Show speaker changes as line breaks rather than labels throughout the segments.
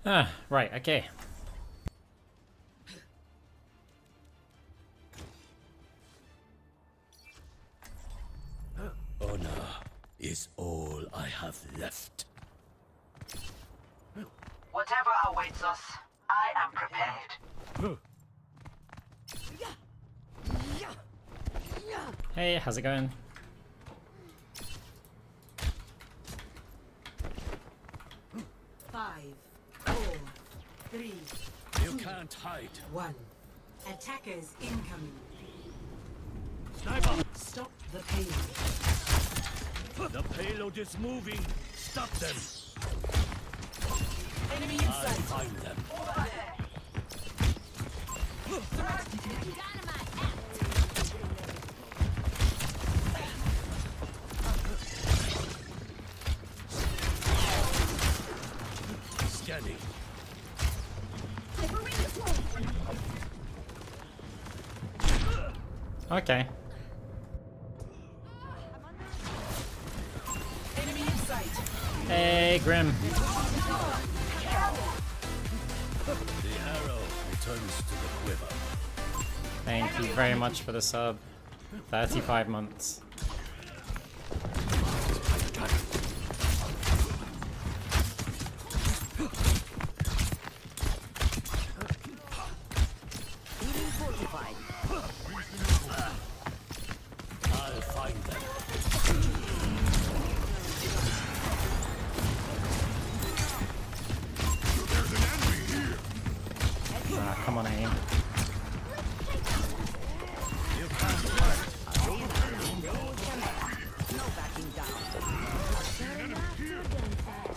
Ah, right, okay.
Honor is all I have left.
Whatever awaits us, I am prepared.
Hey, how's it going?
Five, four, three,
You can't hide.
one. Attackers incoming.
Sniper!
Stop the payload.
The payload is moving. Stop them.
Enemy
I'll
inside.
find them. Scanning.
Okay.
Enemy in sight.
Hey, Grim.
The arrow returns to the quiver.
Thank you very much for the sub. 35 months.
I'll find them.
Ah, come on, aim.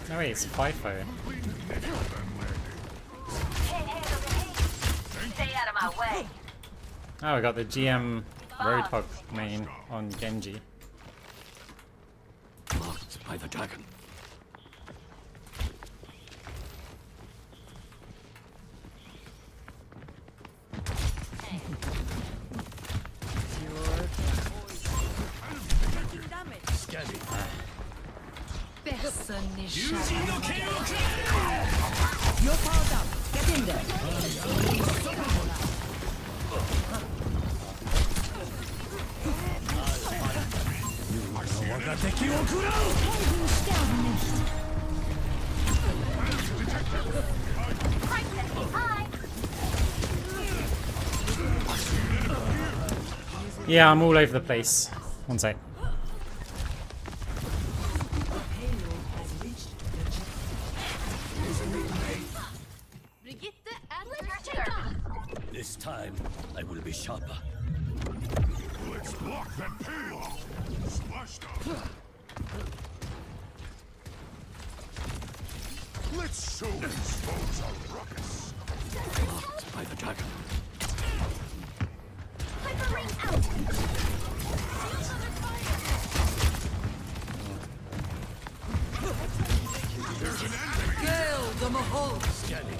No, wait, it's FIFO.
Stay out of my way.
Oh, we got the GM Roadhog main on Genji.
Marked by the dragon. Scanning.
Personne n'échappe. You're powered up. Get in there.
Yeah, I'm all over the place. One sec.
This time, I will be sharper.
Let's block that payload! Splash them! Let's show these foes a ruckus!
Marked by the dragon.
There's an enemy!
Kill the Mahal.
Scanning.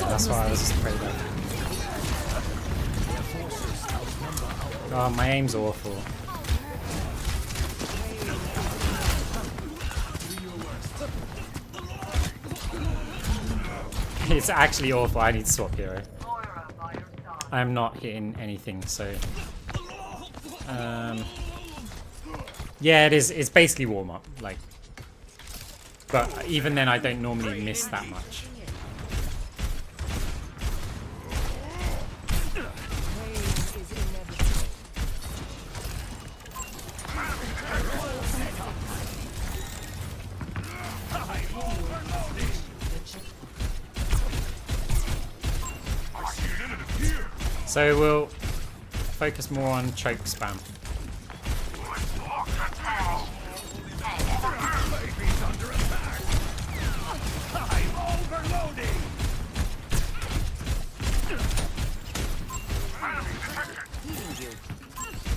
That's why I was just afraid of. Oh, my aim's awful. It's actually awful. I need to swap hero.
Moira by your side.
I'm not hitting anything, so... yeah, it is. It's basically warm-up, like... But even then, I don't normally miss that much. So we'll focus more on choke spam.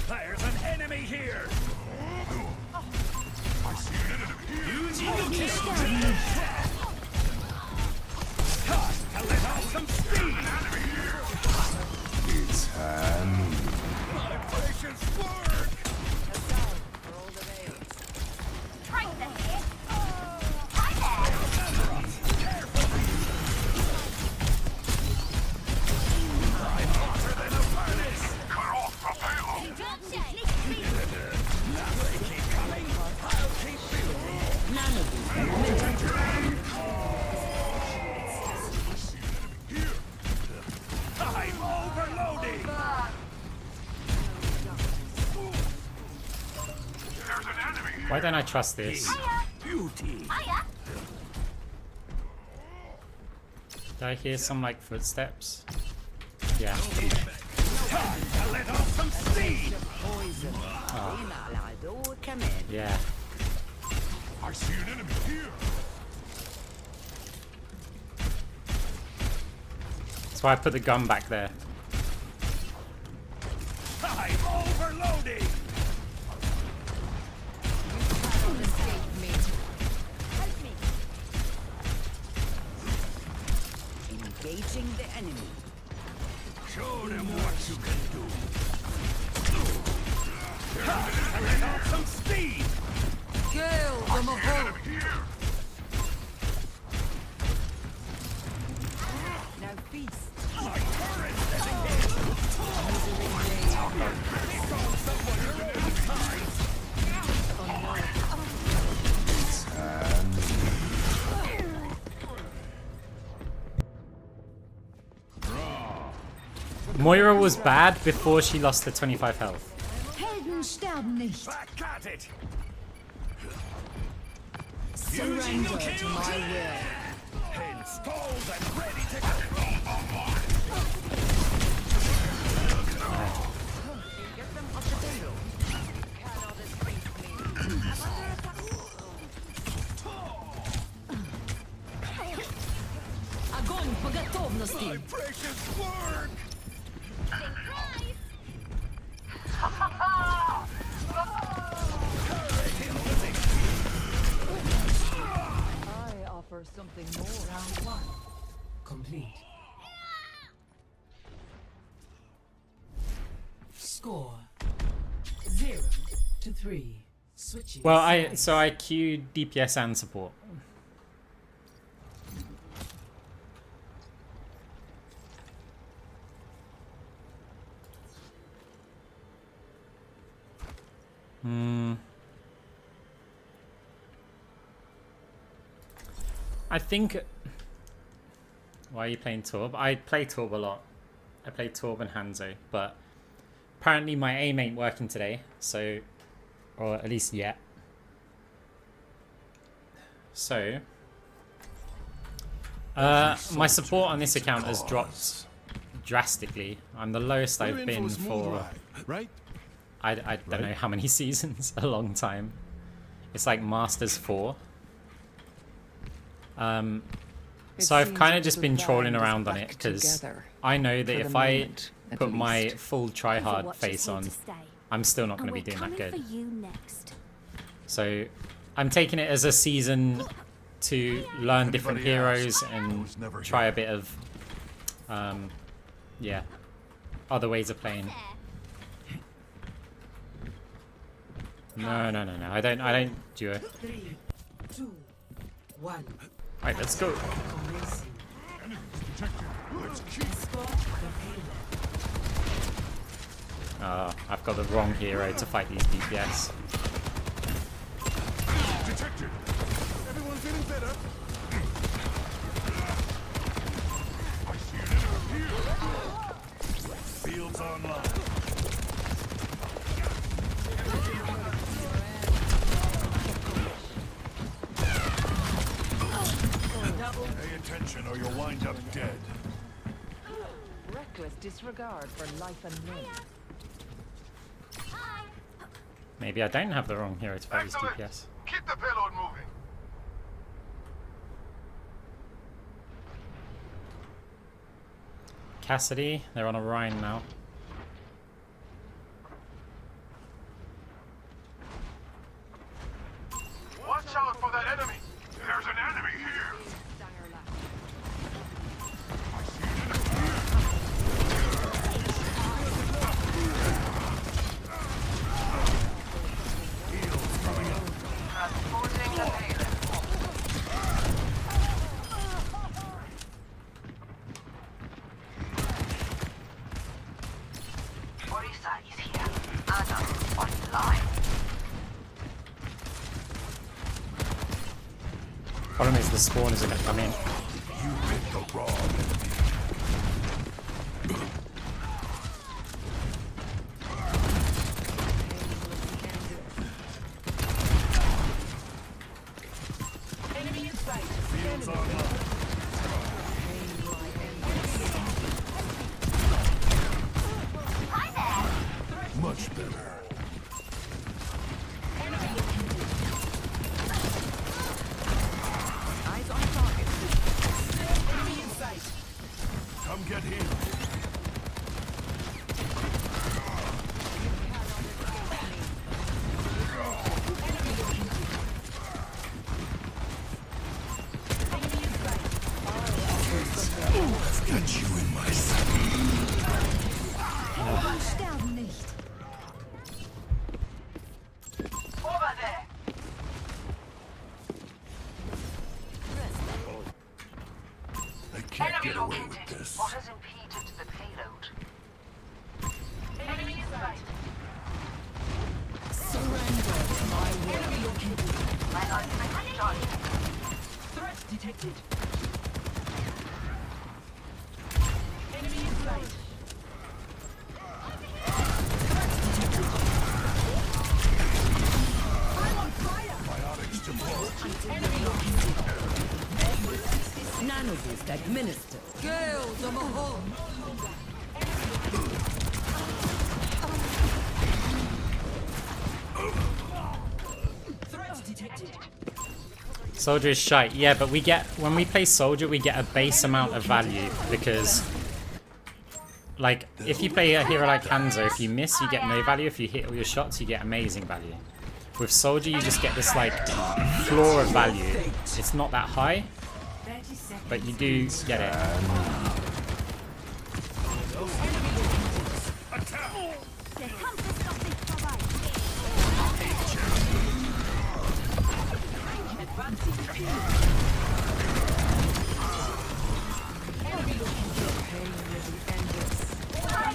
There's an enemy here! Time to let off some steam!
It's hand.
Why don't I trust this?
Beauty.
Did I hear some like footsteps? Yeah.
Time to let off some steam.
Poison. Come in.
Yeah.
I see an enemy here.
That's why I put the gun back there.
I'm overloading.
Escape me. Help me. Engaging the enemy.
Show them what you can do. Time to let off some steam.
Kill the Mahal.
Here.
Now feast.
My turret is engaged.
Moira was bad before she lost the 25 health.
Helden sterben nicht.
Back at it.
Surrender to my will.
Installed and ready to go.
Get them off the table. Cannot escape me. Огонь по готовности.
Precious work.
I offer something more. Round one. Complete. Score 0-3. Switching.
Well,
sides.
I queued DPS and support. I think. Why are you playing Torb? I play Torb a lot. I play Torb and Hanzo, but apparently my aim ain't working today, so, or at least yet. So, my support on this account has dropped drastically. I'm the lowest I've been for,
Right?
I don't know how many seasons, a long time. It's like Masters 4. So I've kind of just been trolling around on it because I know that if I put my full tryhard face on, I'm still not going to be doing that good. So I'm taking it as a season to learn different heroes and try a bit of, yeah, other ways of playing. No. I don't duo.
3, 2, 1.
Alright, let's go. I've got the wrong hero to fight these DPS.
Detected. Everyone feeling better? I see an enemy here.
Fields online.
Pay attention or you'll wind up dead.
Reckless disregard for life and limb.
Maybe I don't have the wrong hero to fight these DPS.
Keep the payload moving.
Cassidy, they're on a Rhine now.
Watch out for that enemy. There's an enemy here.
Transporting the payload. Moira is here. Adam online.
Problem is the spawn isn't gonna come in.
You picked the wrong enemy. Much better.
Eyes on target. Enemy in sight.
Come get him. I've got you in my sight.
Sterben nicht.
Over there.
I can't
Enemy
get away with
located.
this.
What has impeded the payload? Enemy in sight.
Surrender to my will.
My ultimate charge.
Threat detected. Enemy in sight.
Biotics deployed.
Nano boost administered. Girls of a home. Threat detected.
Soldier is shite. Yeah, but we get, when we play soldier, we get a base amount of value because, like, if you play a hero like Hanzo, if you miss, you get no value. If you hit all your shots, you get amazing value. With soldier, you just get this, like, floor of value. It's not that high, but you do get it.
Der Kampf ist noch nicht vorbei.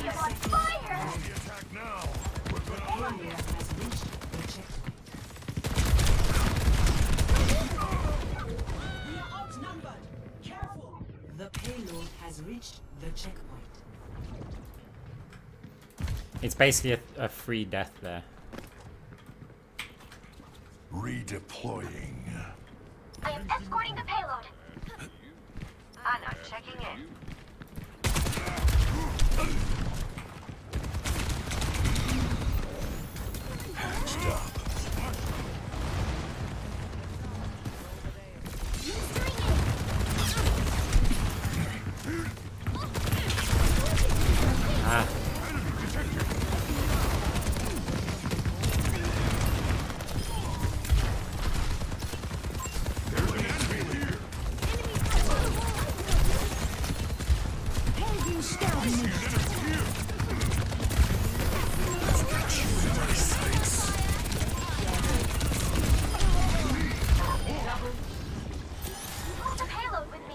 The attack now. We're gonna
We are outnumbered. Careful. The payload has reached the checkpoint.
It's basically a free death there.
redeploying.
I am escorting the payload. Anna, checking in.
Patched up.
Ah.
There's an enemy here.
Helden sterben nicht.
I've got you in my sights.
Hold the payload with me.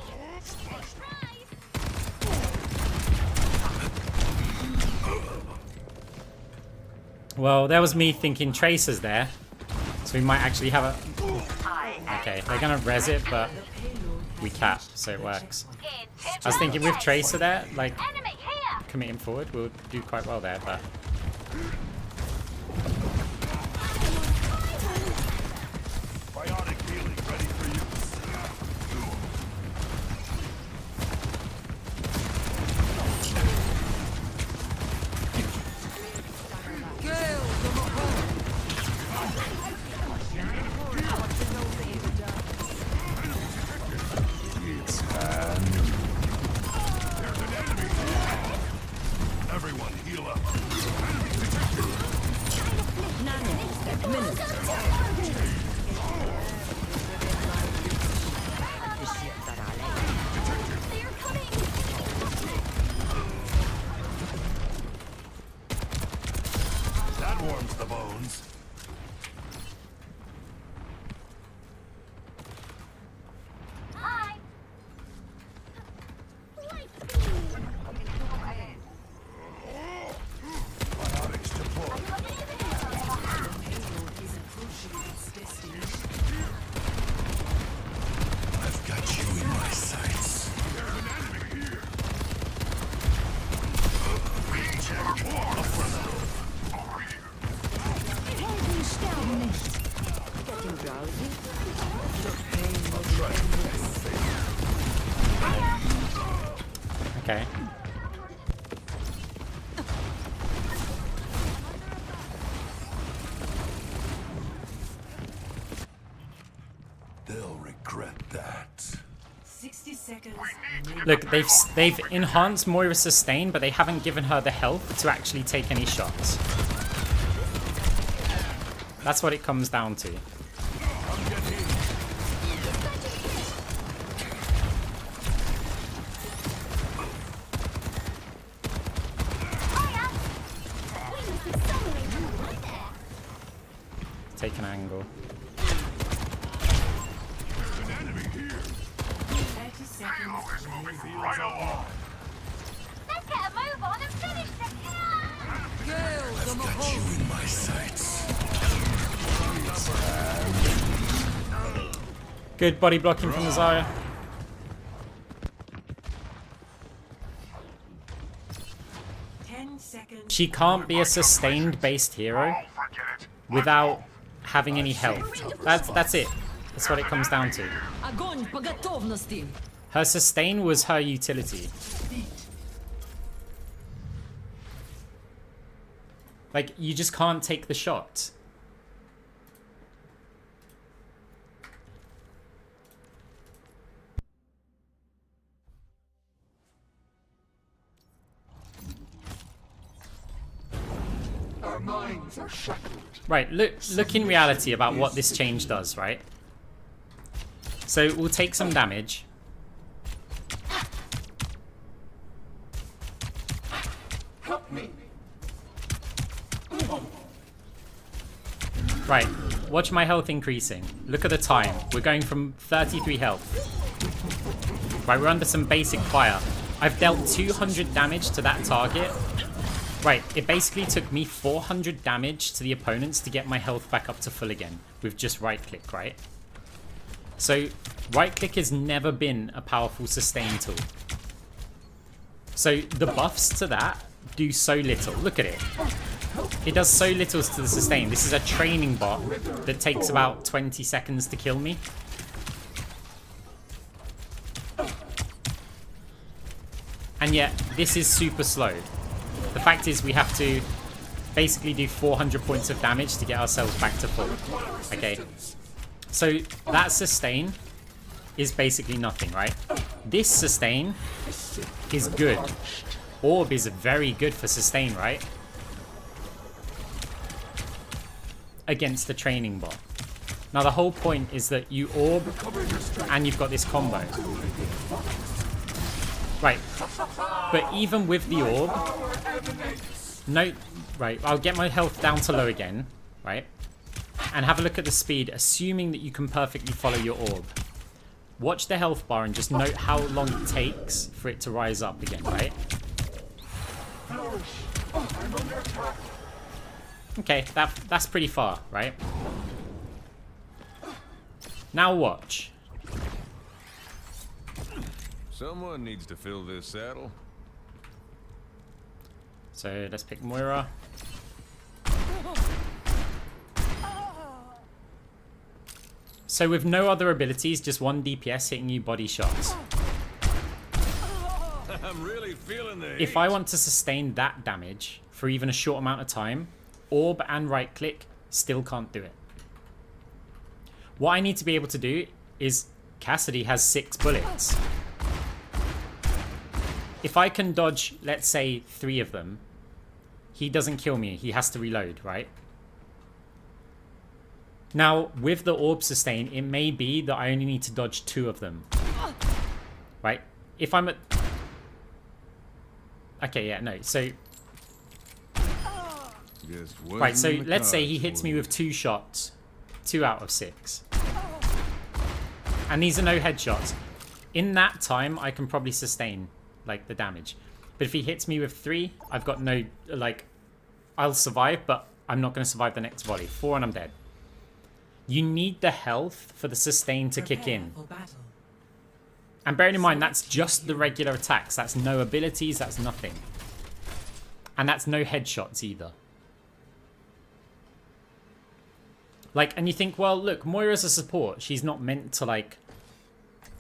Well, that was me thinking Tracer's there. So we might actually have a... Okay, they're gonna res it, but we cap, so it works. I was thinking with Tracer there, like,
Enemy here.
committing forward, we'll do quite well there, but...
Biotic healing ready for use. Everyone heal up. That warms the bones.
Hi.
Biotics deployed. I've got you in my sights. There's an enemy here. Reject war. Over here.
seconds. remaining.
Look, they've enhanced Moira's sustain, but they haven't given her the health to actually take any shots. That's what it comes down to. Take an angle.
30 seconds. remaining.
Right along.
Let's get a move on and finish the kill!
Good body blocking from the Zarya. She can't be a sustained based hero
Forget it.
without having any health. That's it. That's what it comes down to.
Огонь по готовности.
Her sustain was her utility. Like, you just can't take the shot.
Our minds are shackled.
Right, look in reality about what this change does, right? So we'll take some damage.
Help me.
Right, watch my health increasing. Look at the time. We're going from 33 health. Right, we're under some basic fire. I've dealt 200 damage to that target. Right, it basically took me 400 damage to the opponents to get my health back up to full again with just right click, right? So right click has never been a powerful sustain tool. So the buffs to that do so little. Look at it. It does so little to the sustain. This is a training bot that takes about 20 seconds to kill me. And yet, this is super slow. The fact is we have to basically do 400 points of damage to get ourselves back to full. Okay. So that sustain is basically nothing, right? This sustain is good. Orb is very good for sustain, right? Against the training bot. Now the whole point is that you orb and you've got this combo. Right. But even with the orb, no, right, I'll get my health down to low again, right? And have a look at the speed, assuming that you can perfectly follow your orb. Watch the health bar and just note how long it takes for it to rise up again, right? Okay, that's pretty far, right? Now watch.
Someone needs to fill this saddle.
So let's pick Moira. So with no other abilities, just one DPS hitting you body shots.
I'm really feeling the
If I want to sustain that damage for even a short amount of time, orb and right click still can't do it. What I need to be able to do is Cassidy has 6 bullets. If I can dodge, let's say, 3 of them, he doesn't kill me. He has to reload, right? Now, with the orb sustain, it may be that I only need to dodge 2 of them. Right? If I'm at... Okay, yeah, no. So... Right, so let's say he hits me with 2 shots. 2 out of 6. And these are no headshots. In that time, I can probably sustain, like, the damage. But if he hits me with 3, I've got no, like... I'll survive, but I'm not going to survive the next volley. 4 and I'm dead. You need the health for the sustain to kick in. And bearing in mind, that's just the regular attacks. That's no abilities, that's nothing. And that's no headshots either. Like, and you think, well, look, Moira's a support. She's not meant to, like,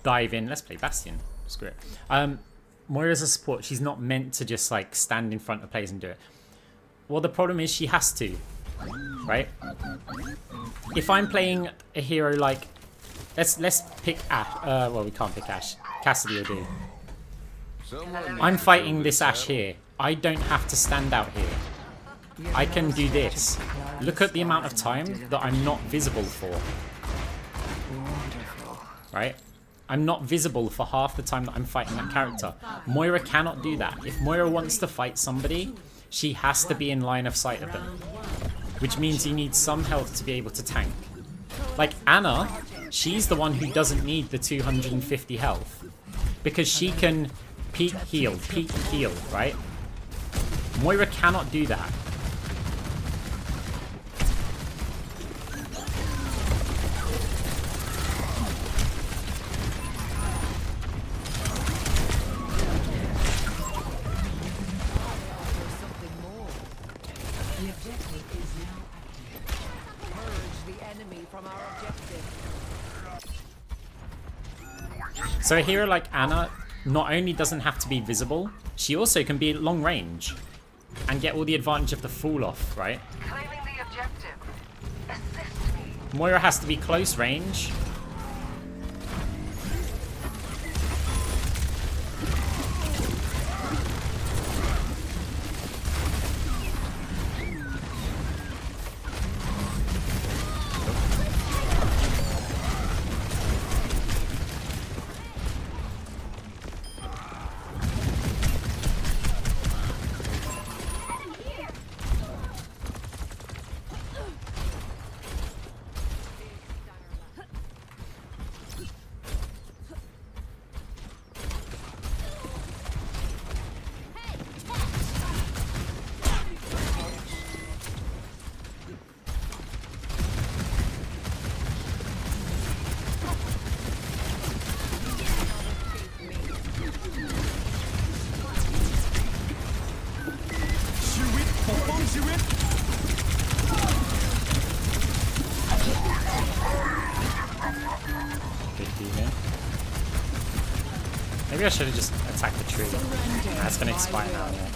dive in. Let's play Bastion. Screw it. Moira's a support. She's not meant to just, like, stand in front of players and do it. Well, the problem is she has to. Right? If I'm playing a hero like... Let's pick Ash. Well, we can't pick Ash. Cassidy will do.
Someone
I'm
needs to
fighting
fill
this Ashe
saddle.
here. I don't have to stand out here. I can do this. Look at the amount of time that I'm not visible for. Right? I'm not visible for half the time that I'm fighting that character. Moira cannot do that. If Moira wants to fight somebody, she has to be in line of sight of them. Which means you need some health to be able to tank. Like Anna, she's the one who doesn't need the 250 health. Because she can peek heal, right? Moira cannot do that.
The objective is now active.
Purge the enemy from our objective.
So a hero like Anna not only doesn't have to be visible, she also can be at long range and get all the advantage of the fall off, right?
Claiming the objective. Assist me.
Moira has to be close range. Maybe I should have just attacked the tree. That's gonna expire now. Yeah.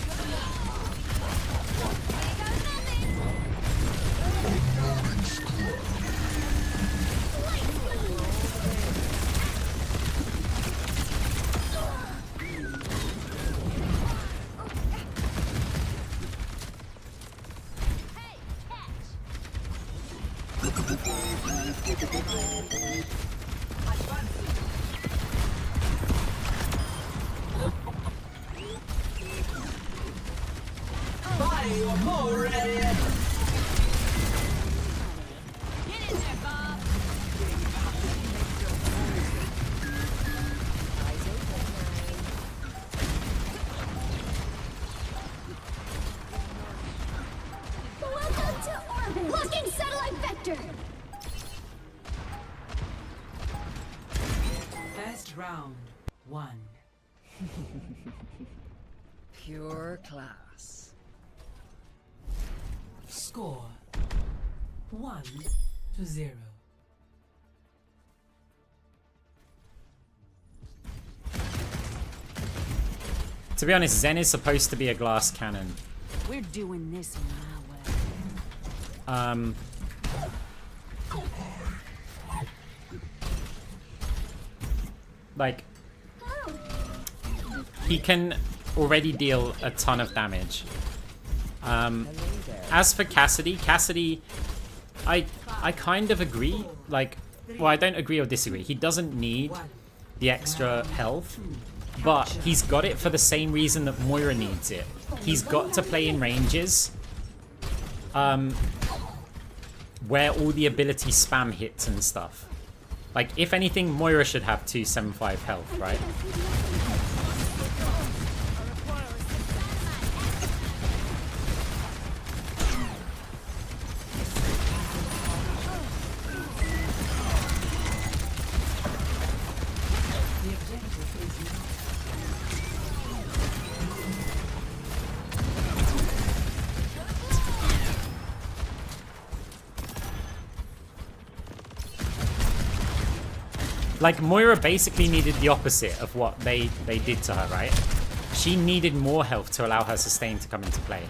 Welcome to orbit. Locking satellite vector.
First round, 1.
Pure class.
Score 1-0.
To be honest, Zen is supposed to be a glass cannon.
We're doing this my way.
Like, he can already deal a ton of damage. As for Cassidy, I kind of agree. Like, well, I don't agree or disagree. He doesn't need the extra health, but he's got it for the same reason that Moira needs it. He's got to play in ranges where all the ability spam hits and stuff. Like, if anything, Moira should have 275 health, right? Like, Moira basically needed the opposite of what they did to her, right? She needed more health to allow her sustain to come into play.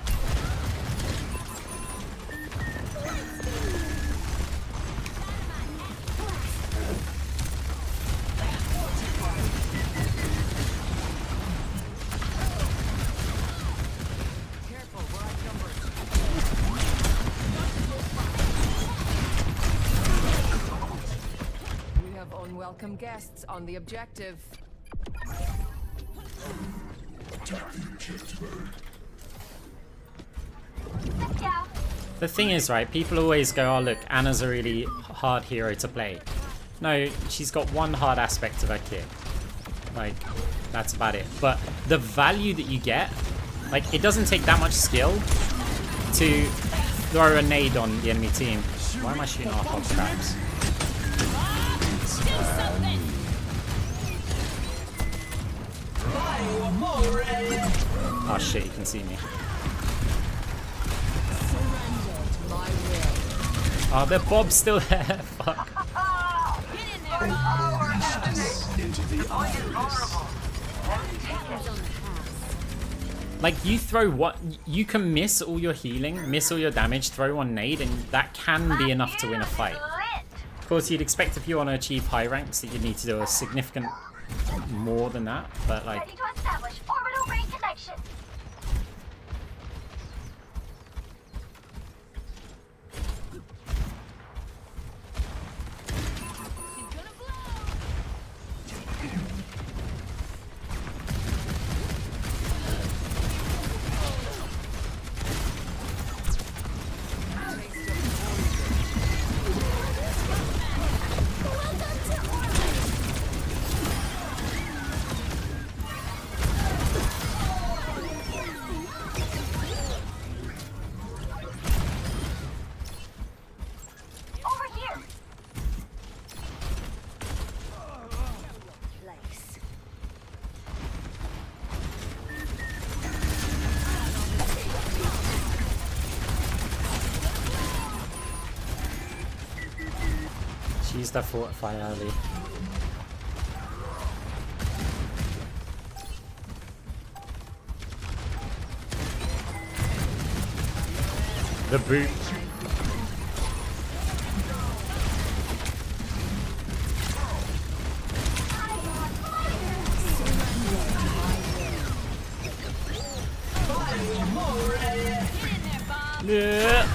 Welcome guests on the objective.
Down.
The thing is, right, people always go, oh look, Anna's a really hard hero to play. No, she's got one hard aspect of her kit. Like, that's about it. But the value that you get, like, it doesn't take that much skill to throw a nade on the enemy team. Why am I shooting off on traps? Oh shit, you can see me. Oh, the Bob's still there. Fuck. Like, you throw what? You can miss all your healing, miss all your damage, throw one nade, and that can be enough to win a fight. Of course, you'd expect if you want to achieve high ranks that you'd need to do a significant more than that, but like...
Ready to establish orbital ring connection.
She used that fortify early. The boot. Yeah.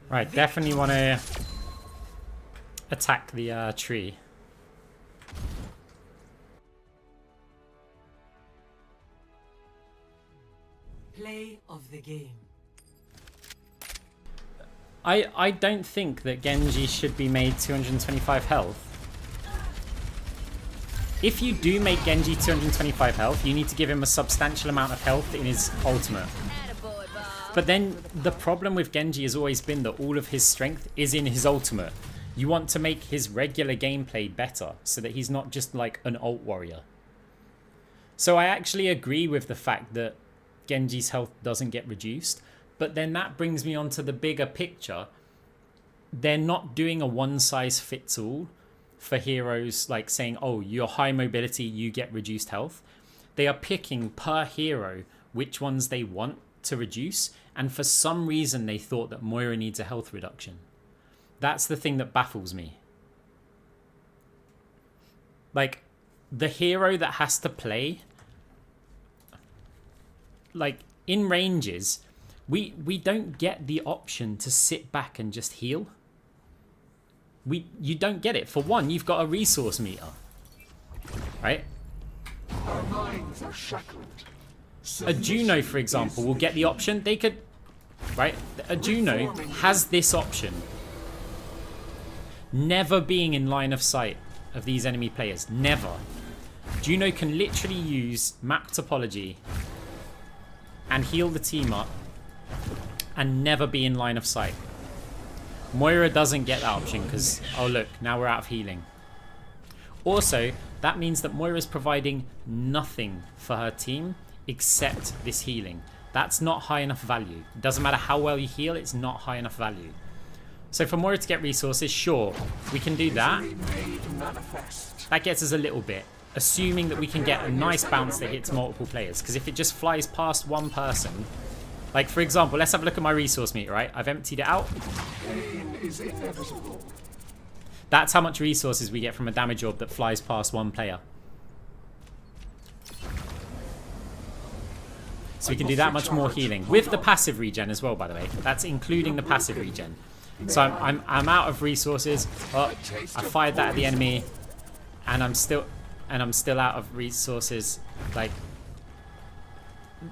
Right, definitely want to attack the tree.
Play of the game.
I don't think that Genji should be made 225 health. If you do make Genji 225 health, you need to give him a substantial amount of health in his ultimate. But then the problem with Genji has always been that all of his strength is in his ultimate. You want to make his regular gameplay better so that he's not just like an ult warrior. So I actually agree with the fact that Genji's health doesn't get reduced, but then that brings me on to the bigger picture. They're not doing a one-size-fits-all for heroes, like saying, oh, you're high mobility, you get reduced health. They are picking per hero which ones they want to reduce, and for some reason they thought that Moira needs a health reduction. That's the thing that baffles me. Like, the hero that has to play, like, in ranges, we don't get the option to sit back and just heal. You don't get it. For one, you've got a resource meter, right?
Our minds are shackled.
A Juno, for example, will get the option. They could, right? A Juno has this option. Never being in line of sight of these enemy players. Never. Juno can literally use map topology and heal the team up and never be in line of sight. Moira doesn't get that option because, oh look, now we're out of healing. Also, that means that Moira is providing nothing for her team except this healing. That's not high enough value. It doesn't matter how well you heal, it's not high enough value. So for Moira to get resources, sure, we can do that. That gets us a little bit, assuming that we can get a nice bounce that hits multiple players. Because if it just flies past one person, like for example, let's have a look at my resource meter, right? I've emptied it out. That's how much resources we get from a damage orb that flies past one player. So we can do that much more healing. With the passive regen as well, by the way. That's including the passive regen. So I'm out of resources. Oh, I fired that at the enemy. And I'm still out of resources. Like,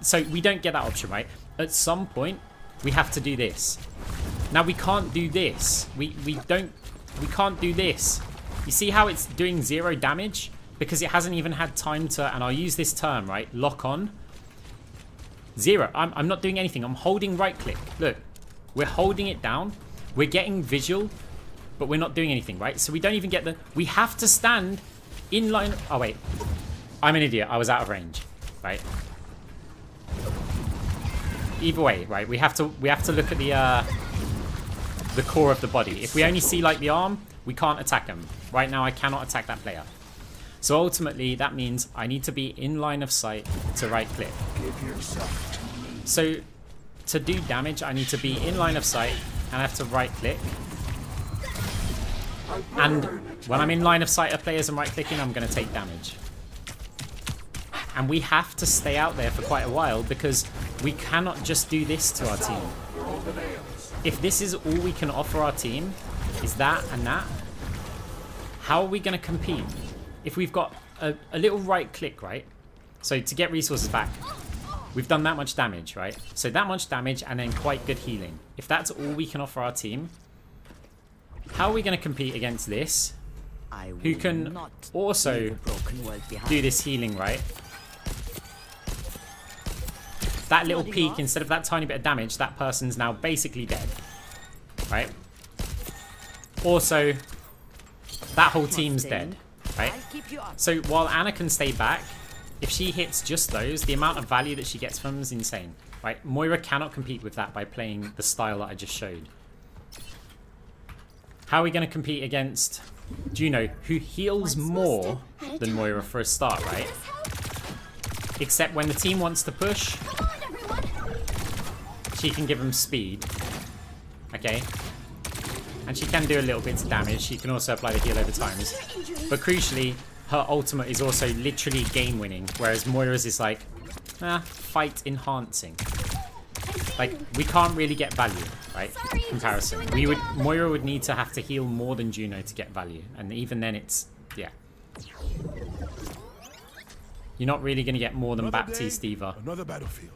so we don't get that option, right? At some point, we have to do this. Now we can't do this. We can't do this. You see how it's doing 0 damage? Because it hasn't even had time to, and I'll use this term, right? Lock on. 0. I'm not doing anything. I'm holding right click. Look, we're holding it down. We're getting visual, but we're not doing anything, right? So we don't even get the, we have to stand in line. Oh wait, I'm an idiot. I was out of range, right? Either way, right? We have to look at the core of the body. If we only see like the arm, we can't attack them. Right now, I cannot attack that player. So ultimately, that means I need to be in line of sight to right click. So to do damage, I need to be in line of sight and I have to right click. And when I'm in line of sight of players and right clicking, I'm going to take damage. And we have to stay out there for quite a while because we cannot just do this to our team. If this is all we can offer our team, is that and that, how are we going to compete? If we've got a little right click, right? So to get resources back, we've done that much damage, right? So that much damage and then quite good healing. If that's all we can offer our team, how are we going to compete against this? Who can also do this healing, right? That little peak, instead of that tiny bit of damage, that person's now basically dead, right? Also, that whole team's dead, right? So while Anna can stay back, if she hits just those, the amount of value that she gets from them is insane, right? Moira cannot compete with that by playing the style that I just showed. How are we going to compete against Juno, who heals more than Moira for a start, right? Except when the team wants to push, she can give them speed, okay? And she can do a little bit of damage. She can also apply the heal over times. But crucially, her ultimate is also literally game winning, whereas Moira's is like, fight enhancing. Like, we can't really get value, right? Comparison. Moira would need to have to heal more than Juno to get value. And even then it's, yeah. You're not really going to get more than Baptiste either.
Another battlefield.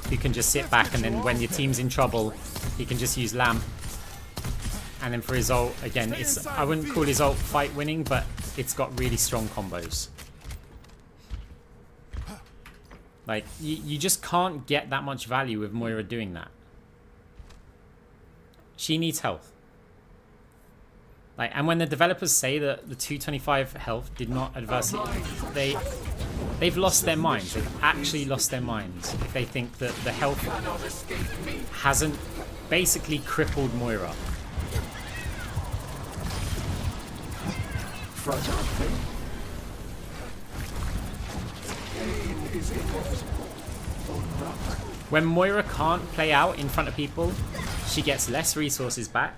You can just sit back and then when your team's in trouble, he can just use Lamp. And then for his ult, again, I wouldn't call his ult fight winning, but it's got really strong combos. Like, you just can't get that much value with Moira doing that. She needs health. Like, and when the developers say that the 225 health did not adversely, they've lost their minds. They've actually lost their minds if they think that the health hasn't basically crippled Moira. When Moira can't play out in front of people, she gets less resources back,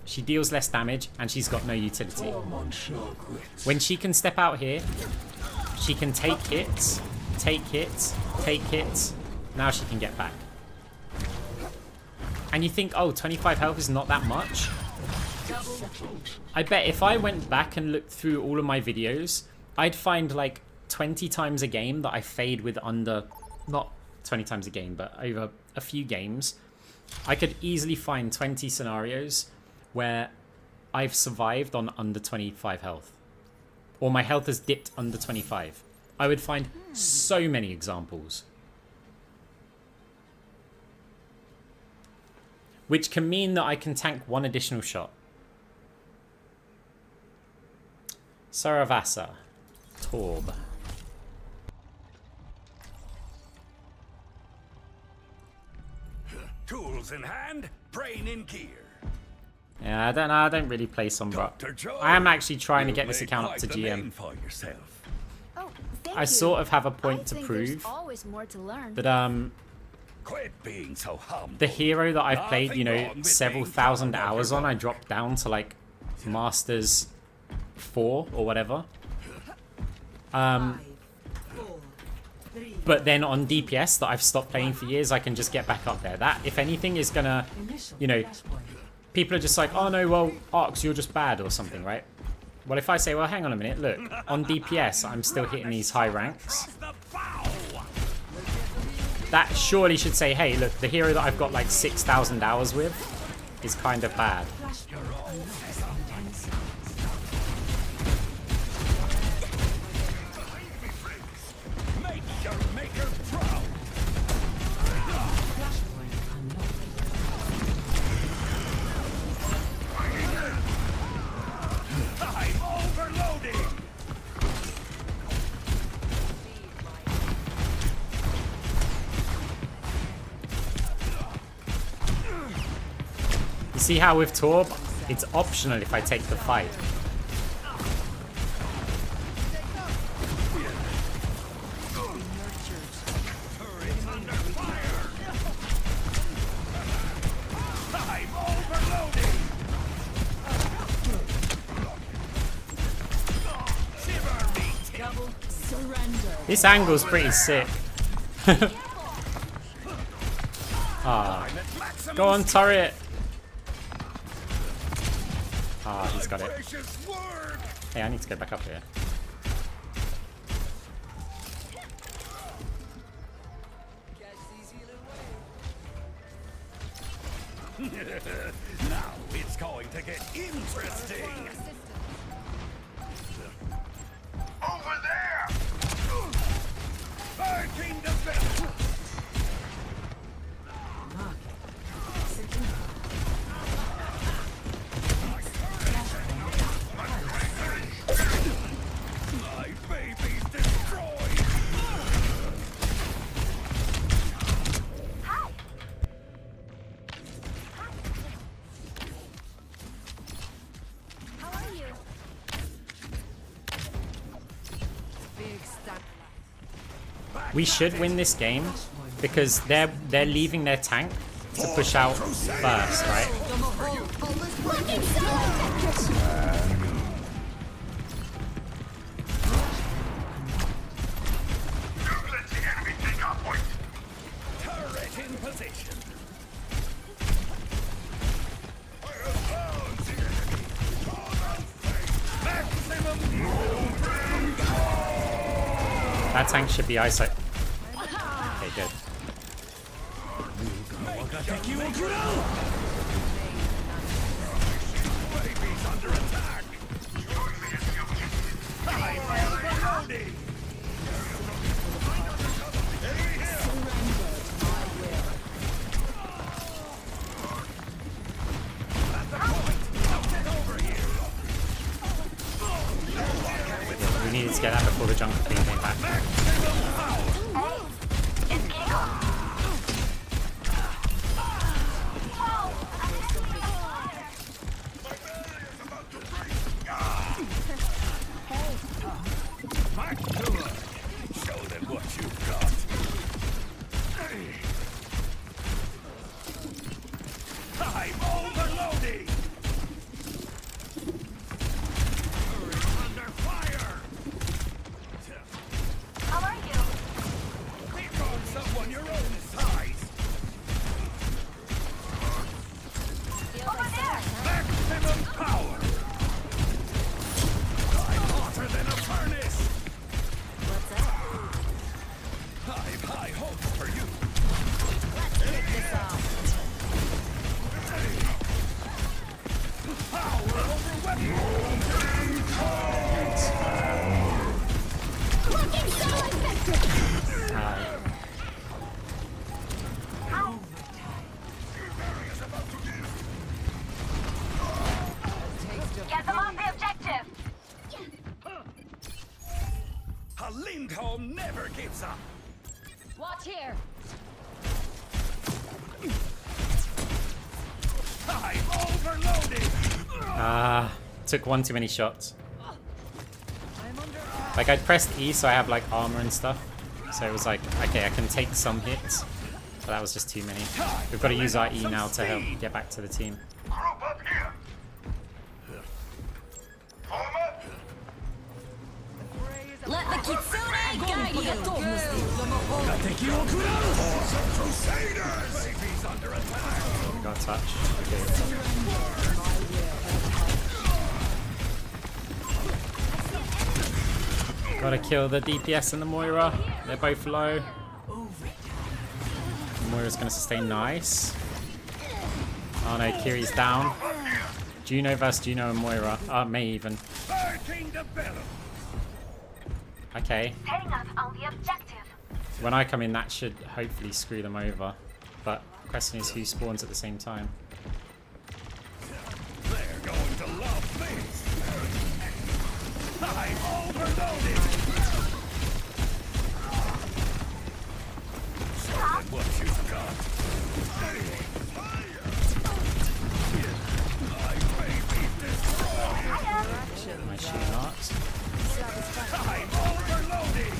she deals less damage, and she's got no utility. When she can step out here, she can take hits, take hits, take hits, now she can get back. And you think, oh, 25 health is not that much? I bet if I went back and looked through all of my videos, I'd find like 20 times a game that I fade with under, not 20 times a game, but over a few games, I could easily find 20 scenarios where I've survived on under 25 health. Or my health has dipped under 25. I would find so many examples. Which can mean that I can tank one additional shot. Saravasa. Torb.
Tools in hand, brain in gear.
Yeah, I don't really play Sombra. I am actually trying to get this account up to GM. I sort of have a point to prove that
Quit being so humble.
the hero that I've played, you know, several thousand hours on, I dropped down to like Masters 4 or whatever. But then on DPS that I've stopped playing for years, I can just get back up there. That, if anything, is gonna, you know, people are just like, oh no, well, Arx, you're just bad or something, right? Well, if I say, well, hang on a minute, look, on DPS, I'm still hitting these high ranks. That surely should say, hey, look, the hero that I've got like 6,000 hours with is kind of bad. You see how with Torb, it's optional if I take the fight. This angle's pretty sick. Ah, go on, turret. Ah, he's got it. Hey, I need to go back up here.
Now it's going to get interesting.
Over there!
Barking defense. My baby's destroyed.
Hi. How are you?
Big stack.
We should win this game because they're leaving their tank to push out first, right?
Don't let the enemy take our point!
Turret in position.
That tank should be ISO. Okay, good.
Baby's under attack. I'm overloading.
We needed to get that before the jungle queen came back.
It's Gingo.
Back to her. Show them what you've got. I'm overloading. Under fire.
How are you?
Pick on someone your own size.
Over there.
Maximum power. I'm hotter than a furnace.
What's up?
I've high hopes for you.
Let's kick this off.
Power over weapon.
Looking so effective. Get them off the objective.
A Lindholm never gives up.
Watch here.
I'm overloading.
Took one too many shots. Like I pressed E so I have like armor and stuff. So it was like, okay, I can take some hits. But that was just too many. We've got to use our E now to help get back to the team.
Group up here! Form up!
The fray is Let the kitsune guide you.
Got touch. Okay. Gotta kill the DPS and the Moira. They're both low. Moira's gonna sustain. Nice. Oh no, Kiri's down. Juno versus Juno and Moira. May even. Okay.
Heading up on the objective.
When I come in, that should hopefully screw them over. But the question is who spawns at the same time.
They're going to love this. I'm overloaded. Show them what you've got.
My shoot not.
I'm overloaded.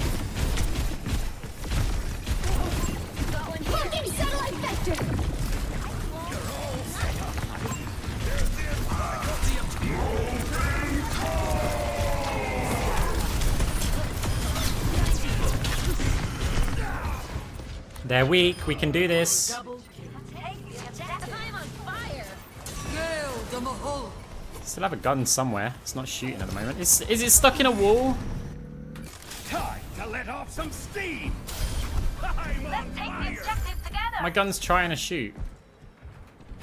Fucking satellite vector!
They're weak. We can do this.
Take the objective. I'm on fire!
Still have a gun somewhere. It's not shooting at the moment. Is it stuck in a wall?
Time to let off some steam. I'm
Let's
on
take the
fire.
objective together!
My gun's trying to shoot.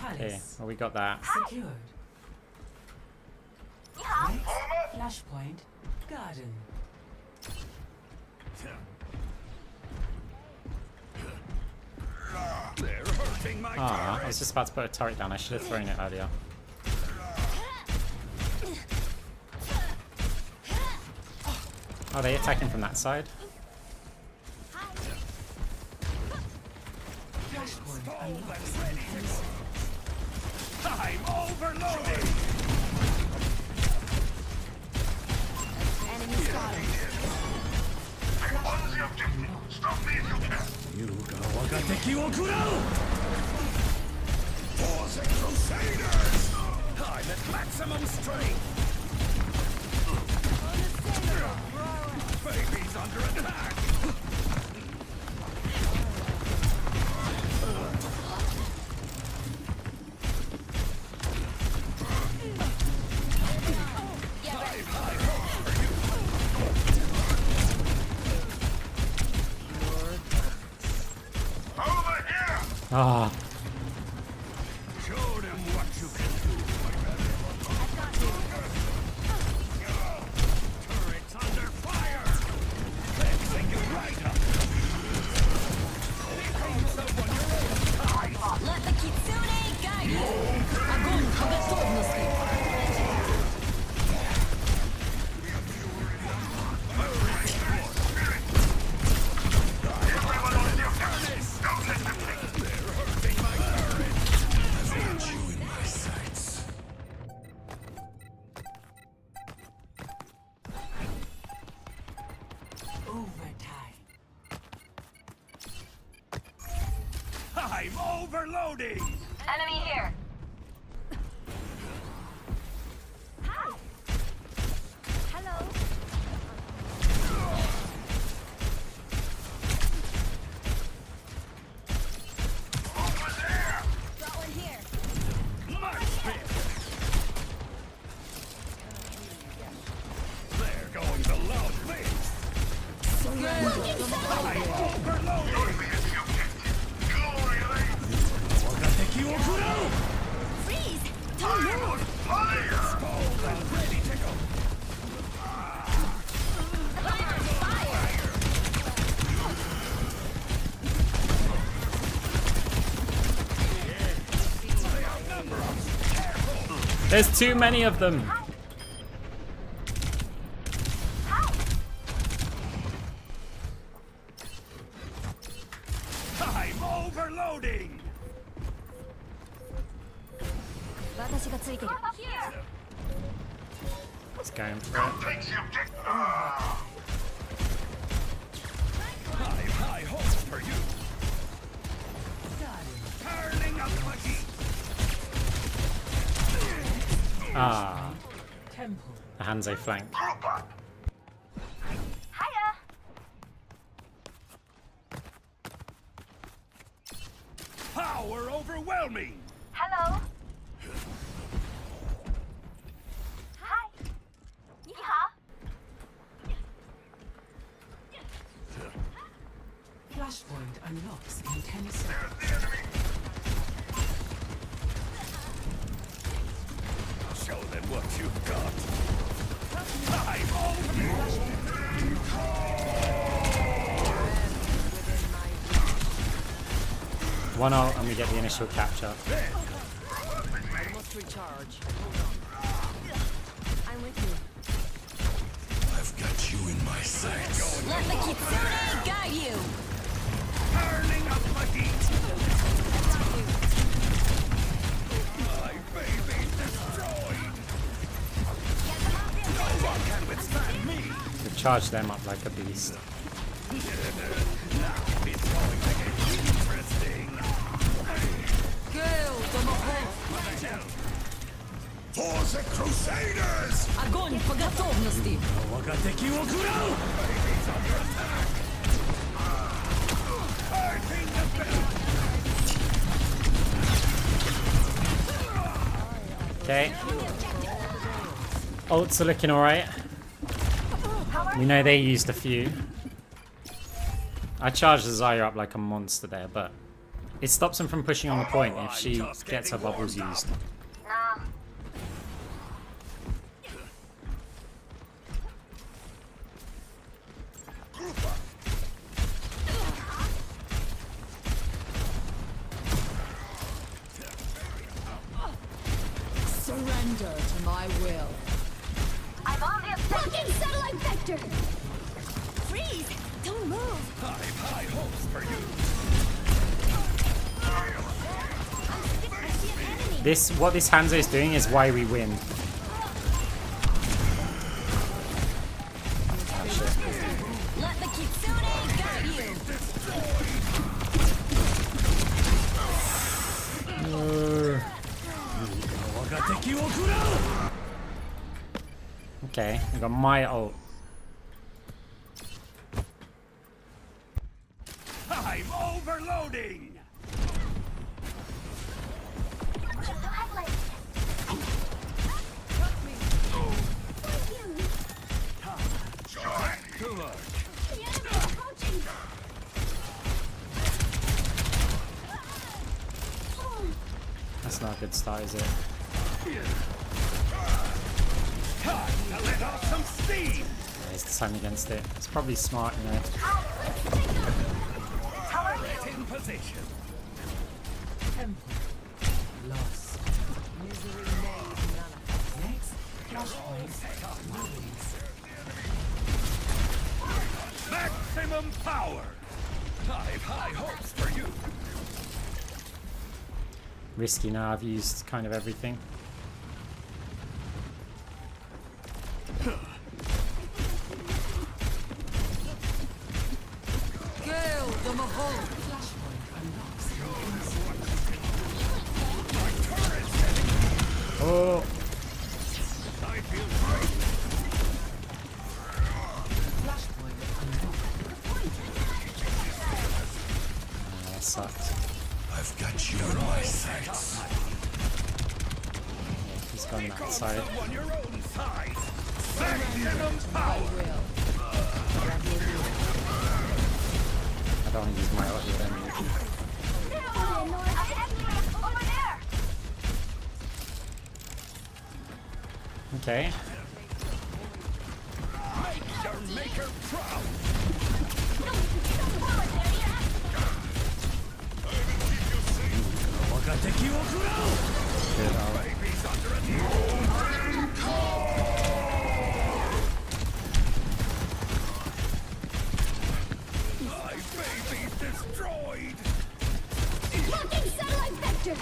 Okay,
Palace
well we got that.
secured.
Yeah.
Flashpoint garden.
They're hurting my
Ah, I
turret.
was just about to put a turret down. I should have thrown it earlier. Oh, they attacking from that side?
Flashpoint unlocked.
I'm overloaded.
Enemy spotted.
What is the objective? Stop me if you can. Force and Crusaders!
I'm at maximum strength. Baby's under attack.
Over here!
Ah,
Show them what you can do. Turret's under fire. Let's take you right up. Here comes someone you're on.
Let the kitsune guide you. Огонь по готовности.
Everyone on the objective! Don't let them take it!
They're hurting my turret.
Overtime.
I'm overloading.
Enemy here. Hi. Hello.
Over there!
Got one here.
Much fit. They're going to love this. I'm overloaded.
Be at the objective! Glory lane!
Freeze.
I'm on fire!
Cold and ready to go.
there's too many of them.
I'm overloading.
私がついてる。
Up here.
It's going for it.
Takes the objective!
I've high hopes for you. Turning up the heat.
Ah,
Temple.
the Hanzo flank.
Group up!
overwhelming!
Hello? Hi. Yeehaw.
Flashpoint unlocks in 10 seconds.
Show them what you've got. I'm over!
One ult and we get the initial capture.
I must recharge. Hold on. I'm with you.
I've got you in my sights.
Let the kitsune guide you.
Turning up the heat. My baby's destroyed. No one can withstand me.
We charge them up like a beast.
It's going to get interesting.
Kill the Mahal.
For the Crusaders!
Огонь по готовности.
Hurting the bell.
Okay. Ults are looking alright. We know they used a few. I charged the Zarya up like a monster there, but it stops them from pushing on the point if she gets her bubbles used.
Nah.
Surrender to my will.
I'm on the objective.
Fucking satellite vector! Freeze! Don't move!
I've high hopes for you.
I see an enemy!
What this Hanzo is doing is why we win.
Let the kitsune guide you.
Okay, we got my ult.
I'm overloading. To work.
The enemy approaching!
That's not a good start, is it?
Time to let off some steam.
Yeah, he's deciding against it. It's probably smart, you know.
Turret in position.
Lost. Misery made none of us. Next, flashpoint.
Maximum power. I've high hopes for you.
Risky now, I've used kind of everything.
Kill the Mahal.
Oh!
I feel great.
That sucked.
I've got you in my sights.
He's gone that side.
On your own side. Maximum power.
I don't want to use my ult here then.
Over there.
Okay.
Make your maker proud.
Good ult.
Baby's under attack. My baby's destroyed.
Fucking satellite vector!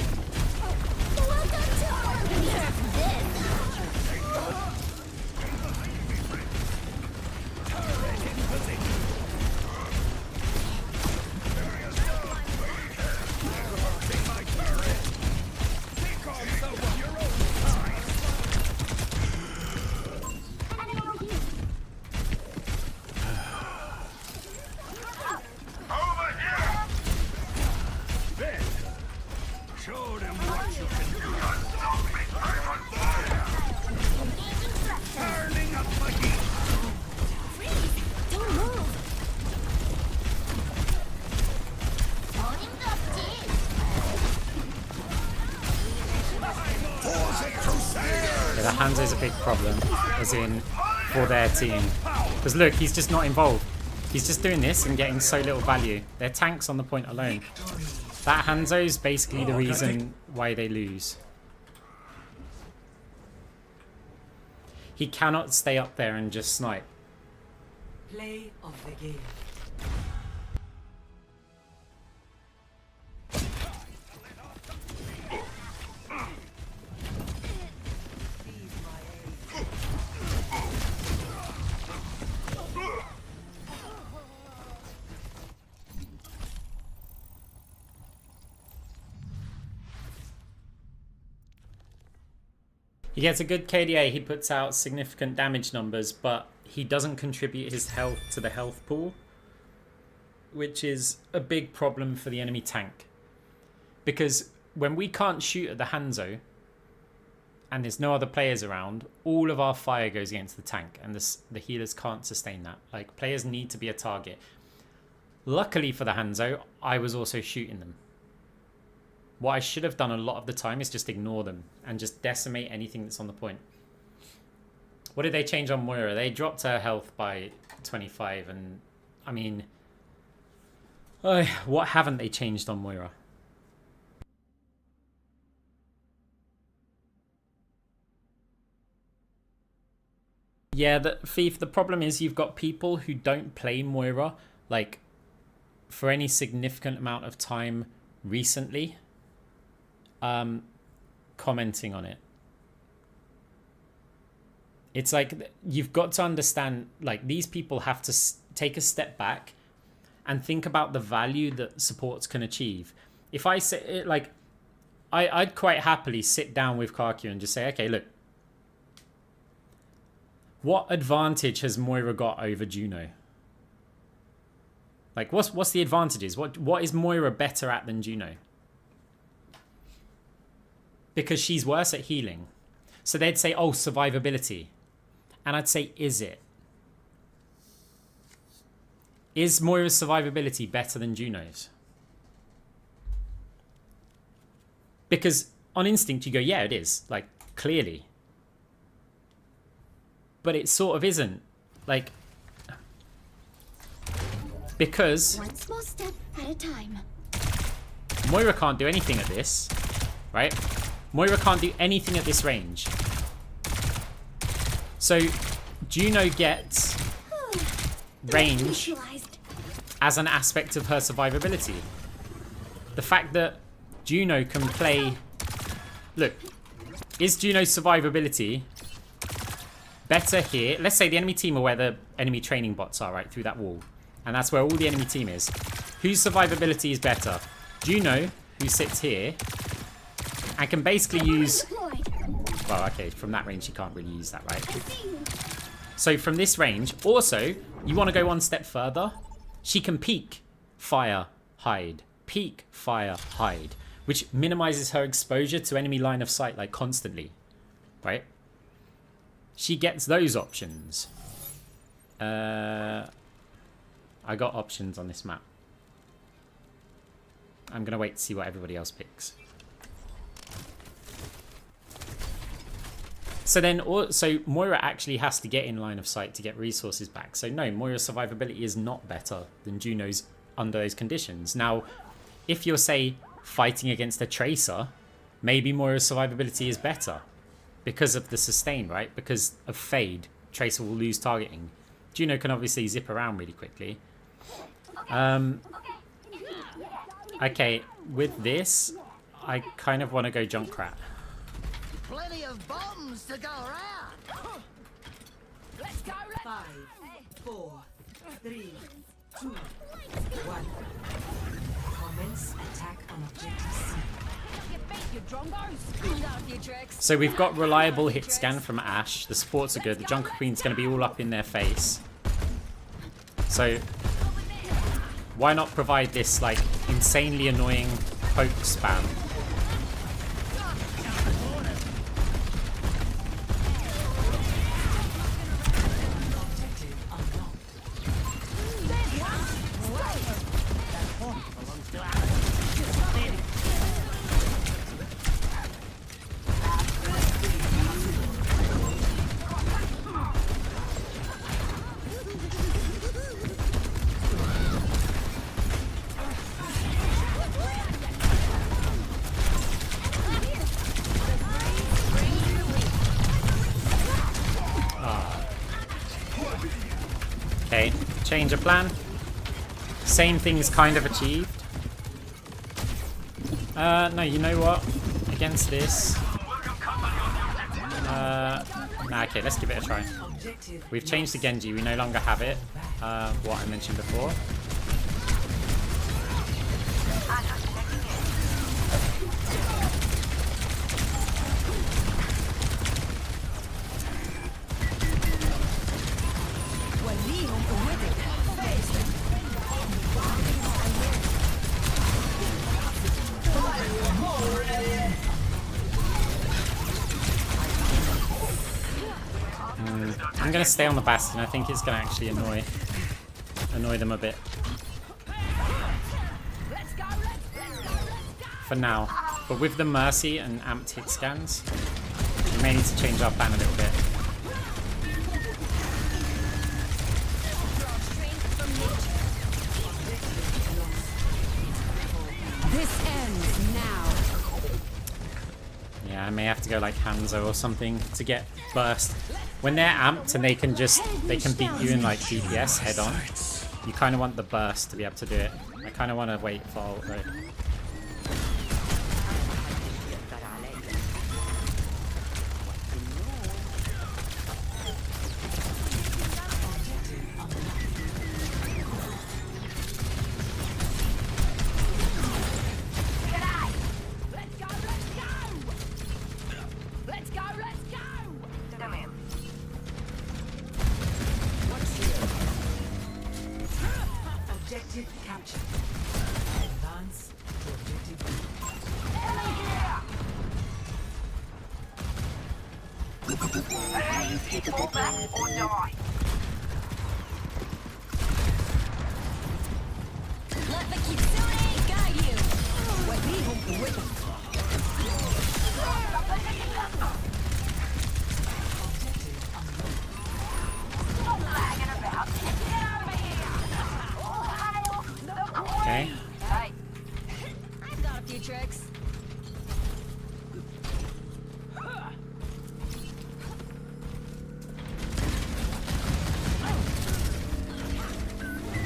Welcome to our nerf this!
Turret in position. Reversing my turret. Take on some on your own side.
Enemy over here!
Over here!
Then, them what you can do. Turning up my heat.
Freeze! Don't move!
Yeah, the Hanzo's a big problem, as in for their team. Because look, he's just not involved. He's just doing this and getting so little value. Their tanks on the point alone. That Hanzo's basically the reason why they lose. He cannot stay up there and just snipe.
Play of the game.
He gets a good KDA, he puts out significant damage numbers, but he doesn't contribute his health to the health pool, which is a big problem for the enemy tank. Because when we can't shoot at the Hanzo, and there's no other players around, all of our fire goes against the tank, and the healers can't sustain that. Like, players need to be a target. Luckily for the Hanzo, I was also shooting them. What I should have done a lot of the time is just ignore them and just decimate anything that's on the point. What did they change on Moira? They dropped her health by 25, and I mean, what haven't they changed on Moira? Yeah, Thief, the problem is you've got people who don't play Moira, like, for any significant amount of time recently. Commenting on it. It's like, you've got to understand, like, these people have to take a step back and think about the value that supports can achieve. If I say it, like, I'd quite happily sit down with Karkia and just say, okay, look, what advantage has Moira got over Juno? Like, what's the advantages? What is Moira better at than Juno? Because she's worse at healing. So they'd say, oh, survivability. And I'd say, is it? Is Moira's survivability better than Juno's? Because on instinct you go, yeah, it is. Like, clearly. But it sort of isn't. Like, because
One small step at a time.
Moira can't do anything at this, right? Moira can't do anything at this range. So Juno gets range as an aspect of her survivability. The fact that Juno can play... Look, is Juno's survivability better here? Let's say the enemy team are where the enemy training bots are, right, through that wall. And that's where all the enemy team is. Whose survivability is better? Juno, who sits here, and can basically use... Well, okay, from that range, you can't really use that, right? So from this range, also, you want to go one step further? She can peek, fire, hide. Peek, fire, hide. Which minimizes her exposure to enemy line of sight, like, constantly. Right? She gets those options. I got options on this map. I'm going to wait to see what everybody else picks. So then, so Moira actually has to get in line of sight to get resources back. So no, Moira's survivability is not better than Juno's under those conditions. Now, if you're, say, fighting against a Tracer, maybe Moira's survivability is better because of the sustain, right? Because of Fade, Tracer will lose targeting. Juno can obviously zip around really quickly. Okay, with this, I kind of want to go Junkrat.
Plenty of bombs to go around.
Let's go.
5, 4, 3, 2, 1. Commence attack on objective C.
Your Drombos. Love your tricks.
So we've got reliable hit scan from Ashe. The supports are good. The Junker Queen's going to be all up in their face. So why not provide this, like, insanely annoying poke spam? Change of plan. Same thing's kind of achieved. No, you know what? Against this. Nah, okay, let's give it a try. We've changed the Genji. We no longer have it. What I mentioned before. I'm gonna stay on the Bastion. I think it's gonna actually annoy them a bit. For now. But with the Mercy and amped hit scans, we may need to change our plan a little bit.
This ends now.
Yeah, I may have to go like Hanzo or something to get burst. When they're amped and they can beat you in like DPS head on, you kind of want the burst to be able to do it. I kind of want to wait for ult though.
Objective captured. Advance to objective B.
Hey, fall back or die.
Let the Kitsune guide you. Wadiho with
Okay.
Hey,
I've got a few tricks.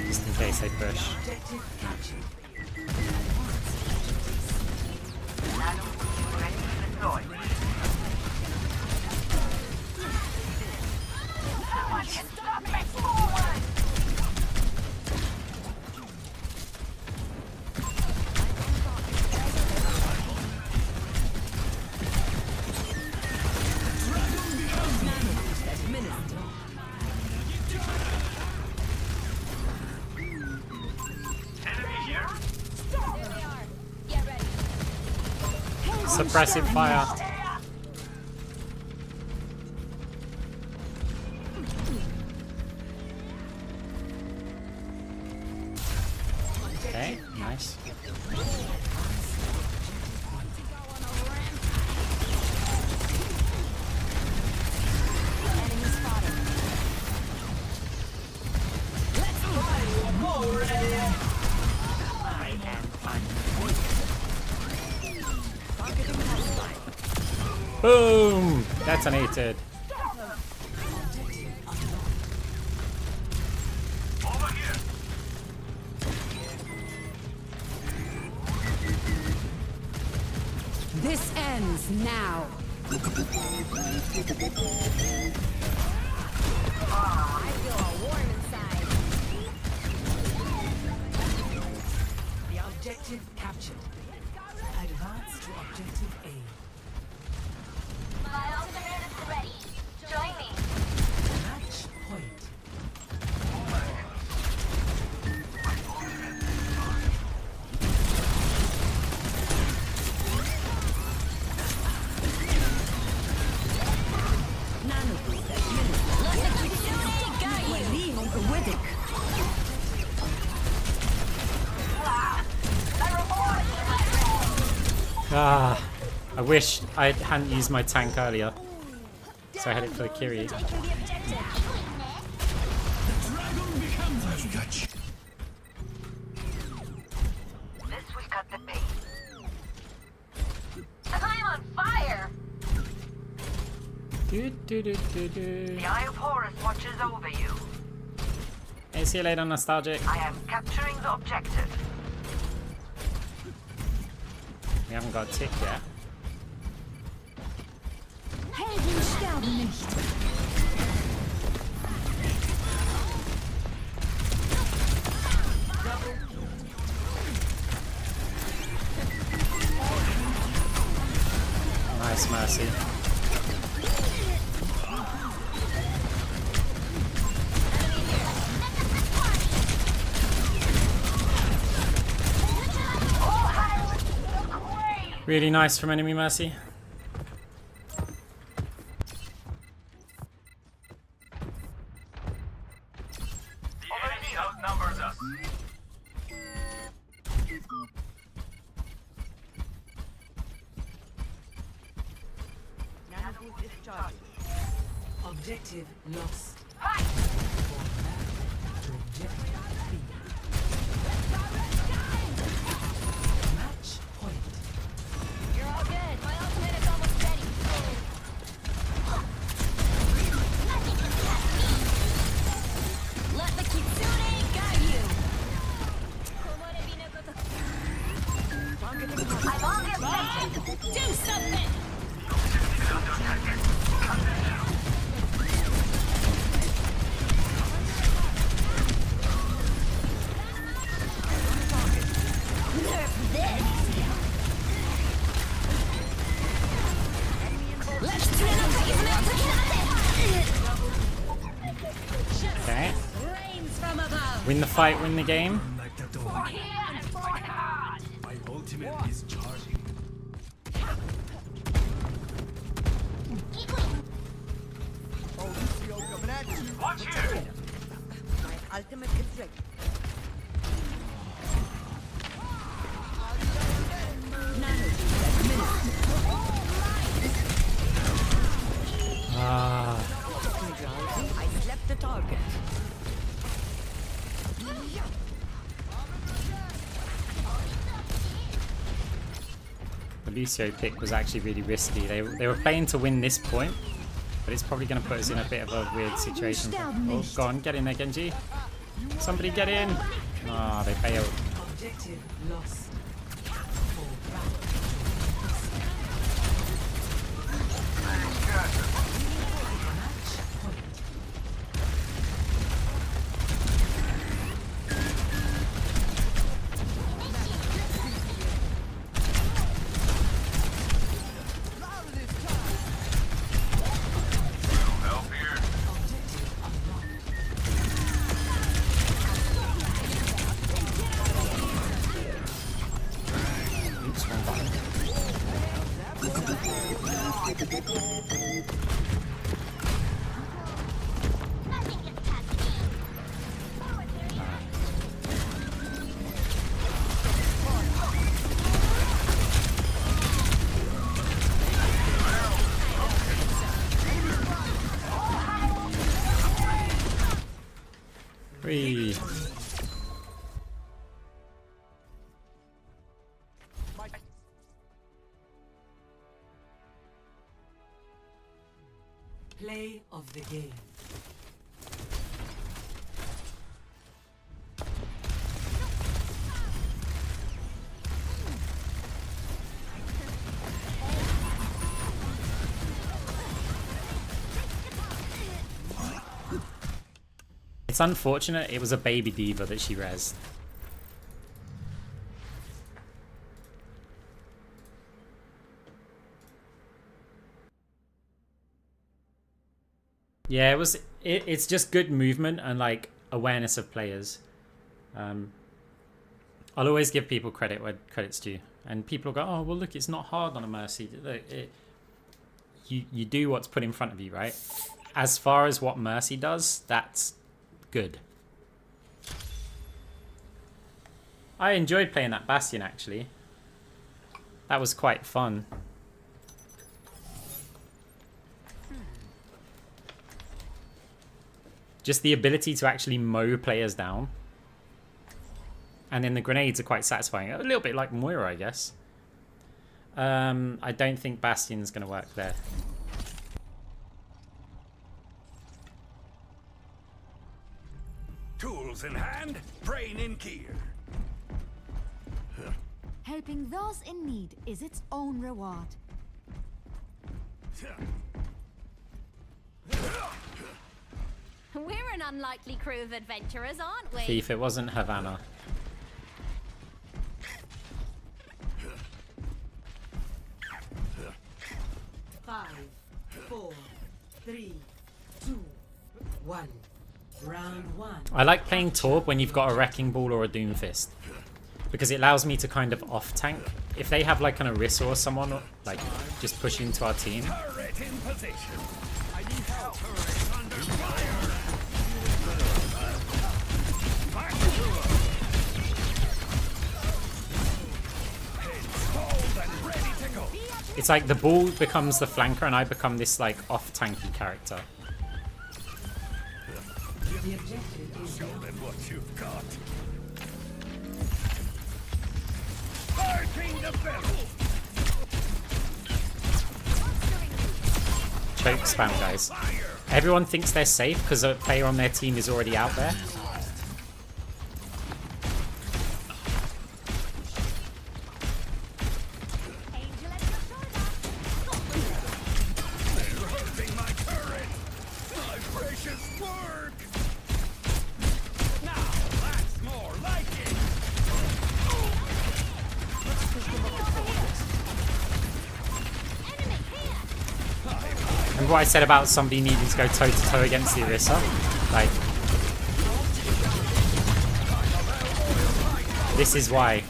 Just in case they push.
Objective captured.
ready to deploy. Someone can stop me forward!
Suppressive fire. Okay, nice. Boom! Detonated.
This ends now. I feel all warm inside.
The objective captured. Advance to objective A.
My ultimate is ready. Join me.
Match point.
Ah, I wish I hadn't used my tank earlier. So I had it for the Kyrie.
This will cut the pace. I'm on fire!
Do, do, do, do, do.
The Eye of Horus watches over you.
Hey, see you later, Nostalgic.
I am capturing the objective.
We haven't got a tick yet.
Helden sterben nicht.
Nice, Mercy. Really nice from enemy Mercy.
The enemy outnumbers us.
Objective lost. Match point.
You're all good. My ultimate is almost ready. Let the kitsune guide you.
I'm on the objective.
Do something. Nerf this. Let's turn up
Okay.
Rains from above.
Win the fight, win the game.
Like the door. My ultimate is charging. Oh, Lucio coming at you.
Watch here.
My ultimate is ready.
Ah,
I slept the target.
the Lucio pick was actually really risky. They were playing to win this point, but it's probably going to put us in a bit of a weird situation. Oh, go on, get in there, Genji. Somebody get in. Ah, they failed.
Objective lost.
Help here.
Oops, wrong button. Whee.
Play of the game.
It's unfortunate it was a baby diva that she rezzed. Yeah, it was. It's just good movement and like awareness of players. I'll always give people credit where credit's due, and people will go, "Oh, well, look, it's not hard on a Mercy." Look, you do what's put in front of you, right? As far as what Mercy does, that's good. I enjoyed playing that Bastion actually. That was quite fun. Just the ability to actually mow players down. And then the grenades are quite satisfying. A little bit like Moira, I guess. I don't think Bastion's going to work there.
Tools Tools in hand, brain in gear.
Helping those in need is its own reward.
We're an unlikely crew of adventurers, aren't we?
Thief, it wasn't Havana.
Five, 4, 3, 2, 1. Round 1.
I like playing Torb when you've got a Wrecking Ball or a Doomfist, because it allows me to kind of off-tank. If they have like an Orisa or someone like just push into our team.
Turret in position. I need help. Turret under fire. Back to her. Installed and ready to go.
It's like the ball becomes the flanker and I become this like off-tanky character.
The objective is
Show them what you've got. Fighting the battle.
Choke spam, guys. Everyone thinks they're safe because a player on their team is already out there.
They're hurting my turret. My precious work. Now that's more like it.
Remember what I said about somebody needing to go toe-to-toe against the Orisa? Like, this is why.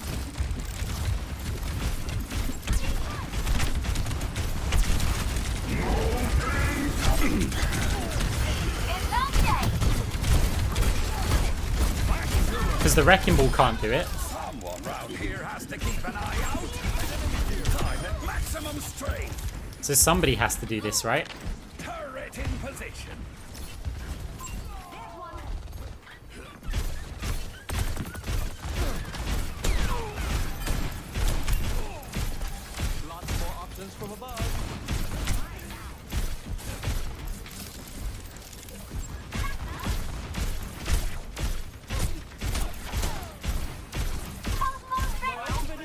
Because the Wrecking Ball can't do it.
Someone round here has to keep an eye out. I'm at maximum strength.
So somebody has to do this, right?
Turret in position. Lots more options from above.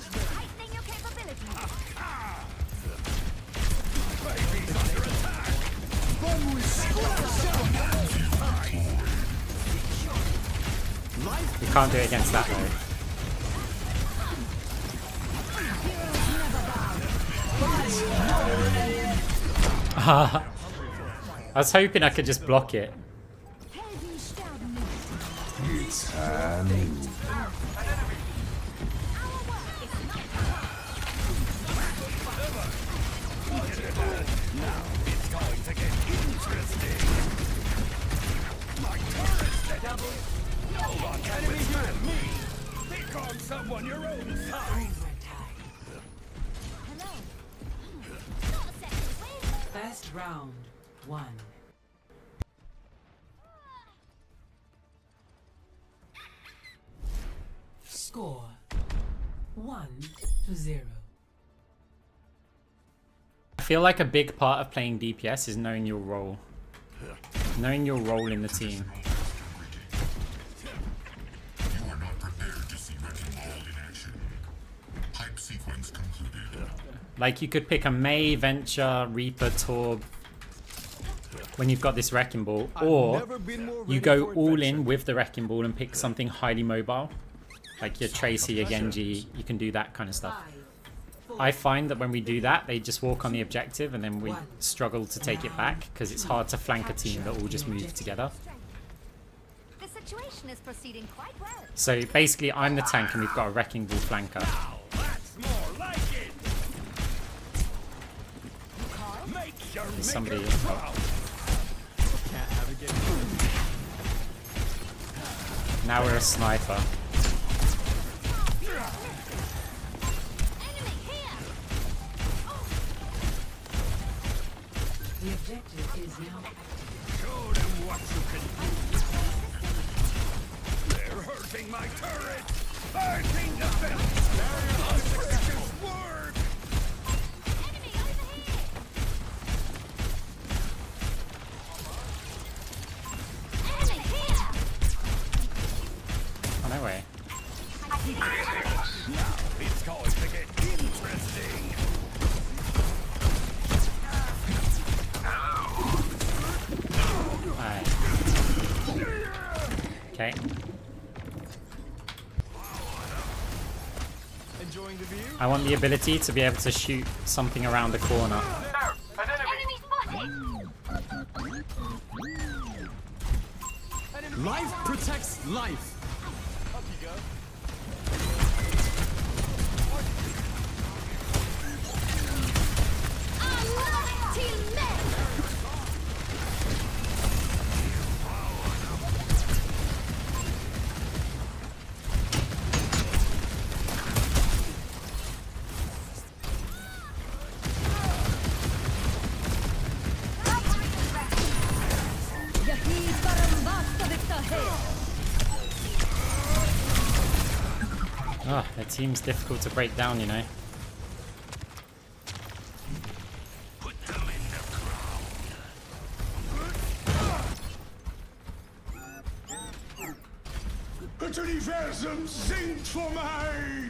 Heightening your capabilities.
Baby's under attack.
You can't do it against that though. I was hoping I could just block it.
It's going to get interesting. My turret's set. No one can withstand me. Pick on someone your own size.
First round 1. Score 1-0.
I feel like a big part of playing DPS is knowing your role. Knowing your role in the team.
You are not prepared to see Wrecking Ball in action. Hype sequence concluded.
Like you could pick a Mei, Venture, Reaper, Torb when you've got this Wrecking Ball, or you go all in with the Wrecking Ball and pick something highly mobile. Like your Tracy, your Genji, you can do that kind of stuff. I find that when we do that, they just walk on the objective and then we struggle to take it back because it's hard to flank a team that all just move together.
The situation is proceeding quite well.
So basically I'm the tank and we've got a Wrecking Ball flanker.
Now that's more like it. Make your
There's somebody
maker proud.
Now we're a sniper.
The objective is now active.
Show them what you can do. They're hurting my turret. Hurting the belt. My precious work.
Enemy over here. Enemy here.
Okay.
Enjoying the view?
I want the ability to be able to shoot something around the corner.
Enemy spotted!
Life protects life. Up you go.
Oh, their team's difficult to break down, you know.
Het universum zingt voor mij!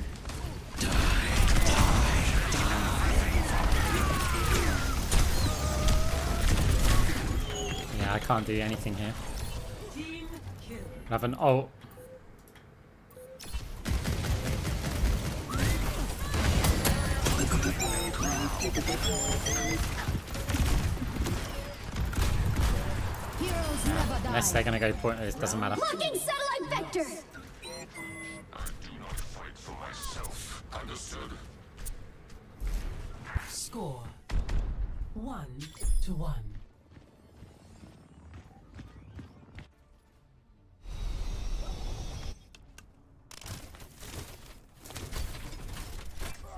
Yeah, I can't do anything here.
Team kill.
I have an ult. Unless they're gonna go pointless, doesn't matter.
Locking satellite vector!
I do not fight for myself. Understood?
Score 1-1.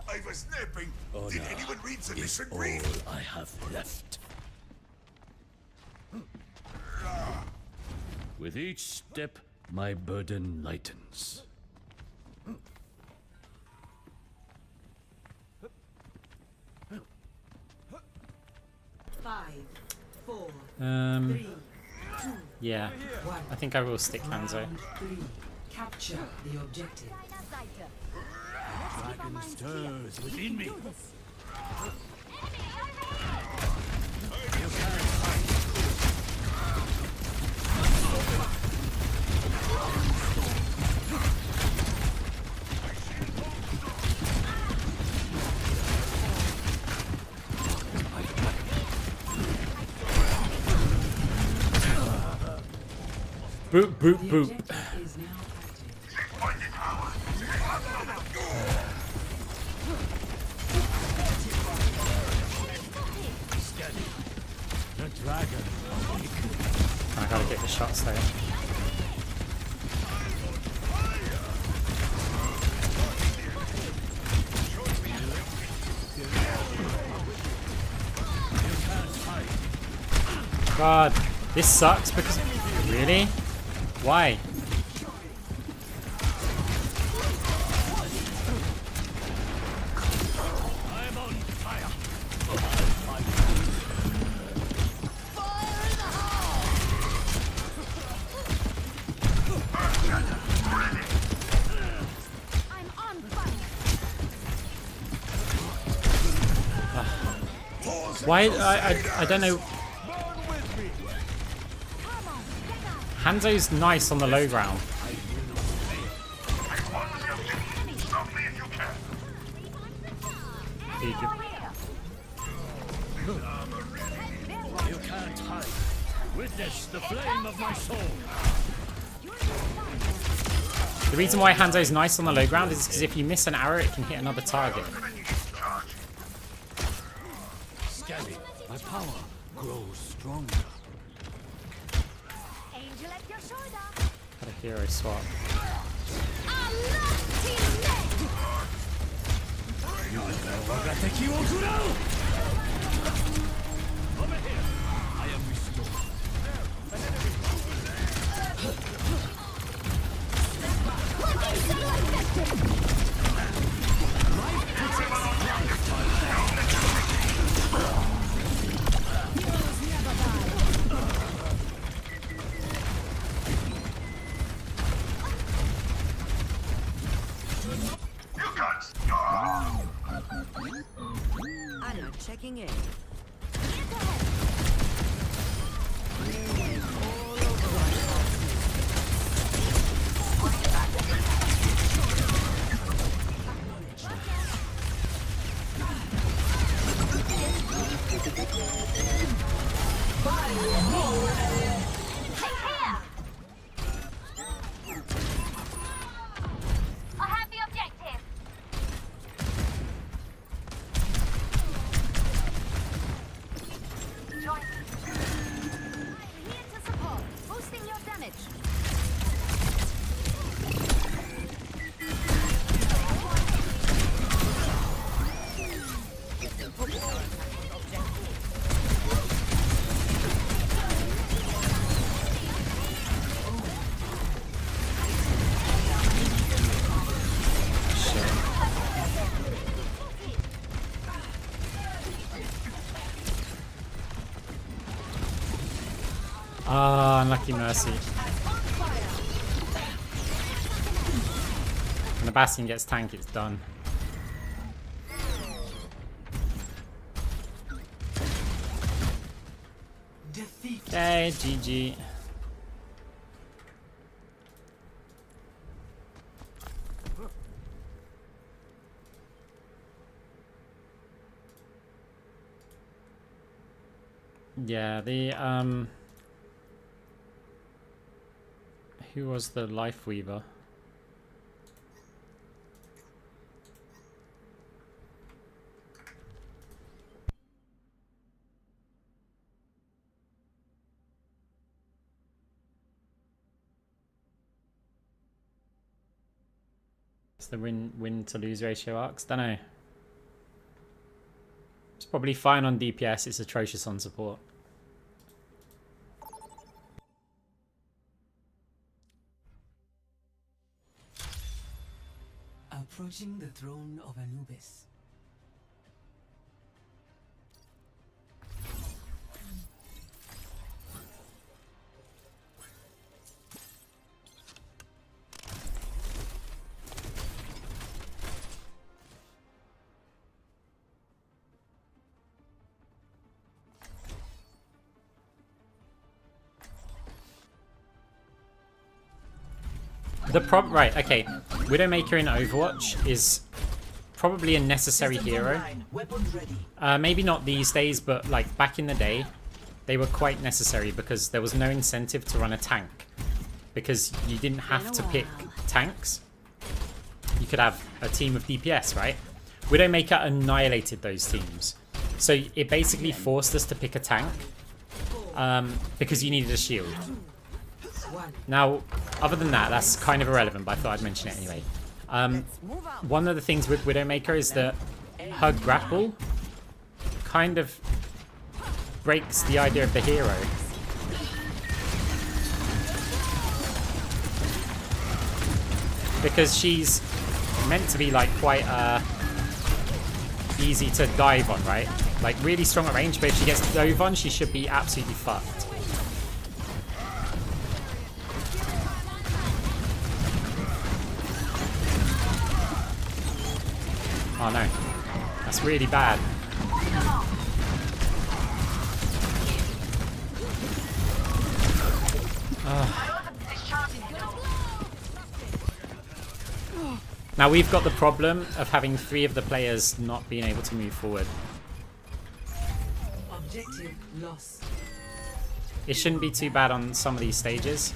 I was napping. Did anyone read the mission brief?
I have left. With each step, my burden lightens.
5, 4,
Um,
3, 2,
yeah.
1.
I think I will stick Hanzo.
Round 3. Capture the objective.
Dragon stirs within me.
Boop, boop,
The
boop.
objective is now active.
The dragon.
I gotta get the shots though. God, this sucks because... Really? Why?
I'm on fire.
I'm on fire!
Why? I don't know. Hanzo's nice on the low ground.
You can't hide. Witness the flame of my soul.
The reason why Hanzo's nice on the low ground is because if you miss an arrow, it can hit another target.
Scanning. My power grows stronger.
Angel at your shoulder!
Got a hero swap.
Over here. I am restored.
Anna checking in.
Ah, unlucky Mercy. When the Bastion gets tanked, it's done. Okay, GG. Yeah, the who was the Life Weaver? It's the win to lose ratio arcs. Don't know. It's probably fine on DPS. It's atrocious on support.
Approaching the throne of Anubis.
Right, okay. Widowmaker in Overwatch is probably a necessary hero. Maybe not these days, but like back in the day, they were quite necessary because there was no incentive to run a tank. Because you didn't have to pick tanks. You could have a team of DPS, right? Widowmaker annihilated those teams. So it basically forced us to pick a tank because you needed a shield. Now, other than that, that's kind of irrelevant, but I thought I'd mention it anyway. One of the things with Widowmaker is that her grapple kind of breaks the idea of the hero. Because she's meant to be like quite easy to dive on, right? Like really strong at range, but if she gets dove on, she should be absolutely fucked. Oh no, that's really bad. Now we've got the problem of having 3 of the players not being able to move forward.
Objective loss.
It shouldn't be too bad on some of these stages.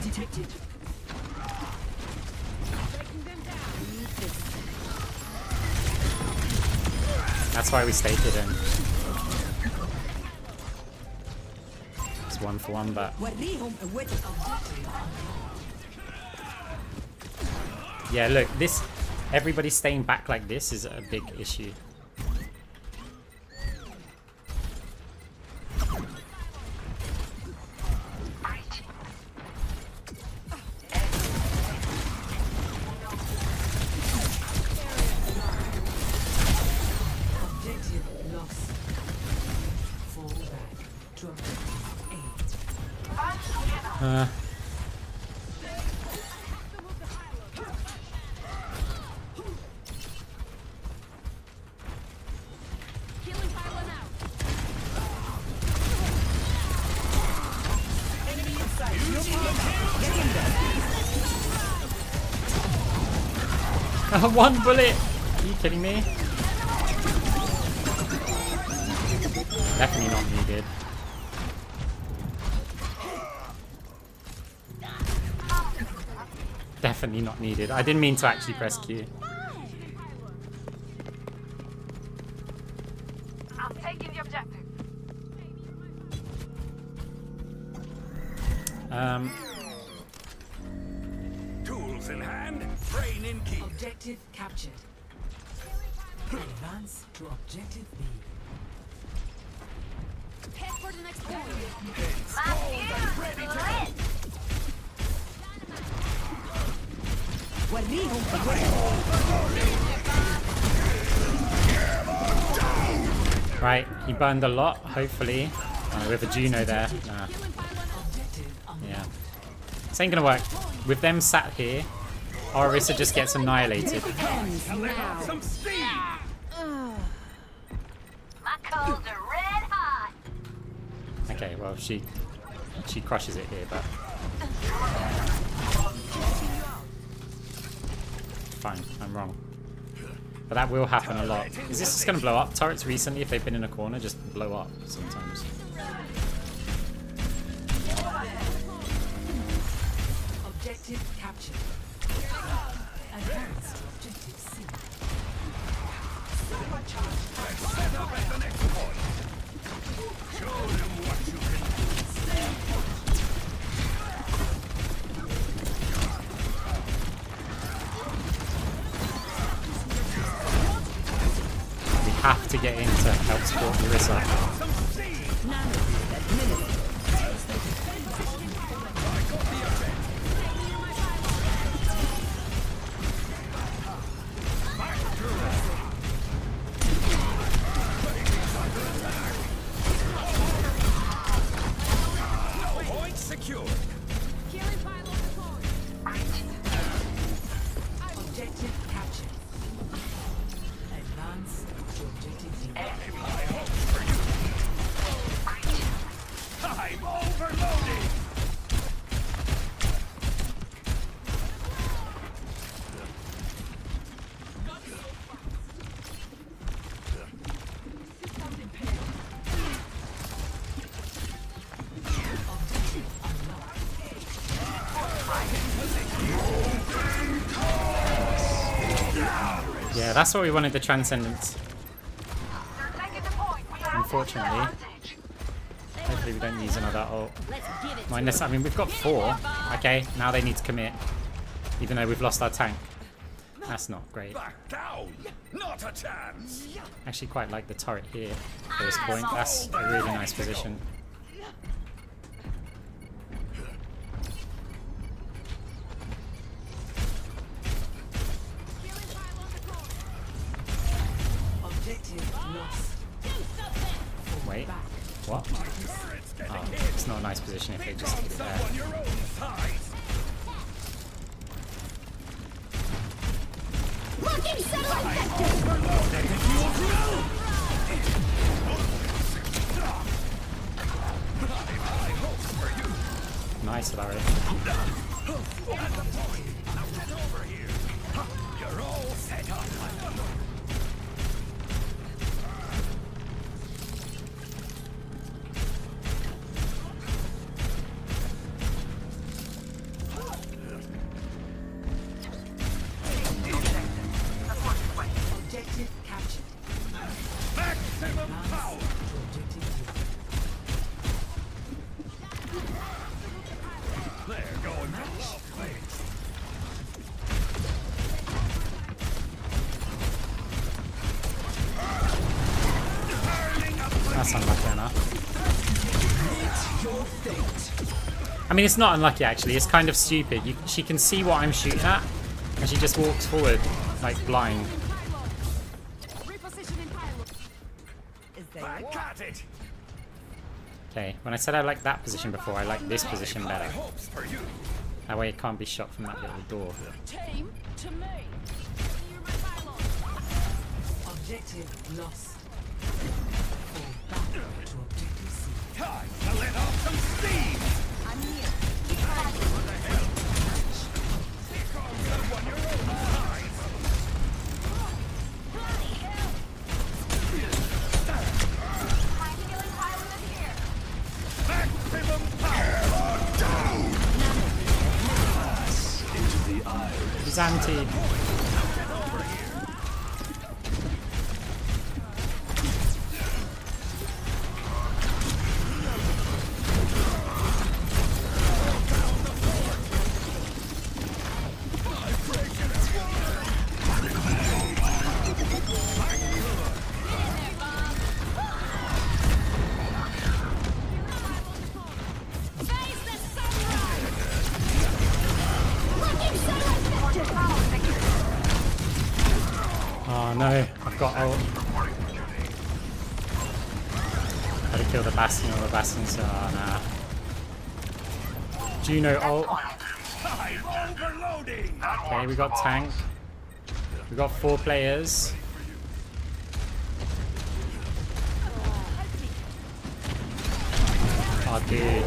Detected.
That's why we stayed hidden. It's 1 for 1, but yeah, look, this everybody staying back like this is a big issue. One bullet! Are you kidding me? Definitely not needed. Definitely not needed. I didn't mean to actually press Q.
I'm taking the objective.
Tools in hand, brain in key.
Objective captured. Advance to objective B.
Head for the next point.
Right, he burned a lot, hopefully. With a Juno there. Nah. Yeah. This ain't gonna work. With them sat here, Orisa just gets annihilated.
Some steam.
My coals are red hot.
Okay, well she crushes it here, but fine, I'm wrong. But that will happen a lot. Is this just gonna blow up? Turrets recently, if they've been in a corner, just blow up sometimes.
Objective captured. Advanced to objective C. Supercharged.
Set up at the next point. Show them what you can do.
We have to get in to help support Orisa.
Some steam. Point secured.
Objective captured. Advance to objective D.
I'm overloaded.
Yeah, that's what we wanted, the Transcendence.
They're taking the point. We are
Unfortunately.
advantage.
Hopefully we don't use another ult.
Let's give it.
Minus, I mean, we've got 4. Okay, now they need to commit. Even though we've lost our tank. That's not great.
Back down. Not a chance.
Actually quite like the turret here at this point. That's a really nice position.
Objective lost.
Wait, what? Oh, it's not a nice position if they just hit it there.
Someone your own size.
Looking satellite vector.
Nice, Larry.
You're all set up.
Objective captured.
Maximum power.
To objective D.
They're going to love me.
That's unlucky enough. I mean, it's not unlucky actually. It's kind of stupid. She can see what I'm shooting at, and she just walks forward like blind.
Back at it.
Okay, when I said I liked that position before, I like this position better.
Hopes for you.
That way it can't be shot from that little door.
Team to me.
Objective lost. Fall back to objective C.
Time to let off some steam.
I'm here.
What the hell? Pick on someone your own size.
My healing pylon is here.
Maximum power.
He's anti. Oh no, I've got ult. Gotta kill the Bastion or the Bastion's... Oh, nah. Juno ult.
I'm overloading.
Okay, we got tank. We got 4 players. Oh, dude.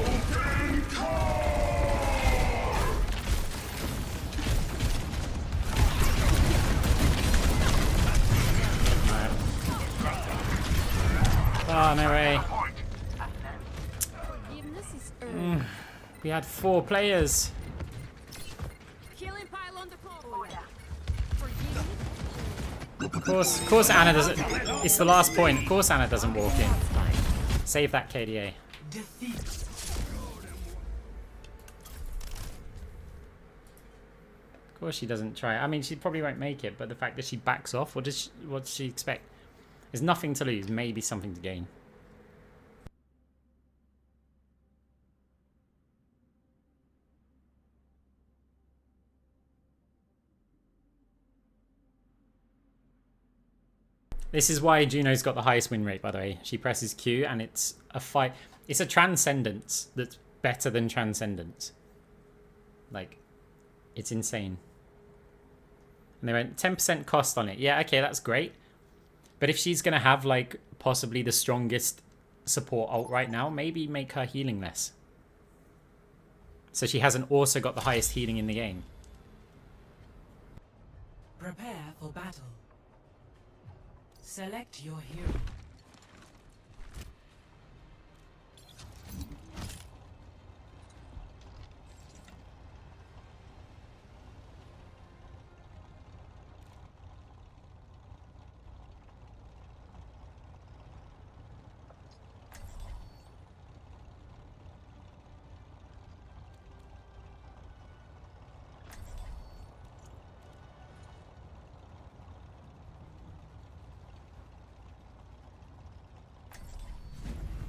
Oh, no way. We had 4 players. Of course Anna doesn't... It's the last point. Of course Anna doesn't walk in. Save that KDA. Of course she doesn't try. I mean, she probably won't make it, but the fact that she backs off, what does she expect? There's nothing to lose, maybe something to gain. This is why Juno's got the highest win rate, by the way. She presses Q and it's a fight. It's a Transcendence that's better than Transcendence. Like, it's insane. And they went 10% cost on it. Yeah, okay, that's great. But if she's going to have, like, possibly the strongest support ult right now, maybe make her healing less. So she hasn't also got the highest healing in the game.
Prepare for battle. Select your hero.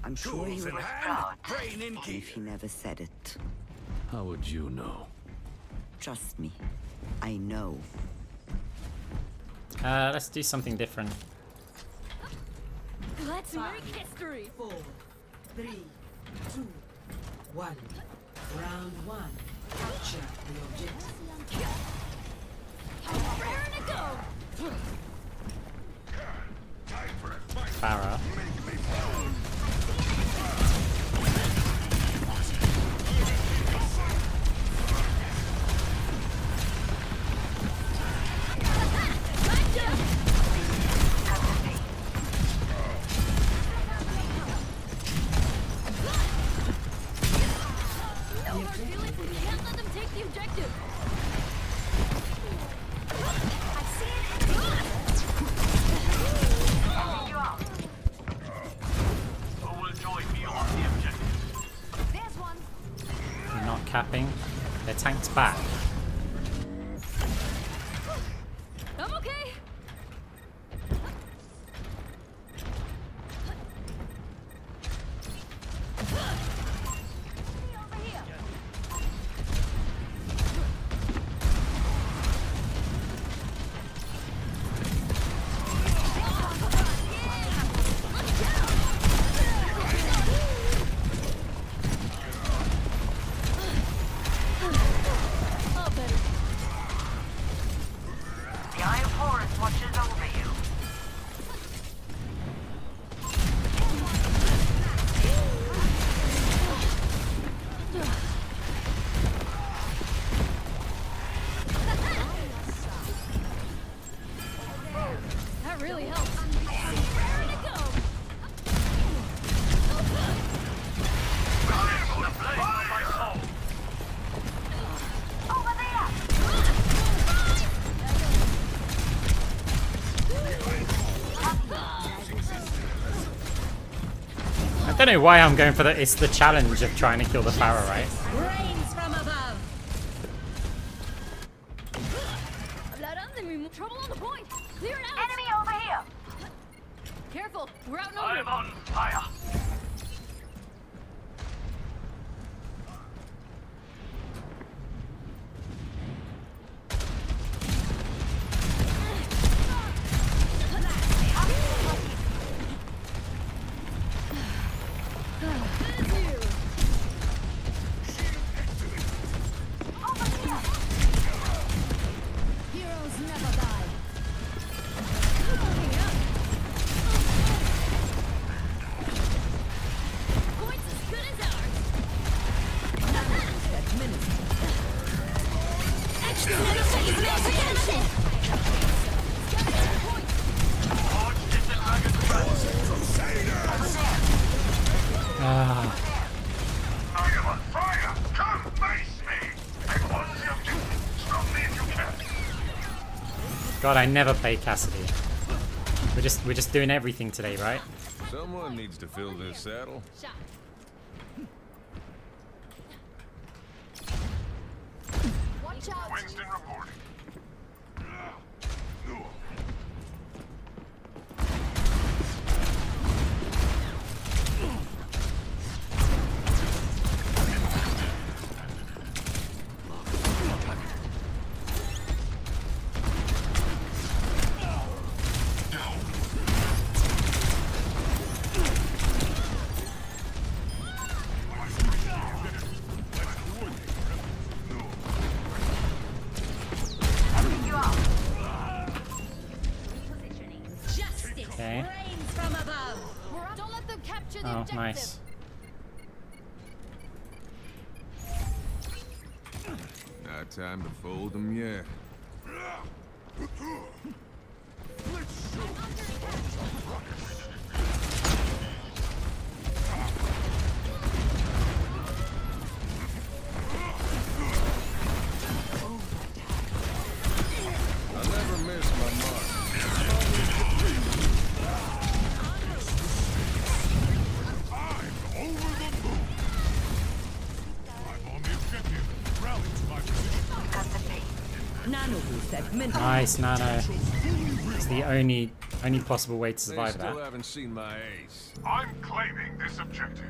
I'm sure he
Tools
was
in hand,
proud
brain in gear.
if he never said it.
How would you know?
Trust me, I know.
Let's do something different.
Let's make history.
4, 3, 2, 1. Round 1. Capture the objective.
Raring to go.
Farah.
Can't let them take the objective.
Who will join me on the objective?
There's one.
They're not capping. Their tank's back.
I'm okay. Over here. Oh, better.
The Eye of Horus watches over you.
That really helps. Raring to go.
Over there!
I don't know why I'm going for that. It's the challenge of trying to kill the Farah, right?
Rains from above. Trouble on the point. Clear it out.
Enemy over here!
Careful. We're outnumbered.
on fire.
God, I never play Cassidy. We're just doing everything today, right?
Someone needs to fill this saddle.
Watch out.
Winston reporting.
Okay.
From above.
Don't let them capture the
Oh,
objective.
nice.
Not time to fold them yet. I never miss my mark.
I'm over the moon. I'm on the objective. Rally to my position.
Nano boost segment.
Nice, Nano. It's the only possible way to
They
survive
still
that.
haven't seen my ace.
I'm claiming this objective.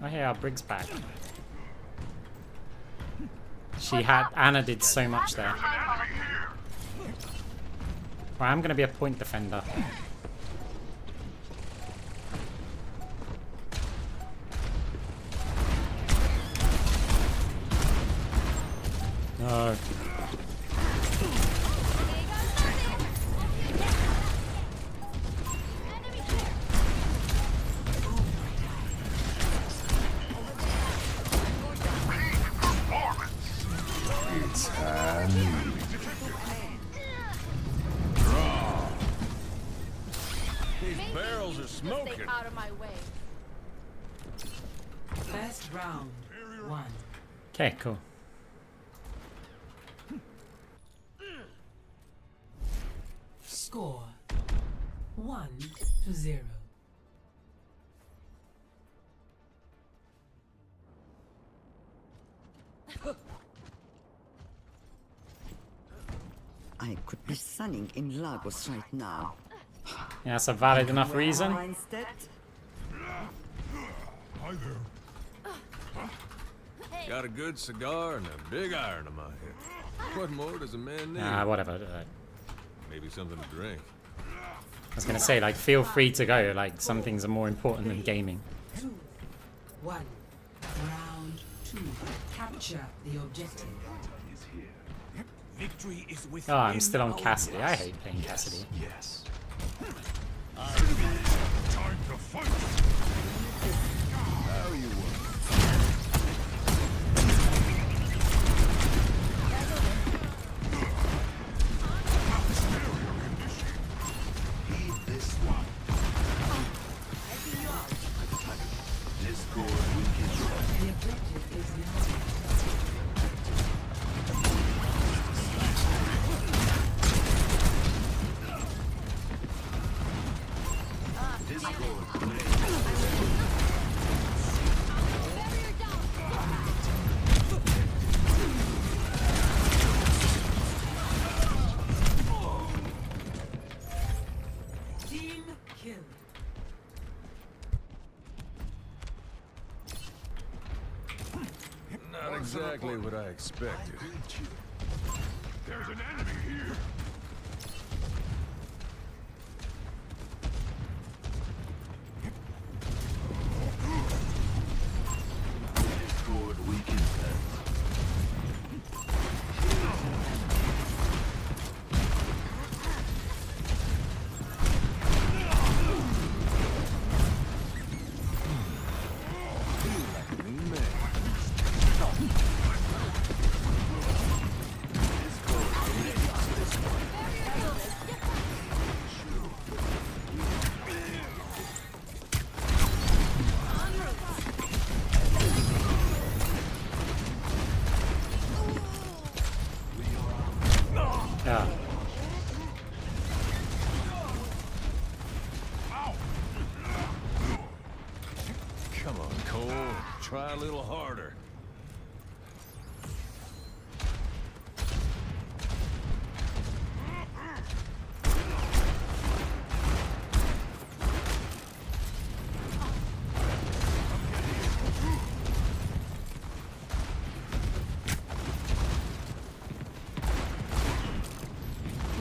Oh hey, our Brig's back. Anna did so much there.
There's an enemy here.
Right, I'm gonna be a point defender. No.
These barrels are
Stay
smoking.
out of my way.
First round, 1.
Okay, cool.
Score 1-0.
I could be sunning in Lagos right now.
Yeah, that's a valid enough reason.
Instead,
Hi there.
Got a good cigar and a big iron in my head. What more does a man need?
Whatever.
Maybe something to drink.
I was gonna say, like, feel free to go. Like, some things are more important than gaming.
2, 1. Round 2. Capture the objective.
Victory is with
Oh, I'm still on Cassidy. I hate playing Cassidy.
Yes.
Time to fight.
How you want?
Leave this one. Discord weakened.
The objective is now.
Discord
Barrier down.
Team kill.
Not exactly what I expected.
There's an enemy here.
Discord weakened.
Man. Try a little harder.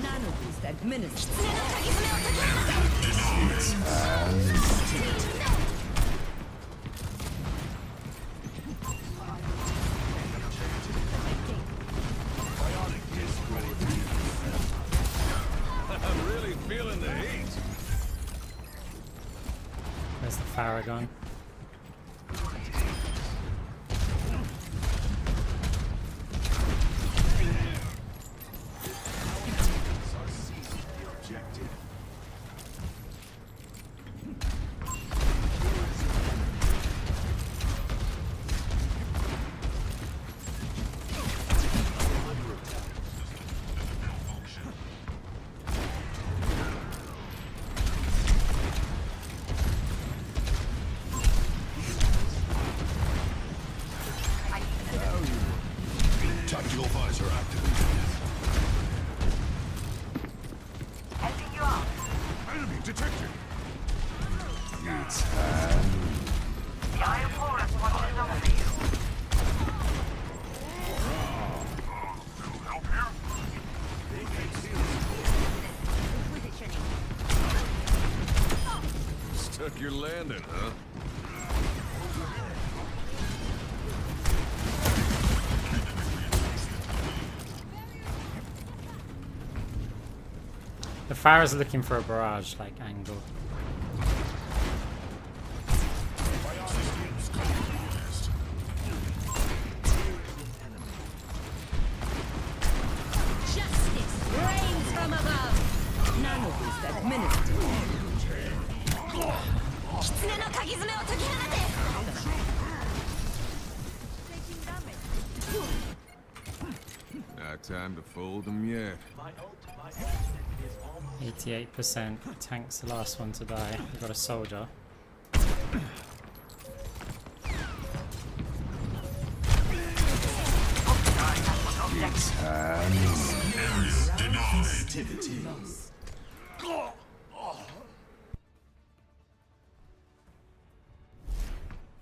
Nanoboost administered.
I'm really feeling the heat.
There's the Faragon.
Tactical visor activated.
Helping you out.
Enemy detected. It's
The Iron Forest watches over you.
help here.
Stuck your landing, huh?
The Pharaoh's looking for a barrage like angle.
Justice reigns from above. Nanoboost administered. Kitsune no kagizume o tokihanate. Taking damage.
Not time to fold them yet.
88%. Tank's the last one to die. We've got a soldier.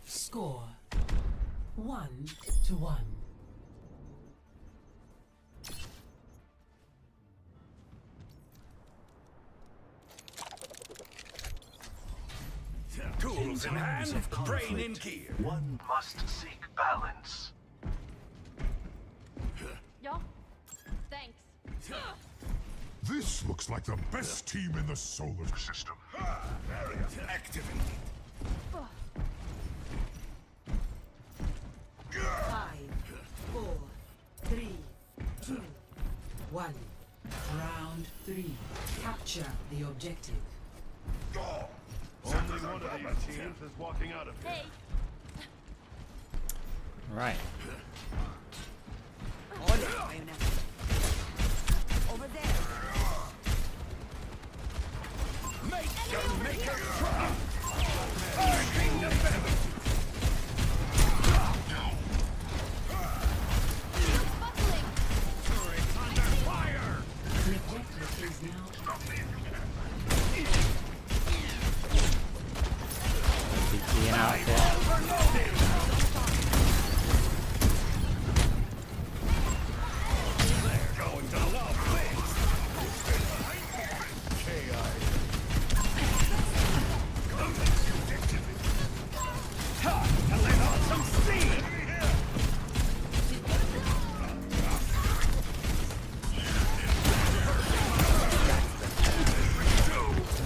Score 1-1.
Tools in hand, brain in gear. One must seek balance.
Yo. Thanks.
This looks like the best team in the solar system.
Barrier activated.
5, 4, 3, 2, 1. Round 3. Capture the objective.
Only one of these teams is walking out of here.
Hey.
Right.
Over there.
Make your maker proud. Our kingdom battle. Turret under fire.
The objective is now
Being out here.
They're going to love this. Time to let off some steam.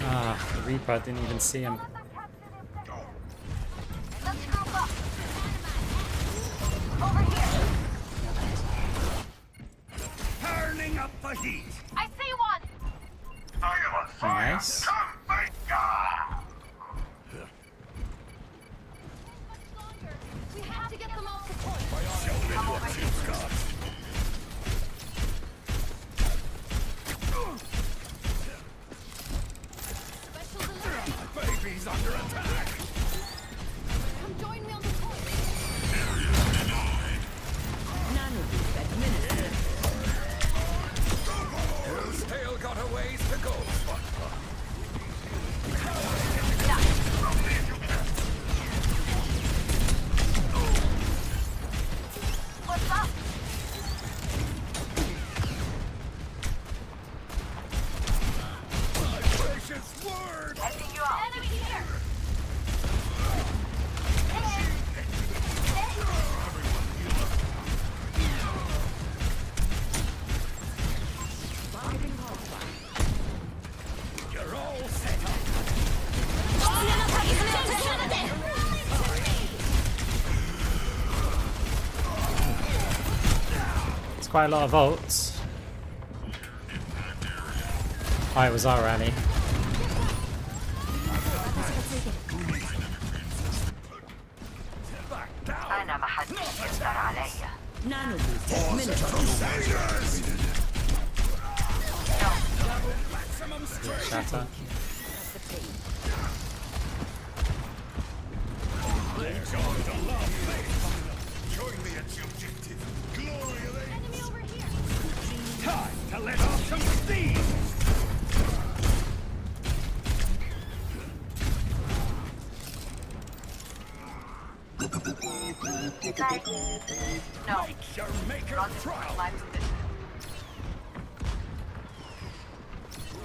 Ah, the Reaper didn't even see him.
Let's group up. Over here.
Turning up the heat.
I see one.
I am on fire.
Nice.
Come, my God.
We have to get them all to point.
Show me what you've got.
Special delivery.
Baby's under attack.
Come join me on the point.
quite a lot of ults. Oh, it was our rally.
Nano boost minutes.
Shatter.
Join me at the objective. Glory awaits. Time to let off some steam.
No.
Make your maker proud.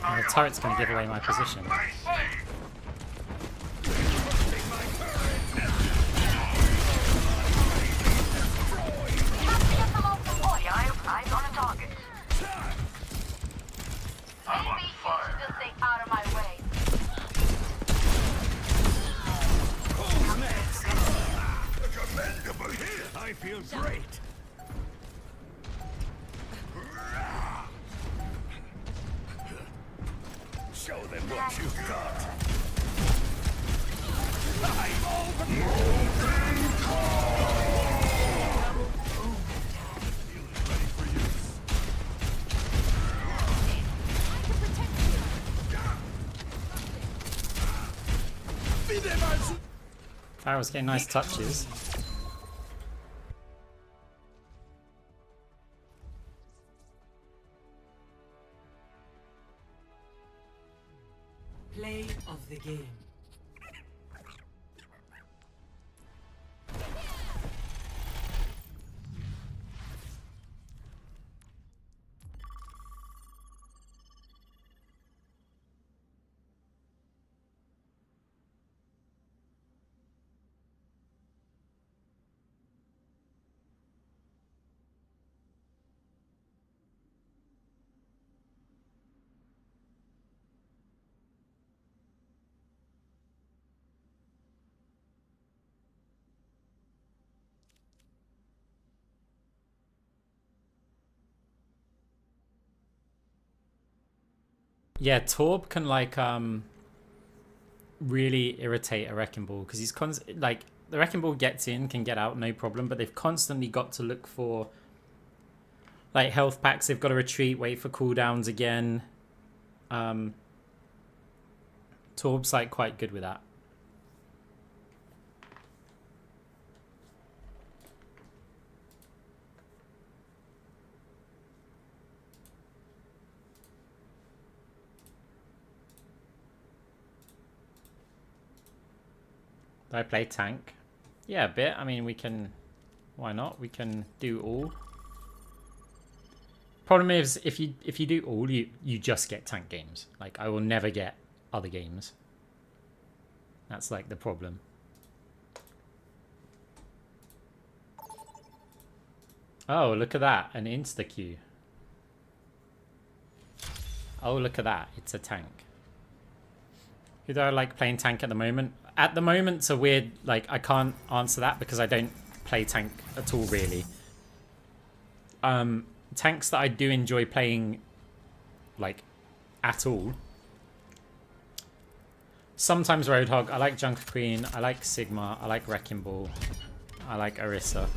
The turret's going to give away my position.
Eyes on a target. Maybe you should just stay out of my way.
Commendable hit. I feel great. Show them what you've got. I'm
I was getting nice touches.
Play of the game.
Yeah, Torb can like really irritate a Wrecking Ball because he's like the Wrecking Ball gets in, can get out, no problem, but they've constantly got to look for like health packs. They've got to retreat, wait for cooldowns again. Torb's like quite good with that. Do I play tank? Yeah, a bit. I mean, we can... Why not? We can do all. Problem is, if you do all, you just get tank games. Like, I will never get other games. That's like the problem. Oh, look at that. An insta-queue. Oh, look at that. It's a tank. Who do I like playing tank at the moment? At the moment, it's a weird, like, I can't answer that because I don't play tank at all, really. Tanks that I do enjoy playing, like, at all. Sometimes Roadhog. I like Junker Queen. I like Sigma. I like Wrecking Ball. I like Orisa.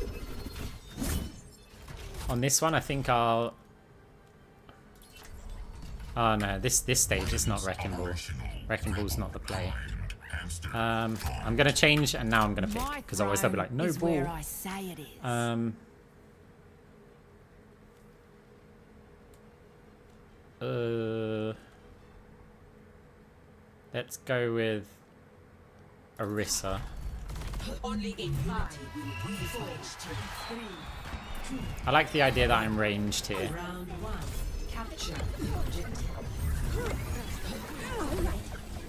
On this one, I think I'll... Oh, no. This stage is not Wrecking Ball. Wrecking Ball's not the play. I'm gonna change and now I'm gonna pick because otherwise they'll be like no ball. Let's go with Orisa. I like the idea that I'm ranged here.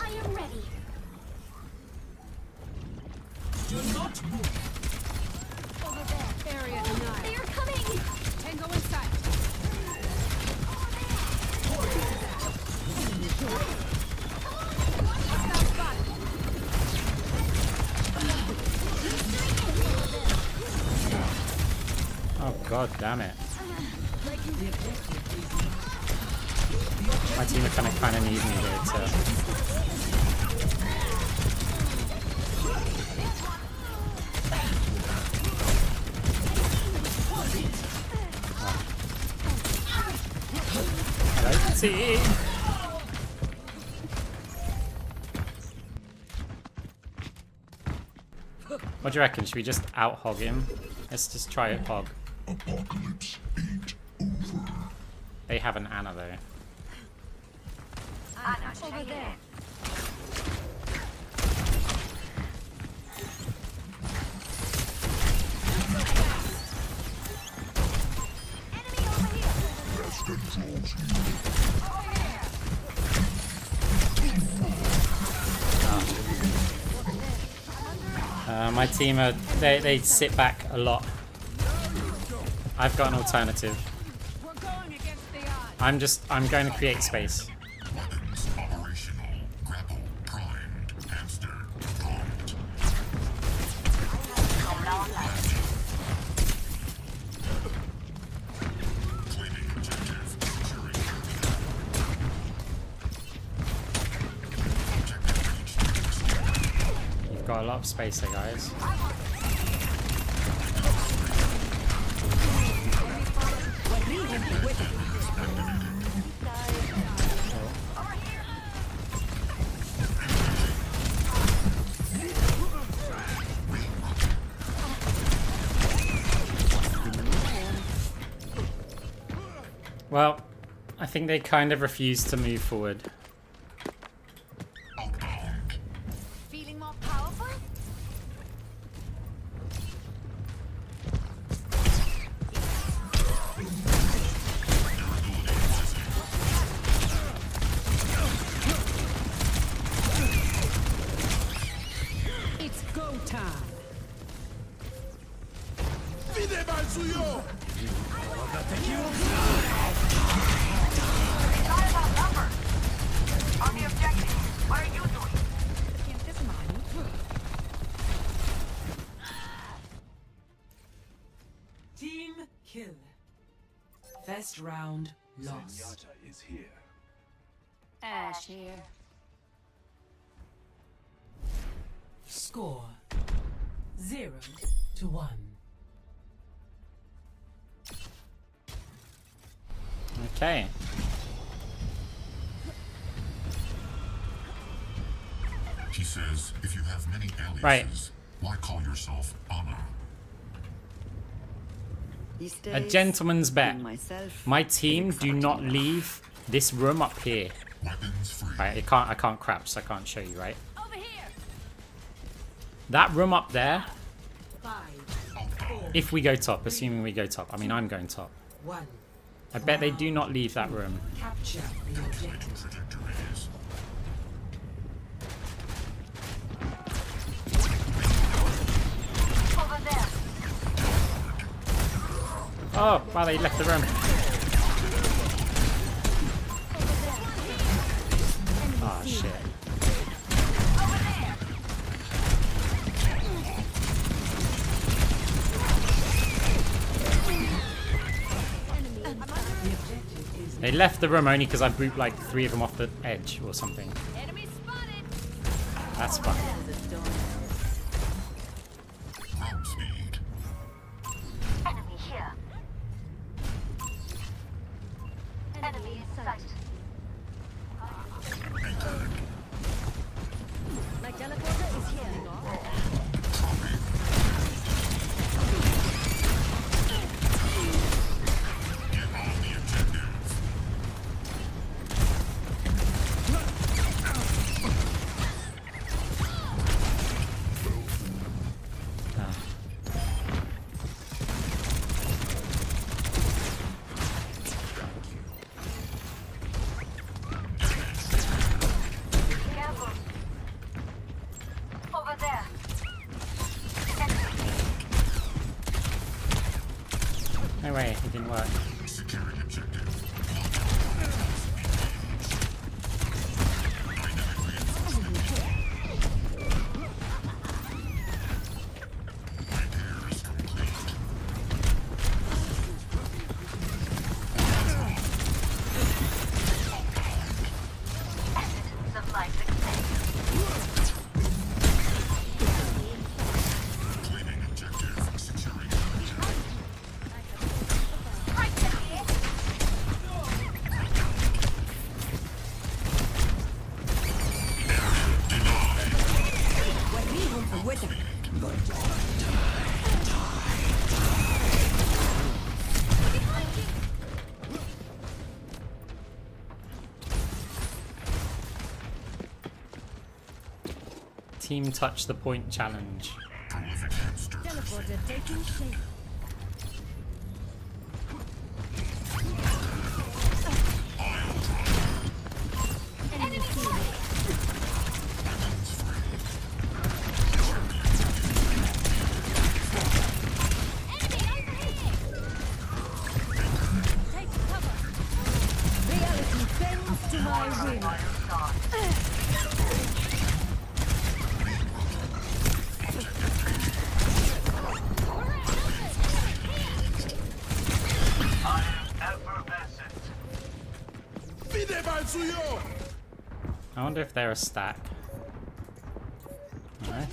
I am ready.
Do not move. Over there. Area denied.
They are coming.
Tango in sight.
Oh god damn it. team are kind of need me here too. Hello, team. What do you reckon? Should we just out-hog him? Let's just try it hog.
Apocalypse ain't over.
They have an Anna though.
Over there.
Pest controls
My team are they sit back a lot. I've got an alternative. I'm going to create space.
weapons operational. Grapple primed. Hamster prompt. Claiming objective. Securing objective reached.
You've got a lot of space there, guys. Well, I think they kind of refuse to move forward.
Feeling more powerful?
It's go time.
On the objective. What are you doing?
Team kill. First round lost.
is here.
Ash here.
Score 0-1.
Okay.
He says, if you have many aliases,
Right.
why call yourself Anna?
A gentleman's bet. My team do not leave this room up here.
Weapons free.
Right, I can't crap, so I can't show you, right?
Over here.
That room up there,
5, 4,
if we go top, assuming we go top. I mean, I'm going top.
1.
I bet they do not leave that room.
Capture the objective.
Trajectories.
Over there.
Oh, wow, they left the room. Oh, shit. They left the room only because I booped like 3 of them off the edge or something.
Enemy spotted.
That's fine.
Ground speed.
Enemy here. Enemy in sight.
My teleporter is here.
Get on the objective.
Team touch the point challenge.
Prolific hamster.
Teleporter taking shape. Enemy seen. Take cover. Reality bends to my will.
I wonder if they're a stack. Alright.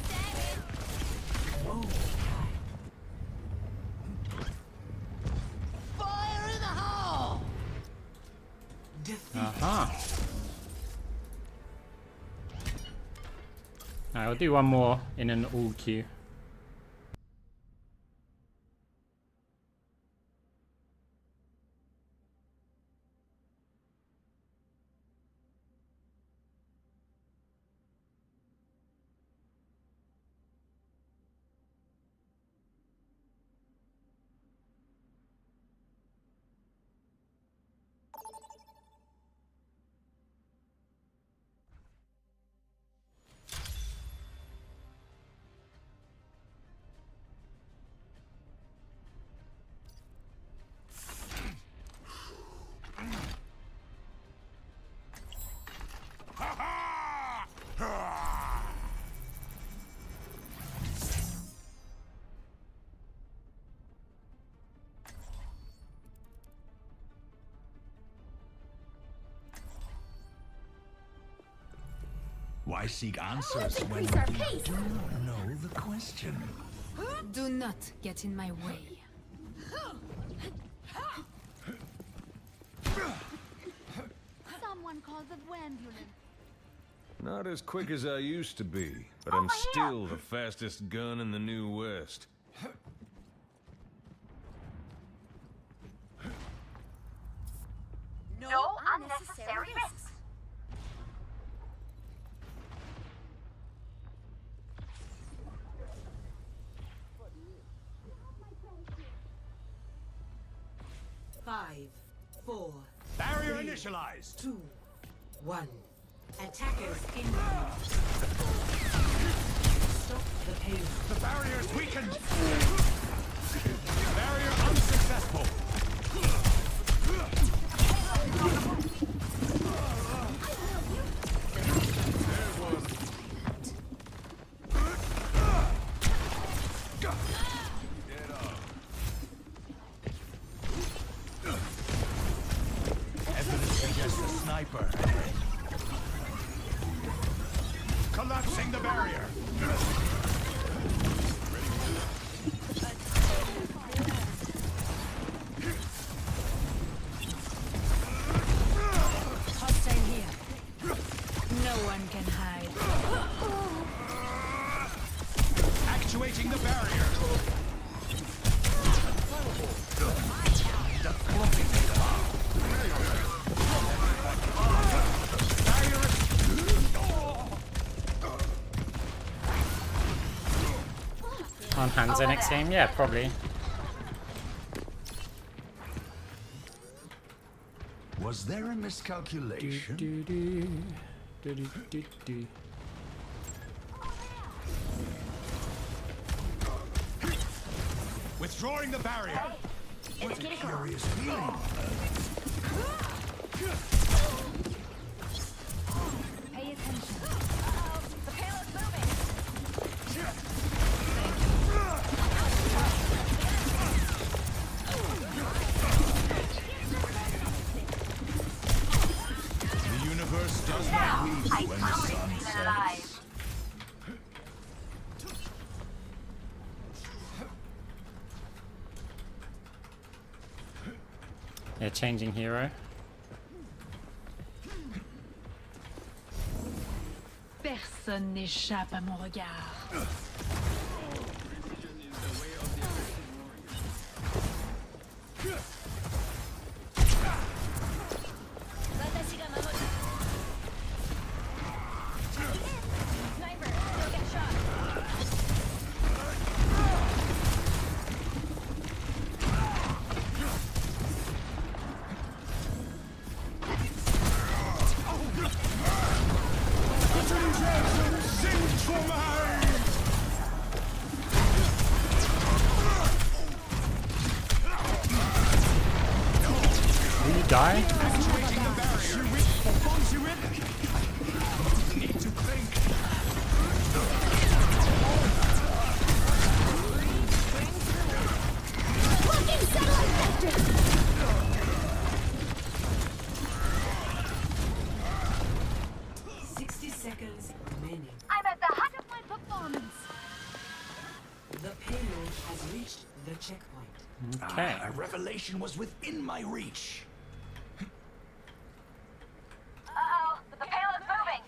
Fire in the hole!
Aha. Alright, we'll do one more in an all queue.
Why seek answers when
Increase our
we
pace.
do not know the question?
Do not get in my way. Someone call the ambulance.
Not as quick as I used to be, but I'm still the fastest gun in the New West.
No unnecessary risks.
Five, 4,
Barrier
3,
initialized.
2, 1. Attackers incoming. Stop the payload.
The barrier is weakened. Barrier unsuccessful. Evidence suggests a sniper. Collapsing the barrier.
Hostile here. No one can hide.
Actuating the barrier.
On Hansa next game? Yeah, probably.
Was there a miscalculation? Withdrawing the barrier. What a curious feeling.
Pay attention.
The payload's moving.
The universe does not weep
I
when the
promise
sun
to be
sets.
alive.
Yeah, changing hero.
Personne n'échappe à mon regard.
Sniper, go get
die?
Need to think.
60 seconds remaining.
I'm at the height of my performance.
The payload has reached the checkpoint.
Okay.
A revelation was within my reach.
Uh-oh, the payload's moving.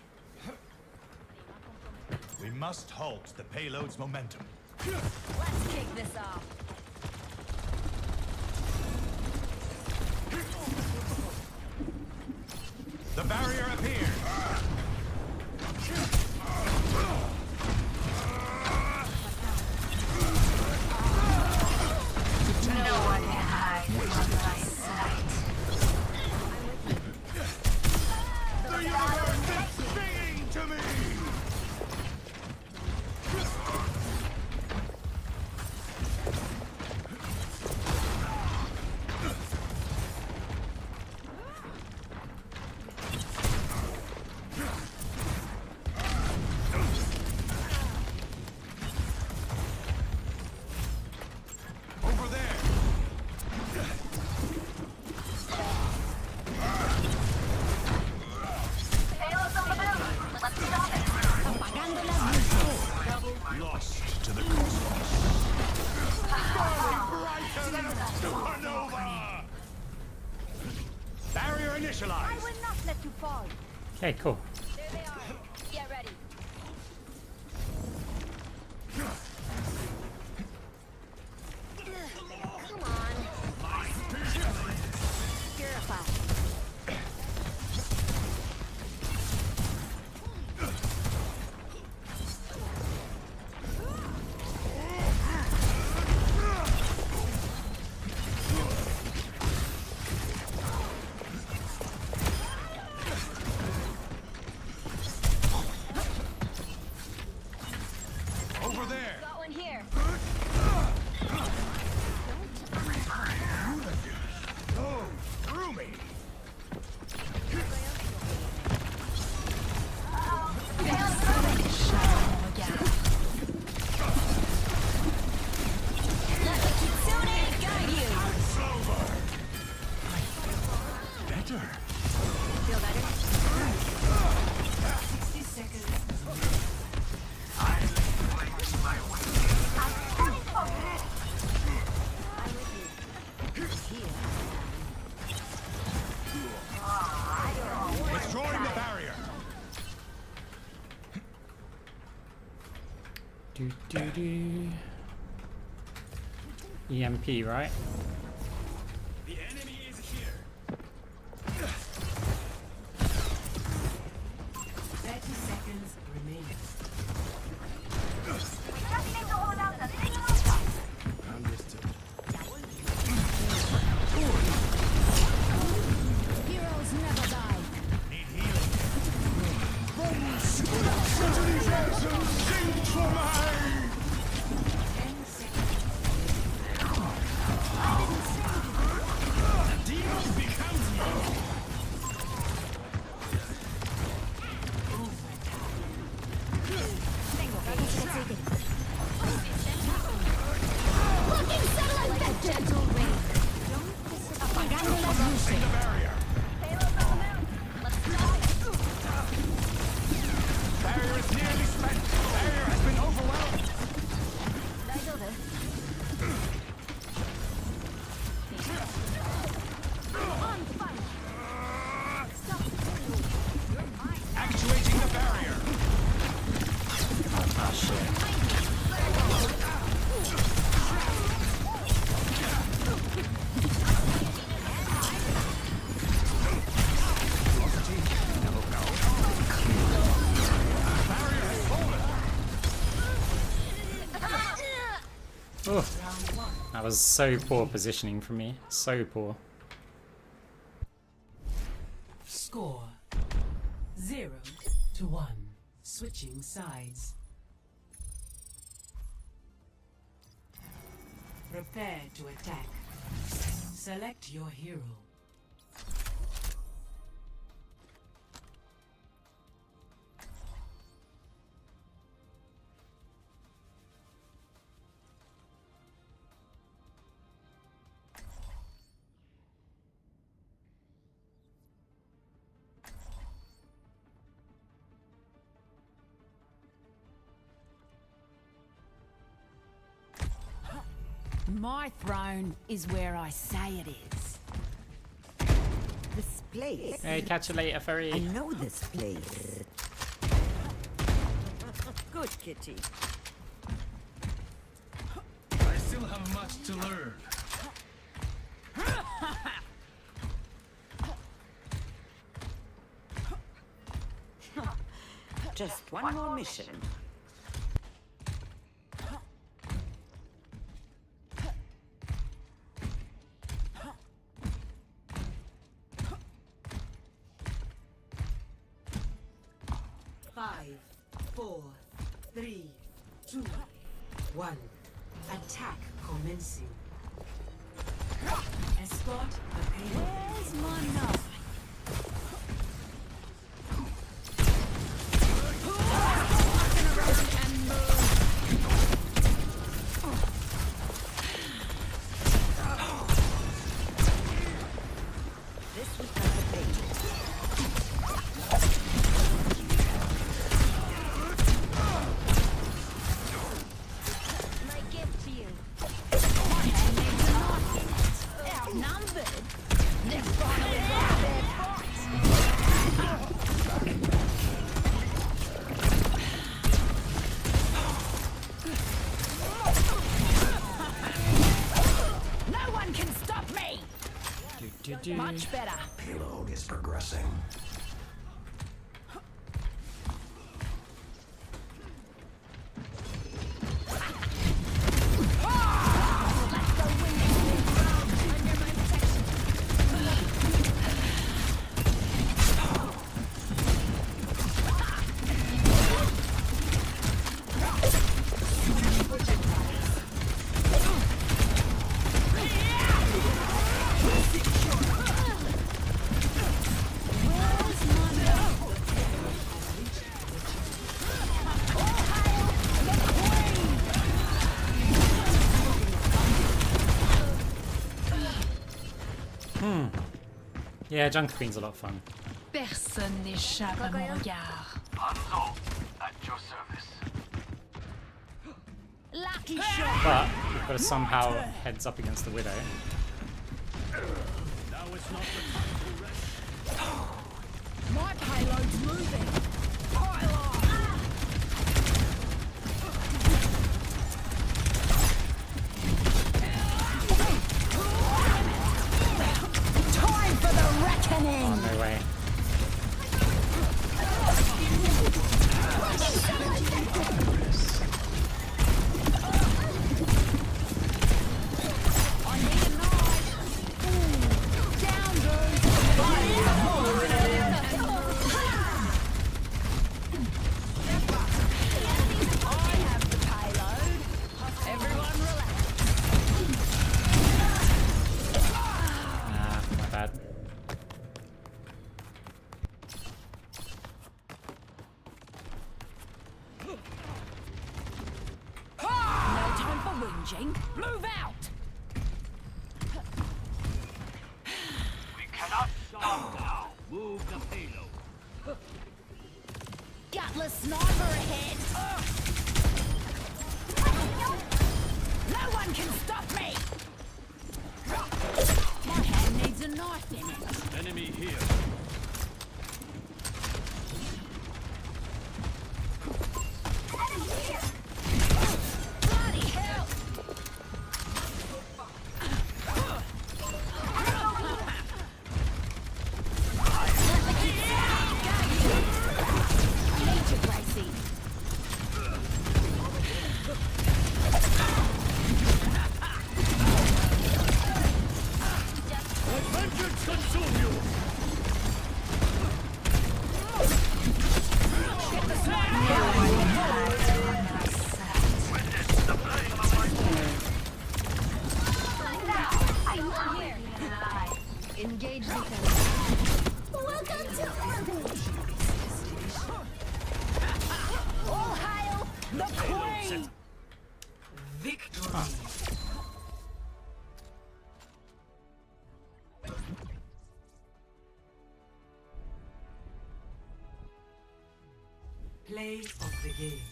We must halt the payload's momentum.
Let's kick this off.
The barrier appears.
No one can hide from my sight.
The universe is singing to me. Over there.
Payload's on the move. Let's stop it.
Apagando las luces.
Lost to the cosmos. Brighter than a supernova. Barrier
I
initialized.
will not let you fall.
Okay, cool.
There they are. Get ready.
Come on. Purify.
Over there.
Got one here.
Oh, through me.
Kitsune, guide you.
Slower. Better.
Feel better?
60 seconds.
Destroying the barrier.
EMP, right?
The enemy is here.
30 seconds remaining.
We just need to hold out a little longer.
Heroes never die.
Need healing. Into these answers, sing for mine.
10 seconds.
The demon becomes me.
Fucking satellite vector. Gentle rain. Apagando las luces.
The barrier.
Payload's on the move. Let's stop it.
Barrier is nearly spent. Barrier has been overwhelmed.
On fire.
Actuating the barrier.
Oh, that was so poor positioning for me. So poor.
Score 0-1. Switching sides. Prepare to attack. Select your hero.
My throne is where I say it is.
This place.
Hey, catch you later,
I
furry.
know this place.
Good kitty.
I still have much to learn.
Just one more mission.
Five, 4, 3, 2, 1. Attack commencing. Escort the payload.
Where's my knife?
This was not the payload.
My gift to you. My hand needs a knife in it. Outnumbered. They're finally got their fight. No one can stop me. Much better.
Payload is progressing.
Yeah, Junk Queen's a lot of fun.
Personne n'échappe à mon regard.
Hanzo, at your service.
Lucky shot.
But we've got to somehow heads up against the Widow.
Now it's not the time to rest.
My payload's moving. Pile on. Time for the reckoning.
Oh, no way.
I need a knife. Down I have the payload. Everyone relax.
Ah, my bad.
No time for whinging. Move out.
We cannot stop now.
Move the payload.
Gutless sniper ahead. No one can stop me. My hand needs a knife in it.
Enemy here.
Bloody hell. I need you, Gracie.
Let vengeance consume you.
Engage the enemy. Welcome to orbit. All hail the Queen.
Victory. Play of the game.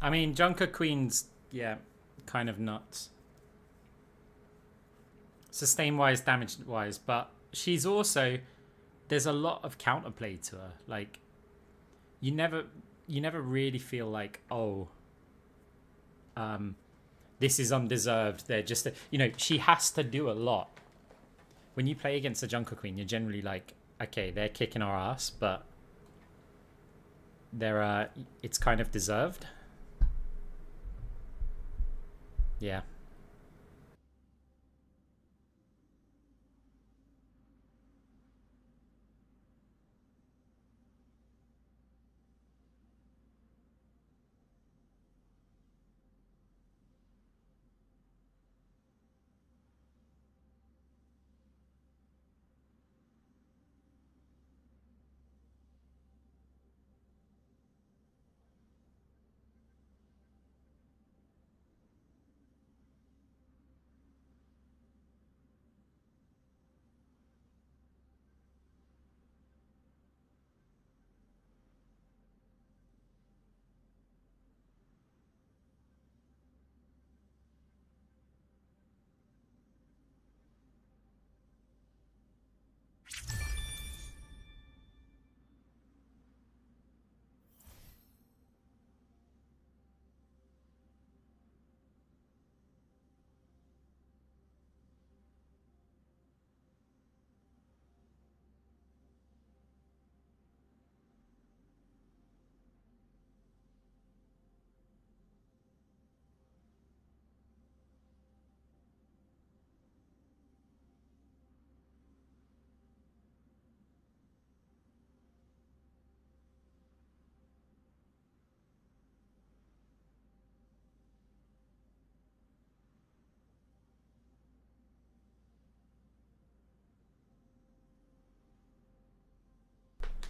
I mean, Junker Queen's, yeah, kind of nuts. Sustain-wise, damage-wise, but she's also... There's a lot of counterplay to her. Like, you never really feel like, oh, this is undeserved. They're just... You know, she has to do a lot. When you play against a Junker Queen, you're generally like, okay, they're kicking our ass, but it's kind of deserved. Yeah.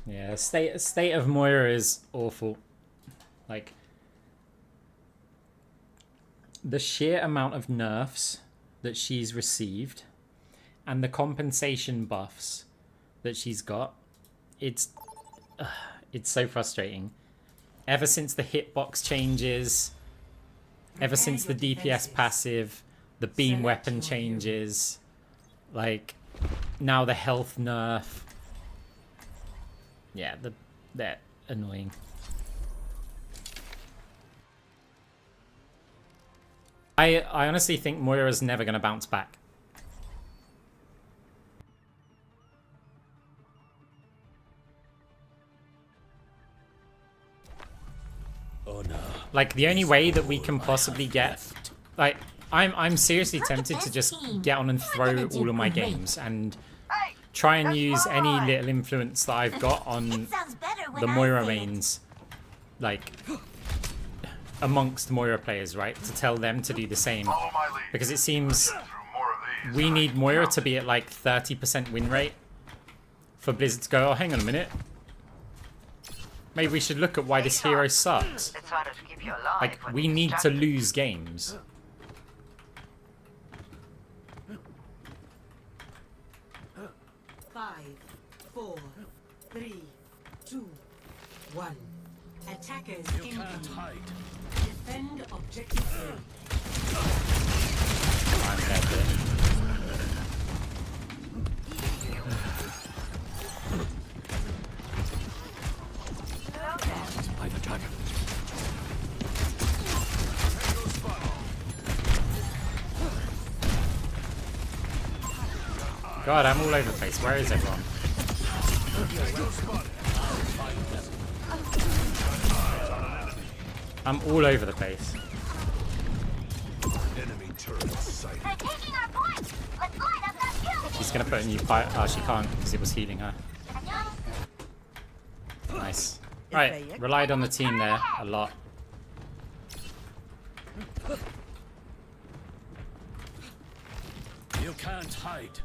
Yeah, state of Moira is awful. Like, the sheer amount of nerfs that she's received and the compensation buffs that she's got, it's so frustrating. Ever since the hitbox changes, ever since the DPS passive, the beam weapon changes, like, now the health nerf. Yeah, they're annoying. I honestly think Moira's never going to bounce back.
Oh no.
Like, the only way that we can possibly get... Like, I'm seriously tempted to just get on and throw all of my games and try and use any little influence that I've got on the Moira mains, like, amongst Moira players, right? To tell them to do the same. Because it seems we need Moira to be at like 30% win rate for Blizzard to go, oh, hang on a minute. Maybe we should look at why this hero sucks. Like, we need to lose games.
Attackers incoming. Defend objective
I'm dead there.
I've attacked.
God, I'm all over the place. Where is everyone? I'm all over the place.
Enemy turret sighted.
They're taking our point. Let's line up that kill.
She's gonna put a new fight. Oh, she can't because it was healing her. Nice. Right, relied on the team there a lot.
You can't hide.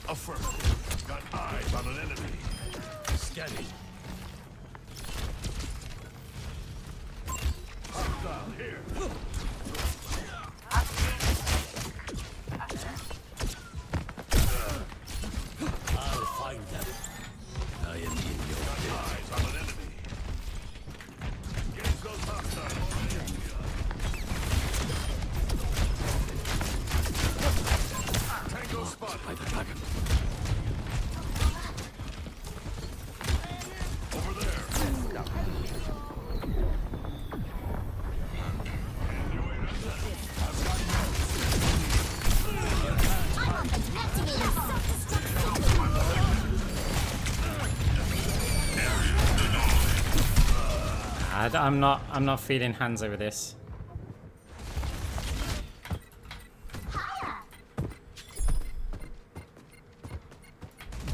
Affirmative. Got eyes on an enemy.
Scanning.
Hostile here.
I'm not feeling hands over this.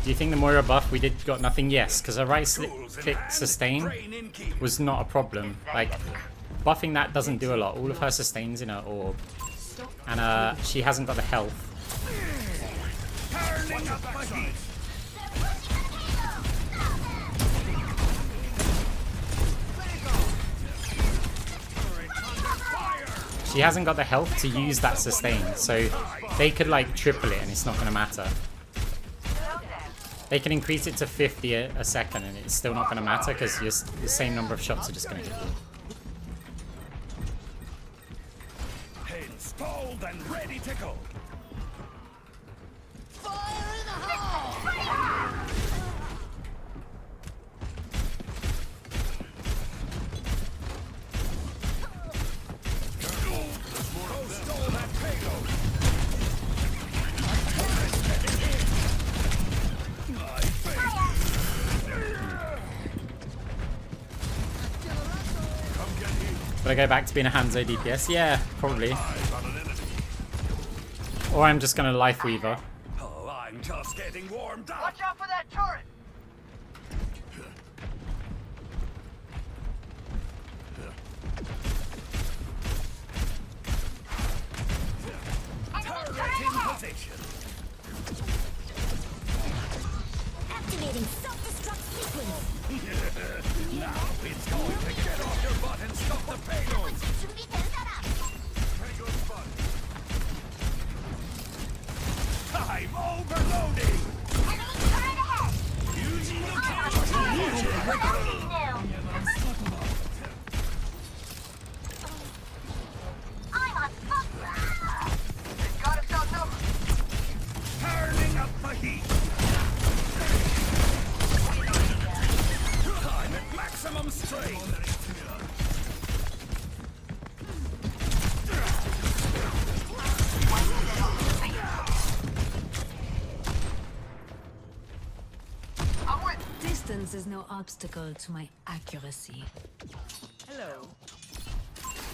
Do you think the Moira buff we did got nothing? Yes, because her right click sustain was not a problem. Like, buffing that doesn't do a lot. All of her sustains in her orb. And she hasn't got the health. She hasn't got the health to use that sustain, so they could like triple it and it's not going to matter. They can increase it to 50 a second and it's still not going to matter because the same number of shots are just going to hit you.
Installed and ready to go.
Fire in the hole!
Stole that payload.
Would I go back to being a Hanzo DPS? Yeah, probably. Or I'm just gonna Life Weaver.
Oh, I'm just getting warmed up.
Watch out for that turret!
Turret in position.
Activating self-destruct sequence.
Now it's going to get off your butt and stop the payload. I'm overloading. Using the
I'm on fire.
Got us outnumbered!
turning up the heat. I'm at maximum strain.
Distance is no obstacle to my accuracy.
Hello.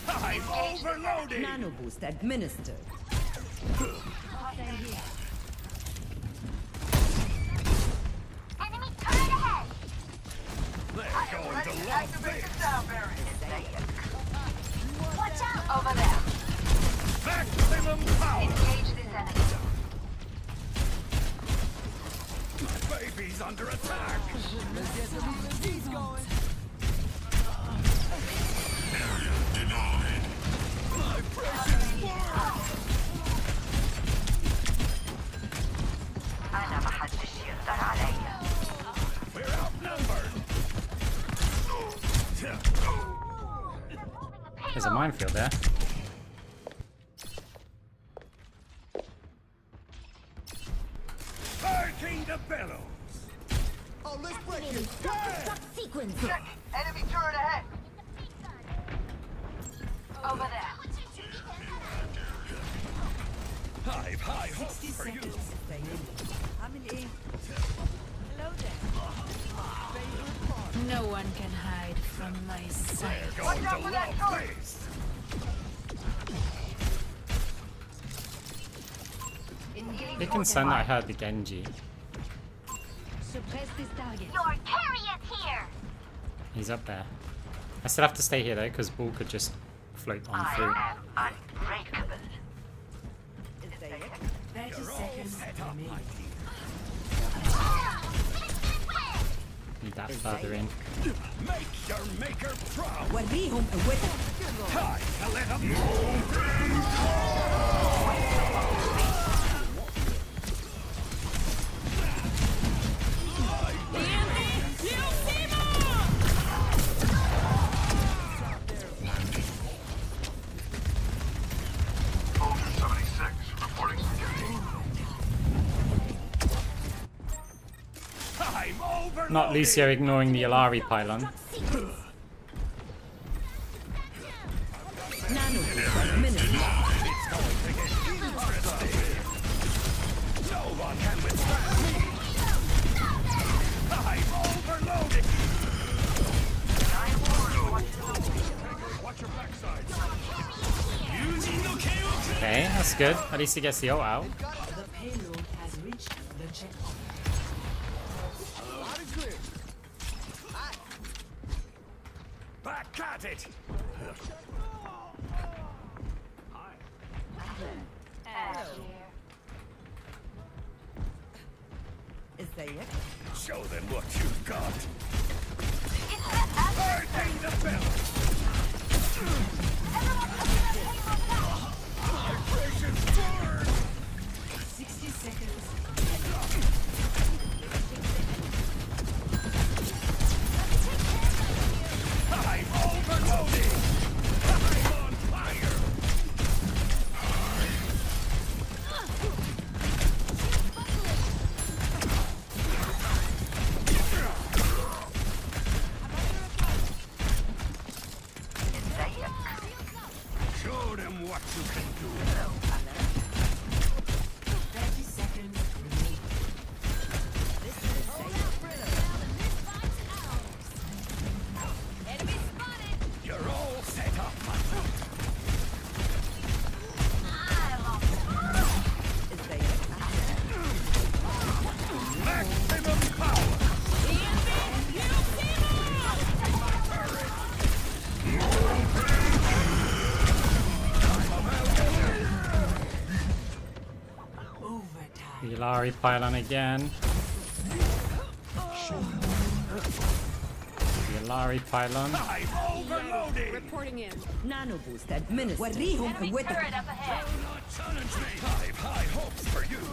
I'm overloading.
Nano boost administered.
Enemy turret ahead.
They're going to love this.
Watch out over there.
Maximum power.
Engage this enemy.
My baby's under attack.
Denied.
My precious world.
أنا ما حدش يقدر عليا.
We're outnumbered.
There's a minefield there.
Hurricane the bellows.
Oh, let's break
Activating
it!
self-destruct sequence.
Enemy turret ahead!
Over there.
I've high hopes for you.
Hello there.
No one can hide from my sight.
They're going to love this.
Bit concerned that I heard the Genji.
Suppress this target.
Your carrier's here.
He's up there. I still have to stay here though, because Bull could just float on through.
I am unbreakable.
30 seconds remaining.
Need that further in.
Make your maker proud.
وريهم قوتك.
Time to let 'em know. I'm over.
Not Lucio ignoring the Alari pylon.
Nano boost administered.
No one can withstand me. I'm overloaded.
Okay, that's good. At least he gets the ult out.
The payload has reached the checkpoint.
Back at it!
Is that it?
Show them what you've got. Burning the belt! My precious sword!
60 seconds.
I'm overloading! I'm on fire! Show them what you can do.
30 seconds remaining.
Enemy spotted.
You're all set up.
Is that it?
Maximum power!
Overtime.
Yulari pylon again. Yulari pylon.
I'm overloading!
Reporting in.
Nano boost administered.
Enemy turret up ahead.
Challenge me! I've high hopes for you!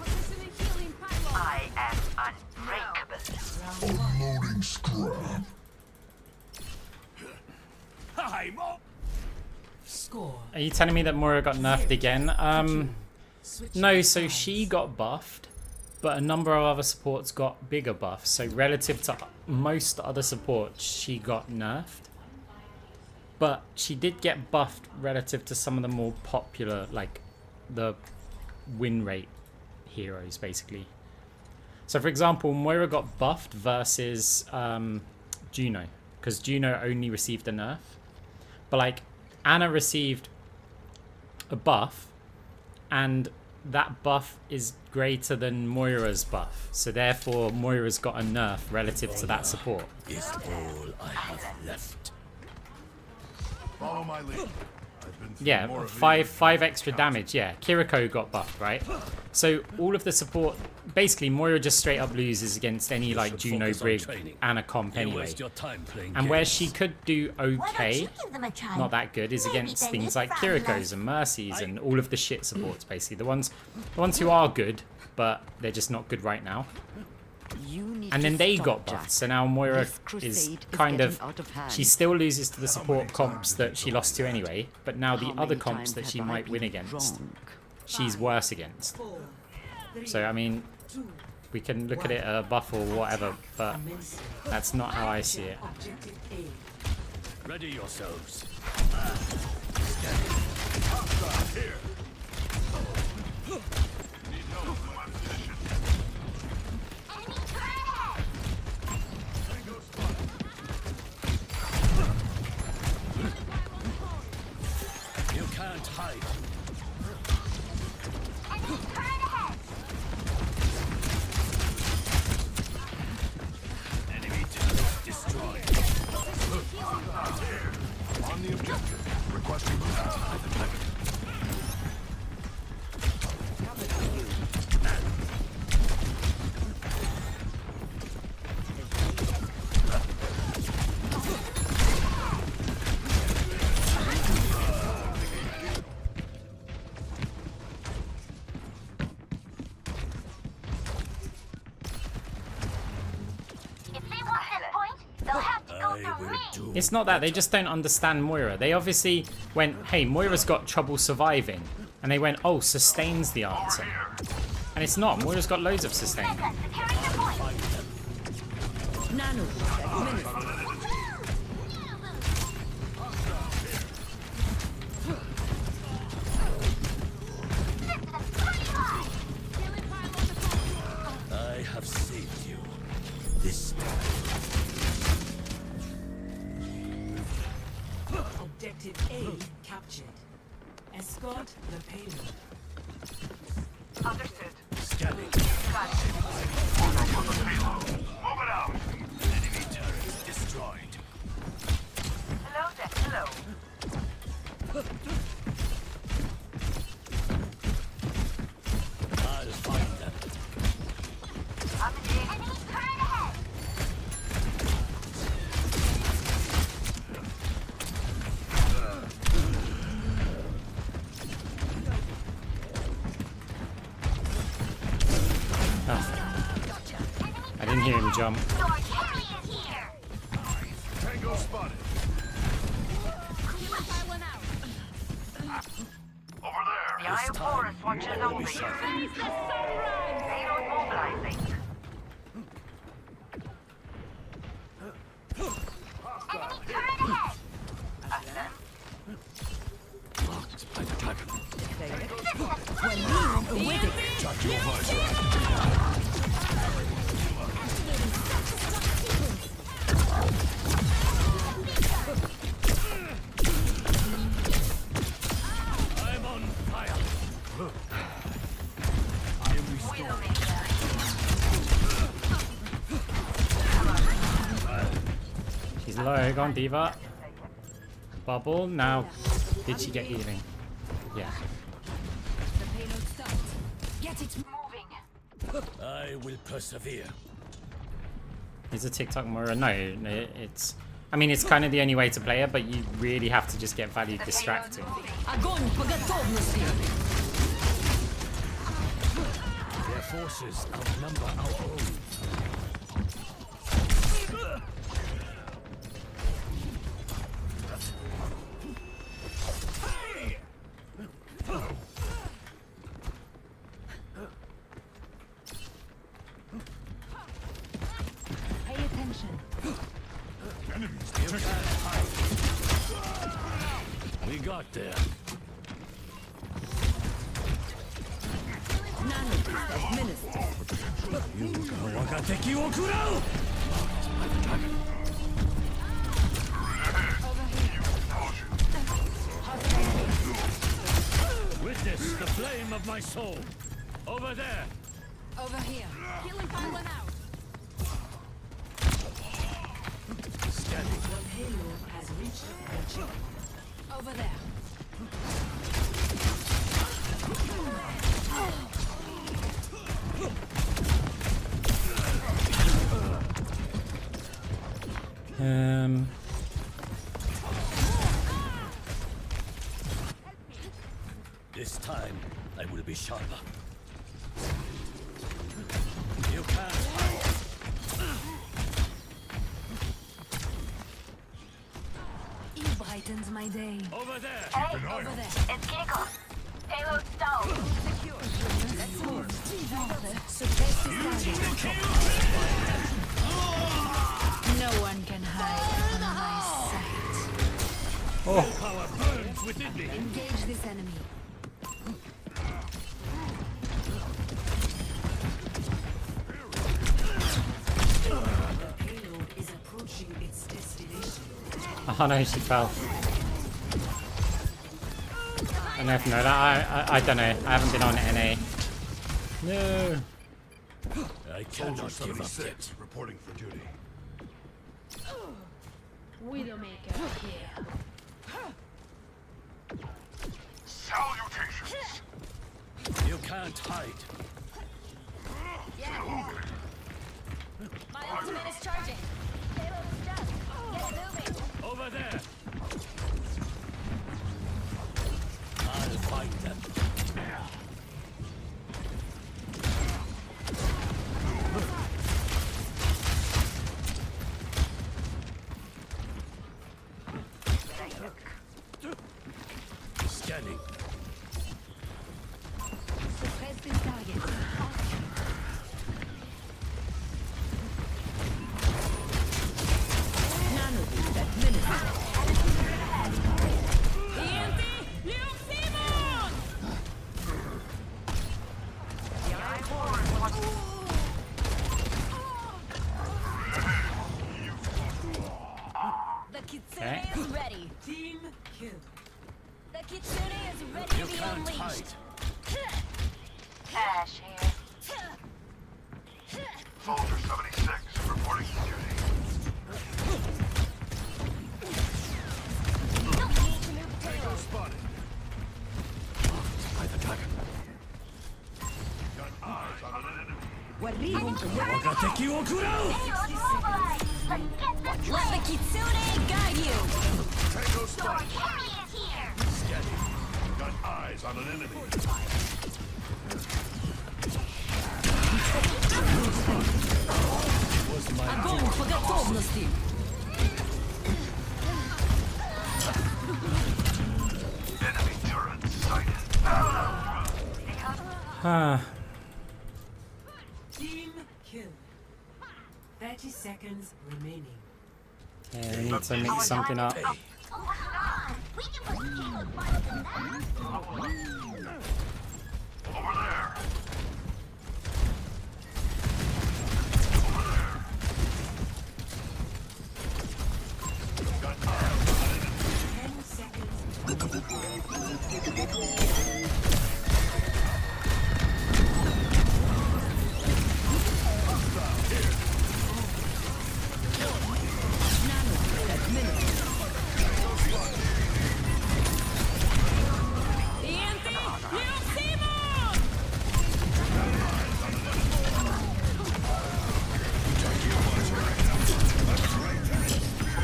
Positioning healing pylon.
am unbreakable.
Unloading scrap.
I'm all...
Score.
Are you telling me that Moira got nerfed again? No, so she got buffed, but a number of other supports got bigger buffs. So relative to most other supports, she got nerfed. But she did get buffed relative to some of the more popular, like the win rate heroes, basically. So for example, Moira got buffed versus Juno, because Juno only received a nerf. But like Anna received a buff, and that buff is greater than Moira's buff. So therefore, Moira's got a nerf relative to that support.
Is all I have left.
Follow my lead. I've been through
Yeah,
more of
five extra damage. Yeah, Kiriko got buffed, right? So all of the support, basically, Moira just straight up loses against any like
should
Juno,
focus on
Brig,
training.
Anna comp
You
anyway.
waste your time playing
And where
games.
she could do okay, not that good, is against things like Kiriko's and Mercy's and all of the shit supports, basically. The ones who are good, but they're just not good right now. And then they got buffed, so now Moira is kind of, she still loses to the support comps that she lost to anyway, but now the other comps that she might win against, she's worse against. So I mean, we can look at it a buff or whatever, but that's not how I see it.
Objective A.
Ready yourselves.
Enemy turret ahead.
You can't hide.
Enemy turret ahead.
Enemy turret destroyed.
On the objective. Requesting boost.
If they want this point, they'll have to go
I
through
will
me.
do.
It's not that, they just don't understand Moira. They obviously went, hey, Moira's got trouble surviving. And they went, oh, sustain's the answer. And it's not, Moira's got loads of sustain.
Seconds, securing the point.
Nano boost administered.
I have saved you. This time.
Objective A captured. Escort the payload.
Understood.
Scanning.
Got it.
Move it out.
Enemy turret destroyed.
Hello there. Hello.
I'll find them.
I'm in the enemy turret ahead.
I didn't hear him jump.
Your carry is here.
Tango spotted. Over there.
The Eye of Horus watches over you.
Face the sunrise!
Payload mobilizing. Enemy turret ahead.
Marked by the dragon.
Touch your visor.
I'm on fire. I am restored.
She's low. Go on, Diva. Bubble. Now, did she get healing? Yeah.
The payload stopped. Get it
Moving.
I will persevere.
Is a TikTok Moira? No, it's... I mean, it's kind of the only way to play it, but you really have to just get value distracted.
Огонь по готовности!
Their forces outnumber our own.
Pay attention.
We got there. Wakateki wo kurau! By the dragon. Witness the flame of my soul. Over there.
Over here. Healing fallen out.
Scanning.
The payload has reached the checkpoint.
Over there.
This time, I will be sharper. You can't hide.
He brightens my day.
Over there.
Hey,
Over there.
it's kickoff. Payload stalled.
Secure. Let's move. Suppress the target. No one can hide from my sight.
Power burns within me.
Engage this enemy.
The payload is approaching its destination.
Oh no, she fell. I don't know if you know that. I don't know. I haven't been on NA. No.
I cannot give up yet.
Reporting for duty.
Widowmaker here.
Salutations.
You can't hide.
My ultimate is charging.
Payload is done. Get moving.
Over there. I'll find them. Scanning.
Suppress this target.
The Eye of Horus watches.
The kitsune is ready.
Team kill.
The kitsune is ready to be unleashed.
Ash here.
Soldier 76, reporting to duty.
Need to move payload.
Spotted. By the dragon. Got eyes on an enemy.
Wakateki wo kurau!
Payload mobilized. Let's get this
Let the kitsune guide you.
Tango spotted.
carry is here.
Steady. Got eyes on an enemy.
Огонь по готовности.
Enemy turret sighted.
Team kill. 30 seconds remaining.
Yeah, we need to mix something up.
We can push the payload farther than that.
Over there.
10 seconds.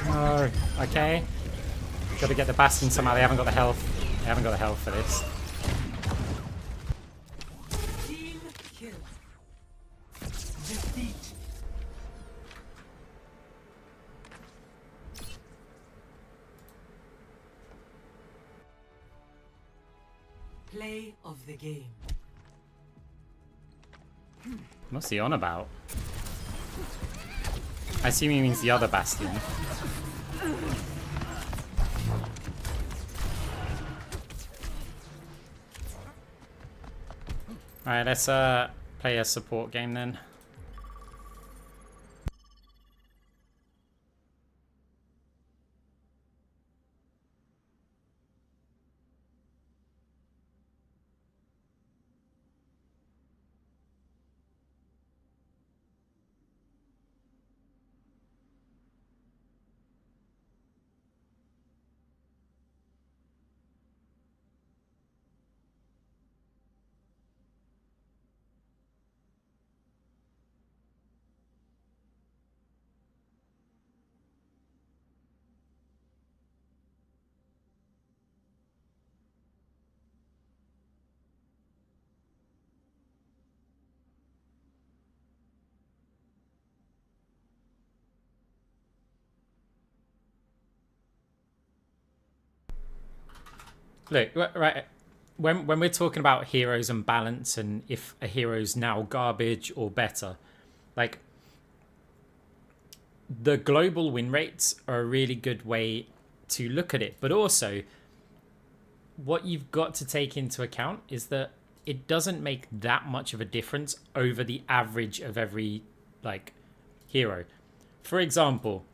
Oh, okay. Got to get the Bastion somehow. They haven't got the health. They haven't got the health for this.
Team kill. Defeat. Play of the game.
What's he on about? I assume he means the other Bastion. Alright, let's play a support game then. Look, right, when we're talking about heroes and balance and if a hero's now garbage or better, like, the global win rates are a really good way to look at it. But also, what you've got to take into account is that it doesn't make that much of a difference over the average of every, like, hero. For example,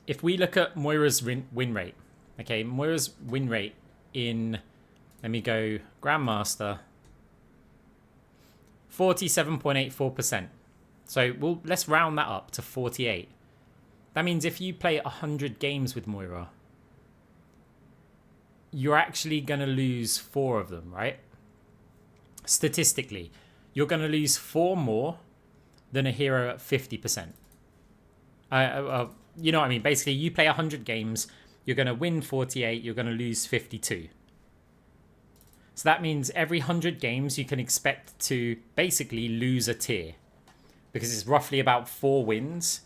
if we look at Moira's win rate, okay, Moira's win rate in, let me go, Grandmaster, 47.84%. So let's round that up to 48. That means if you play 100 games with Moira, you're actually going to lose 4 of them, right? Statistically, you're going to lose 4 more than a hero at 50%. You know what I mean? Basically, you play 100 games, you're going to win 48, you're going to lose 52. So that means every 100 games you can expect to basically lose a tier, because it's roughly about 4 wins.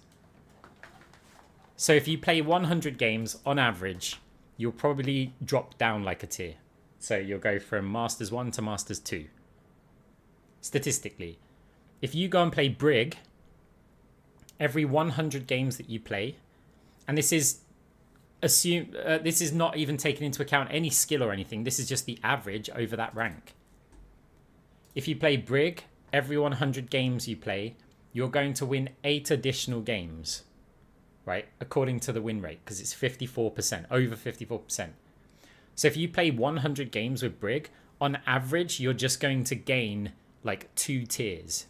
So if you play 100 games on average, you'll probably drop down like a tier. So you'll go from Masters 1 to Masters 2. Statistically. If you go and play Brig, every 100 games that you play, and this is this is not even taking into account any skill or anything, this is just the average over that rank. If you play Brig, every 100 games you play, you're going to win 8 additional games, right? According to the win rate, because it's 54%, over 54%. So if you play 100 games with Brig, on average, you're just going to gain like 2 tiers.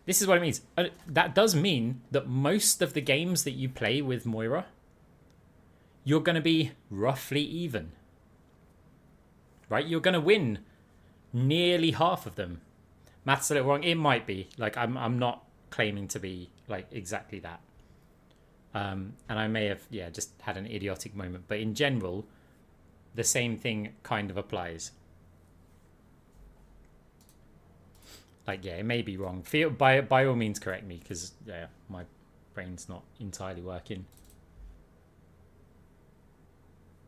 This is what it means. That does mean that most of the games that you play with Moira, you're going to be roughly even. Right? You're going to win nearly half of them. Math's a little wrong. It might be. Like, I'm not claiming to be like exactly that. And I may have, yeah, just had an idiotic moment. But in general, the same thing kind of applies. Like, yeah, it may be wrong. By all means, correct me, because, yeah, my brain's not entirely working.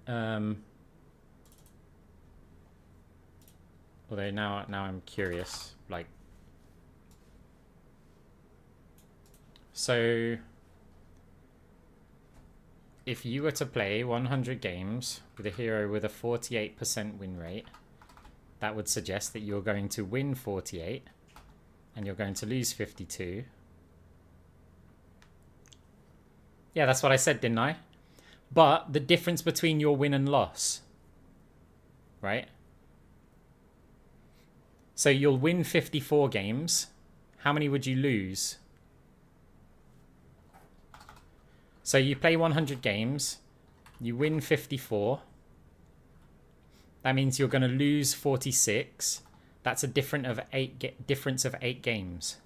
Although now I'm curious. Like, so if you were to play 100 games with a hero with a 48% win rate, that would suggest that you're going to win 48 and you're going to lose 52. Yeah, that's what I said, didn't I? But the difference between your win and loss, right? So you'll win 54 games. How many would you lose? So you play 100 games, you win 54. That means you're going to lose 46. That's a difference of 8 games.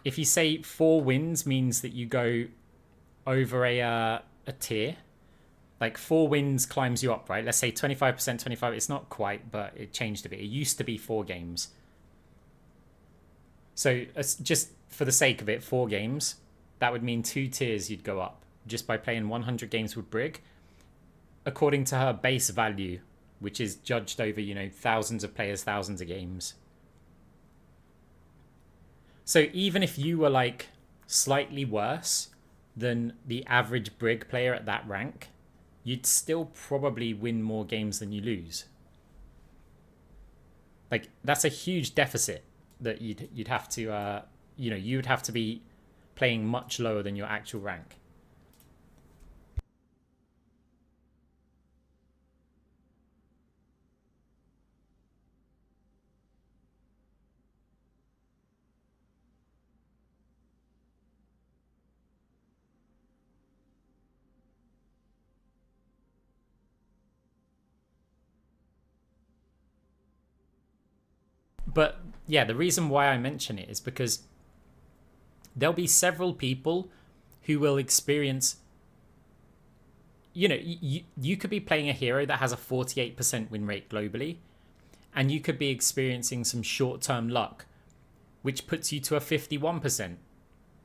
If you say 4 wins means that you go over a tier, like 4 wins climbs you up, right? Let's say 25%, 25. It's not quite, but it changed a bit. It used to be 4 games. So just for the sake of it, 4 games. That would mean 2 tiers you'd go up just by playing 100 games with Brig, according to her base value, which is judged over, you know, thousands of players, thousands of games. So even if you were like slightly worse than the average Brig player at that rank, you'd still probably win more games than you lose. Like, that's a huge deficit that you'd have to, you know, you'd have to be playing much lower than your actual rank. But yeah, the reason why I mention it is because there'll be several people who will experience, you know, you could be playing a hero that has a 48% win rate globally, and you could be experiencing some short-term luck, which puts you to a 51%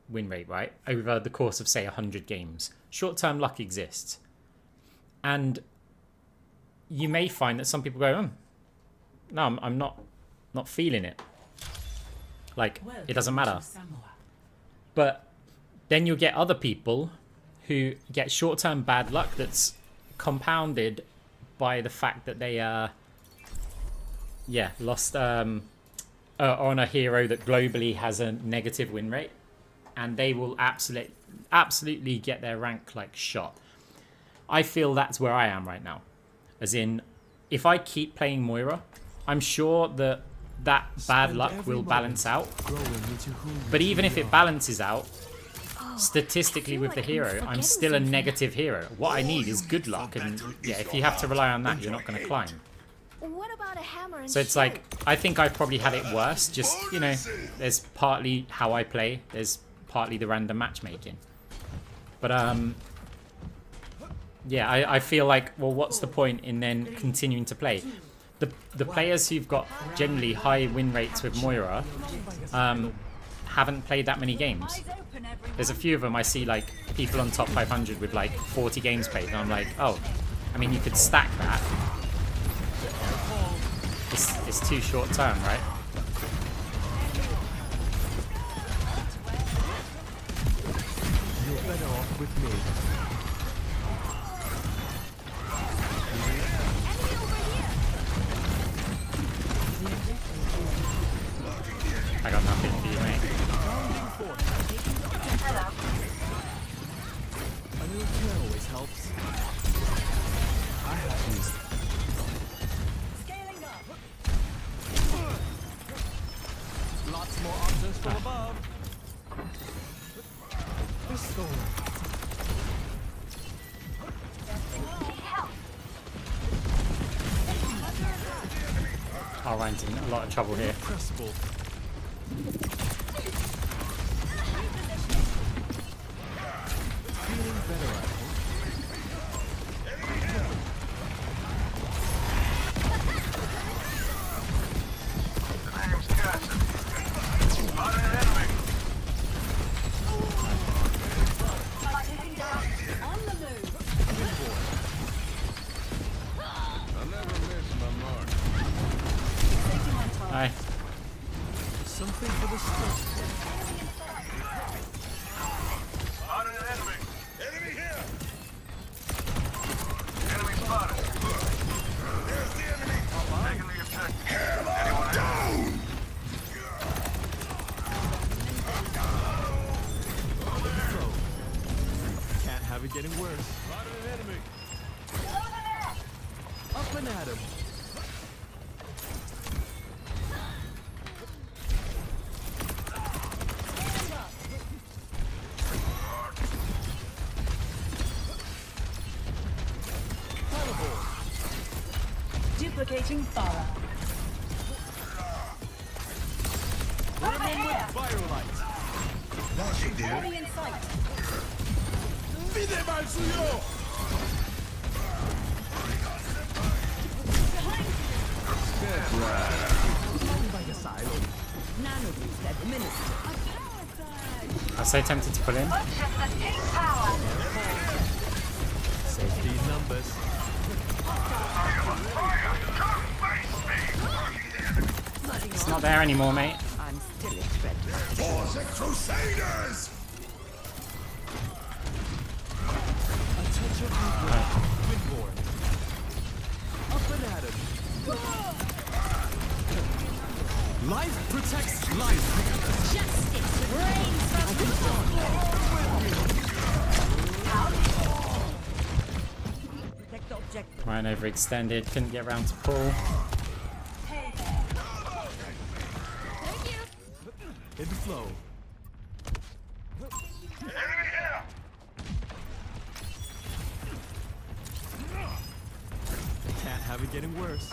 win rate, right? Over the course of, say, 100 games. Short-term luck exists. And you may find that some people go, no, I'm not feeling it. Like, it doesn't matter. But then you'll get other people who get short-term bad luck that's compounded by the fact that they lost on a hero that globally has a negative win rate, and they will absolutely get their rank like shot. I feel that's where I am right now. As in, if I keep playing Moira, I'm sure that bad luck will balance out. But even if it balances out, statistically with the hero, I'm still a negative hero. What I need is good luck, and yeah, if you have to rely on that, you're not going to climb.
What about a hammer and
So it's like, I think I probably had it worse. Just, you know, there's partly how I play, there's partly the random matchmaking. But yeah, I feel like, well, what's the point in then continuing to play? The players who've got generally high win rates with Moira haven't played that many games. There's a few of them I see, like people on top 500 with like 40 games played, and I'm like, oh, I mean, you could stack that. It's too short term, right?
You're better off with me.
I got nothing for you, mate.
A little care always helps.
Our Ryan's in a lot of trouble here.
Pressable. Feeling better, I hope.
On the move.
I'll never miss my mark.
Taking on target.
Aye.
Something for the stick.
Spotted an enemy. Enemy here. Enemy spotted. There's the enemy. Taking the objective. Anyone down.
Can't have it getting worse.
Spotted an enemy.
Up and at him.
Duplicating Farah.
Bring him with Violite.
Enemy in sight.
Vide mal suyo.
Nanoboost administered.
I'm so tempted to pull in.
Save these numbers.
It's not there anymore, mate.
I'm still expecting.
Force Crusaders.
Attention, Windborn. Up and at him. Life protects life.
Justice reigns from the top.
Protect the objective.
Ryan overextended, couldn't get around to pull.
Thank you.
In the flow.
Enemy here.
Can't have it getting worse.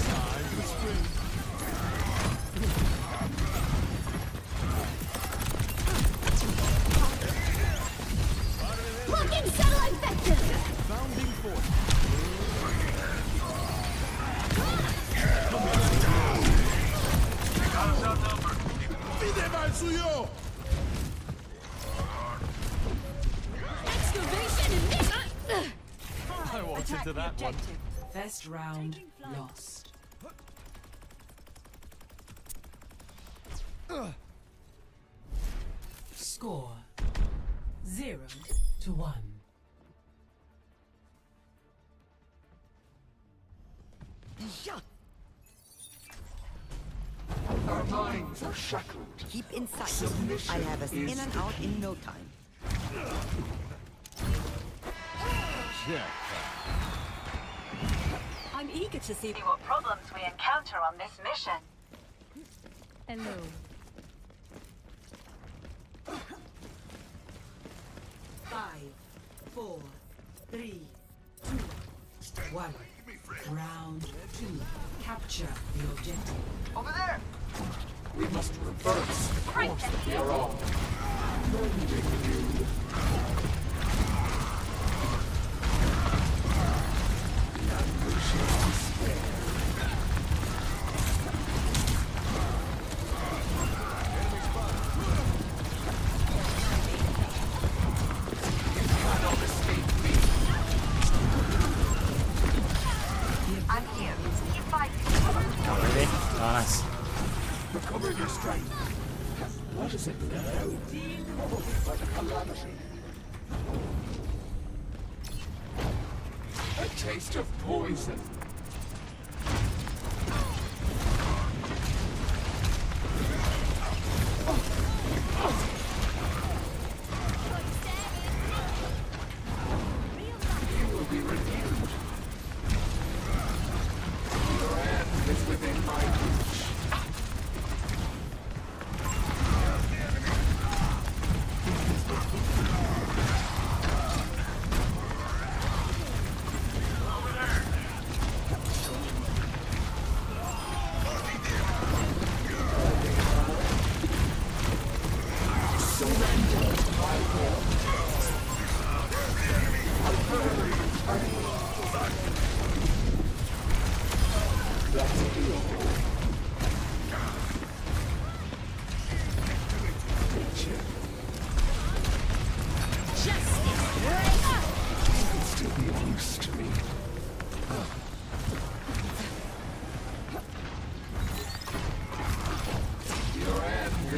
Time to spring.
Blocking satellite vector.
Bounding forth.
Vide mal suyo.
Excavation and mission.
I walked into that one.
First round lost. Score 0-1.
Our minds are shackled. Keep in sight. I'll have us in and out in no time.
I'm eager to see
What problems we encounter on this mission.
Hello.
Five, 4, 3, 2, 1. Round 2. Capture the objective.
Over there.
We must reverse the course that we are on.
I'm here. Keep fighting.
Oh, really? Oh, nice.
Recover your strength. What is it now? By the calamity. A taste of poison. You will be renewed. Your end is within my reach.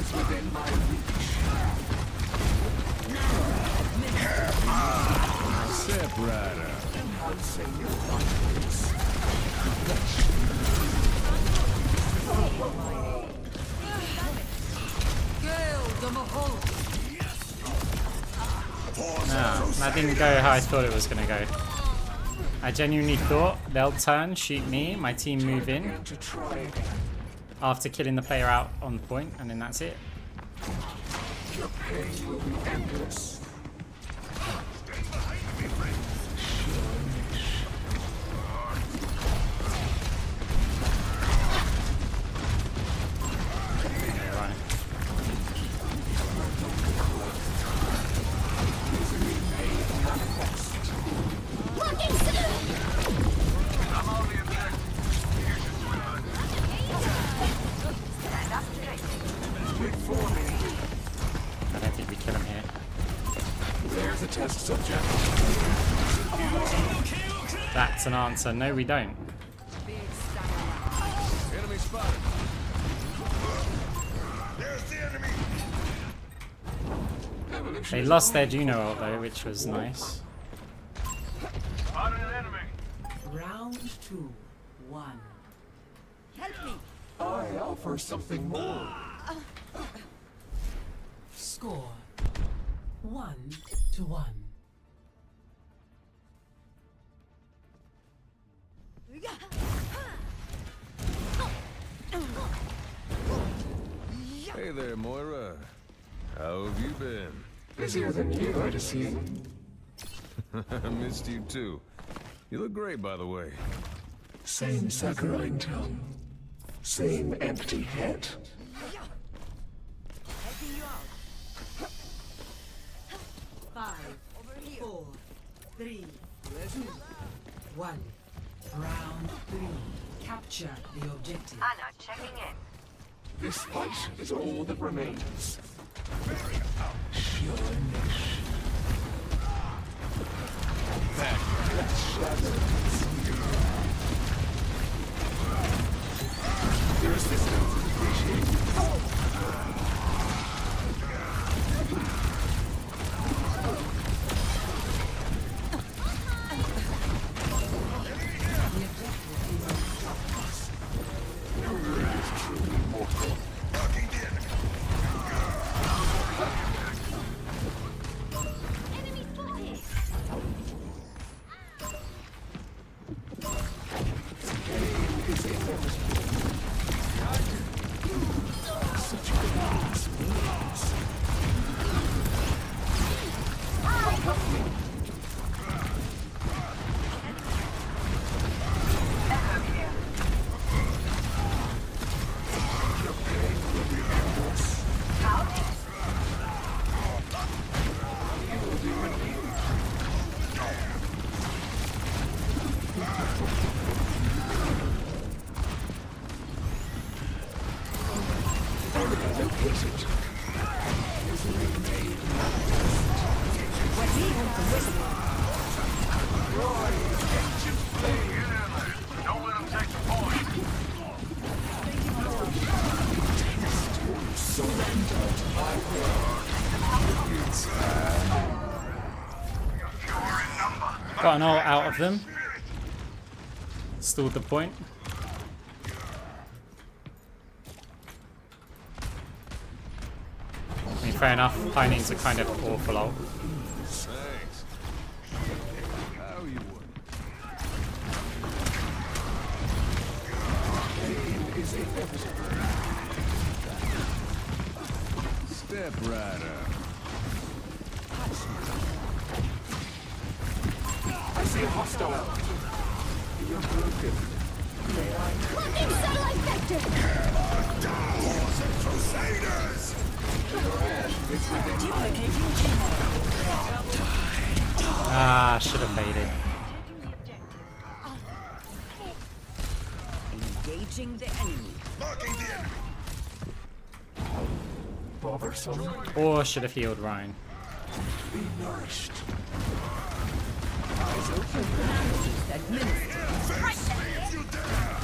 is within my reach.
Step right up.
Enhancing your vitals.
No, that didn't go how I thought it was gonna go. I genuinely thought they'll turn, shoot me, my team move in
To try again.
after killing the player out on point, and then that's it.
Your pain will be endless.
Yeah, right. I don't think we kill him here.
There's a test subject.
That's an answer. No, we don't.
Enemy spotted.
There's the enemy. Evolution
They
is
lost their
only
Juno ult though, which was nice.
spotted an enemy.
Round 2, 1.
Help me.
I offer something more.
Score 1-1.
Hey there, Moira. How have you been?
Busier than you, I'd assume.
I missed you too. You look great, by the way.
Same saccharine tongue. Same empty head.
Helping you out.
5,
Over here.
4, 3, 2, 1. Round 3. Capture the objective.
Anna, checking in.
This fight is all that remains. Sure. Let's shatter. Your assistance is appreciated.
Enemy spotted.
Don't let them take the point. Surrender to my word.
Got an ult out of them. Stalled the point. I mean, fair enough. Pining's a kind of awful ult.
Thanks. How you would? Step right up.
I see a hostile. You're broken.
Blocking satellite vector.
Crusaders!
Ah, should have faded.
Engaging the enemy.
Marking the enemy. Bothersome.
Or should have healed Ryan.
Be nourished.
Eyes open. Administered.
You dare!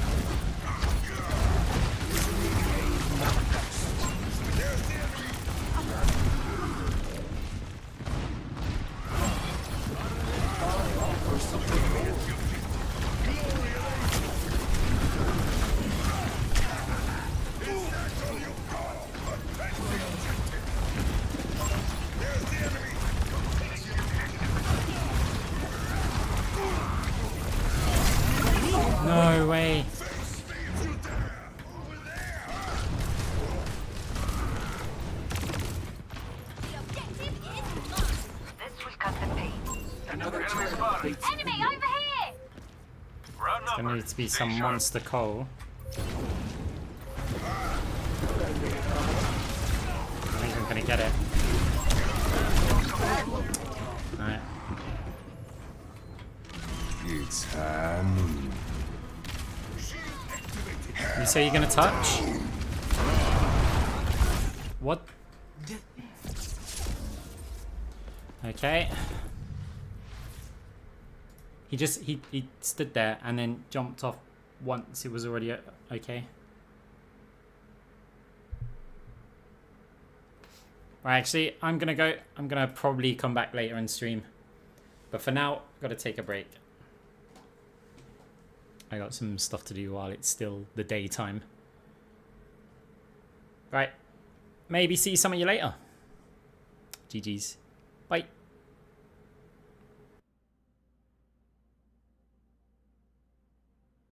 There's the
Enemy over here!
There needs to be some monster coal. I think I'm gonna get it. Alright.
It's high noon.
You say you're gonna touch? What? Okay. He stood there and then jumped off once it was already okay. Right, actually, I'm gonna probably come back later and stream. But for now, gotta take a break. I got some stuff to do while it's still the daytime. Right. Maybe see some of you later. GG's. Bye.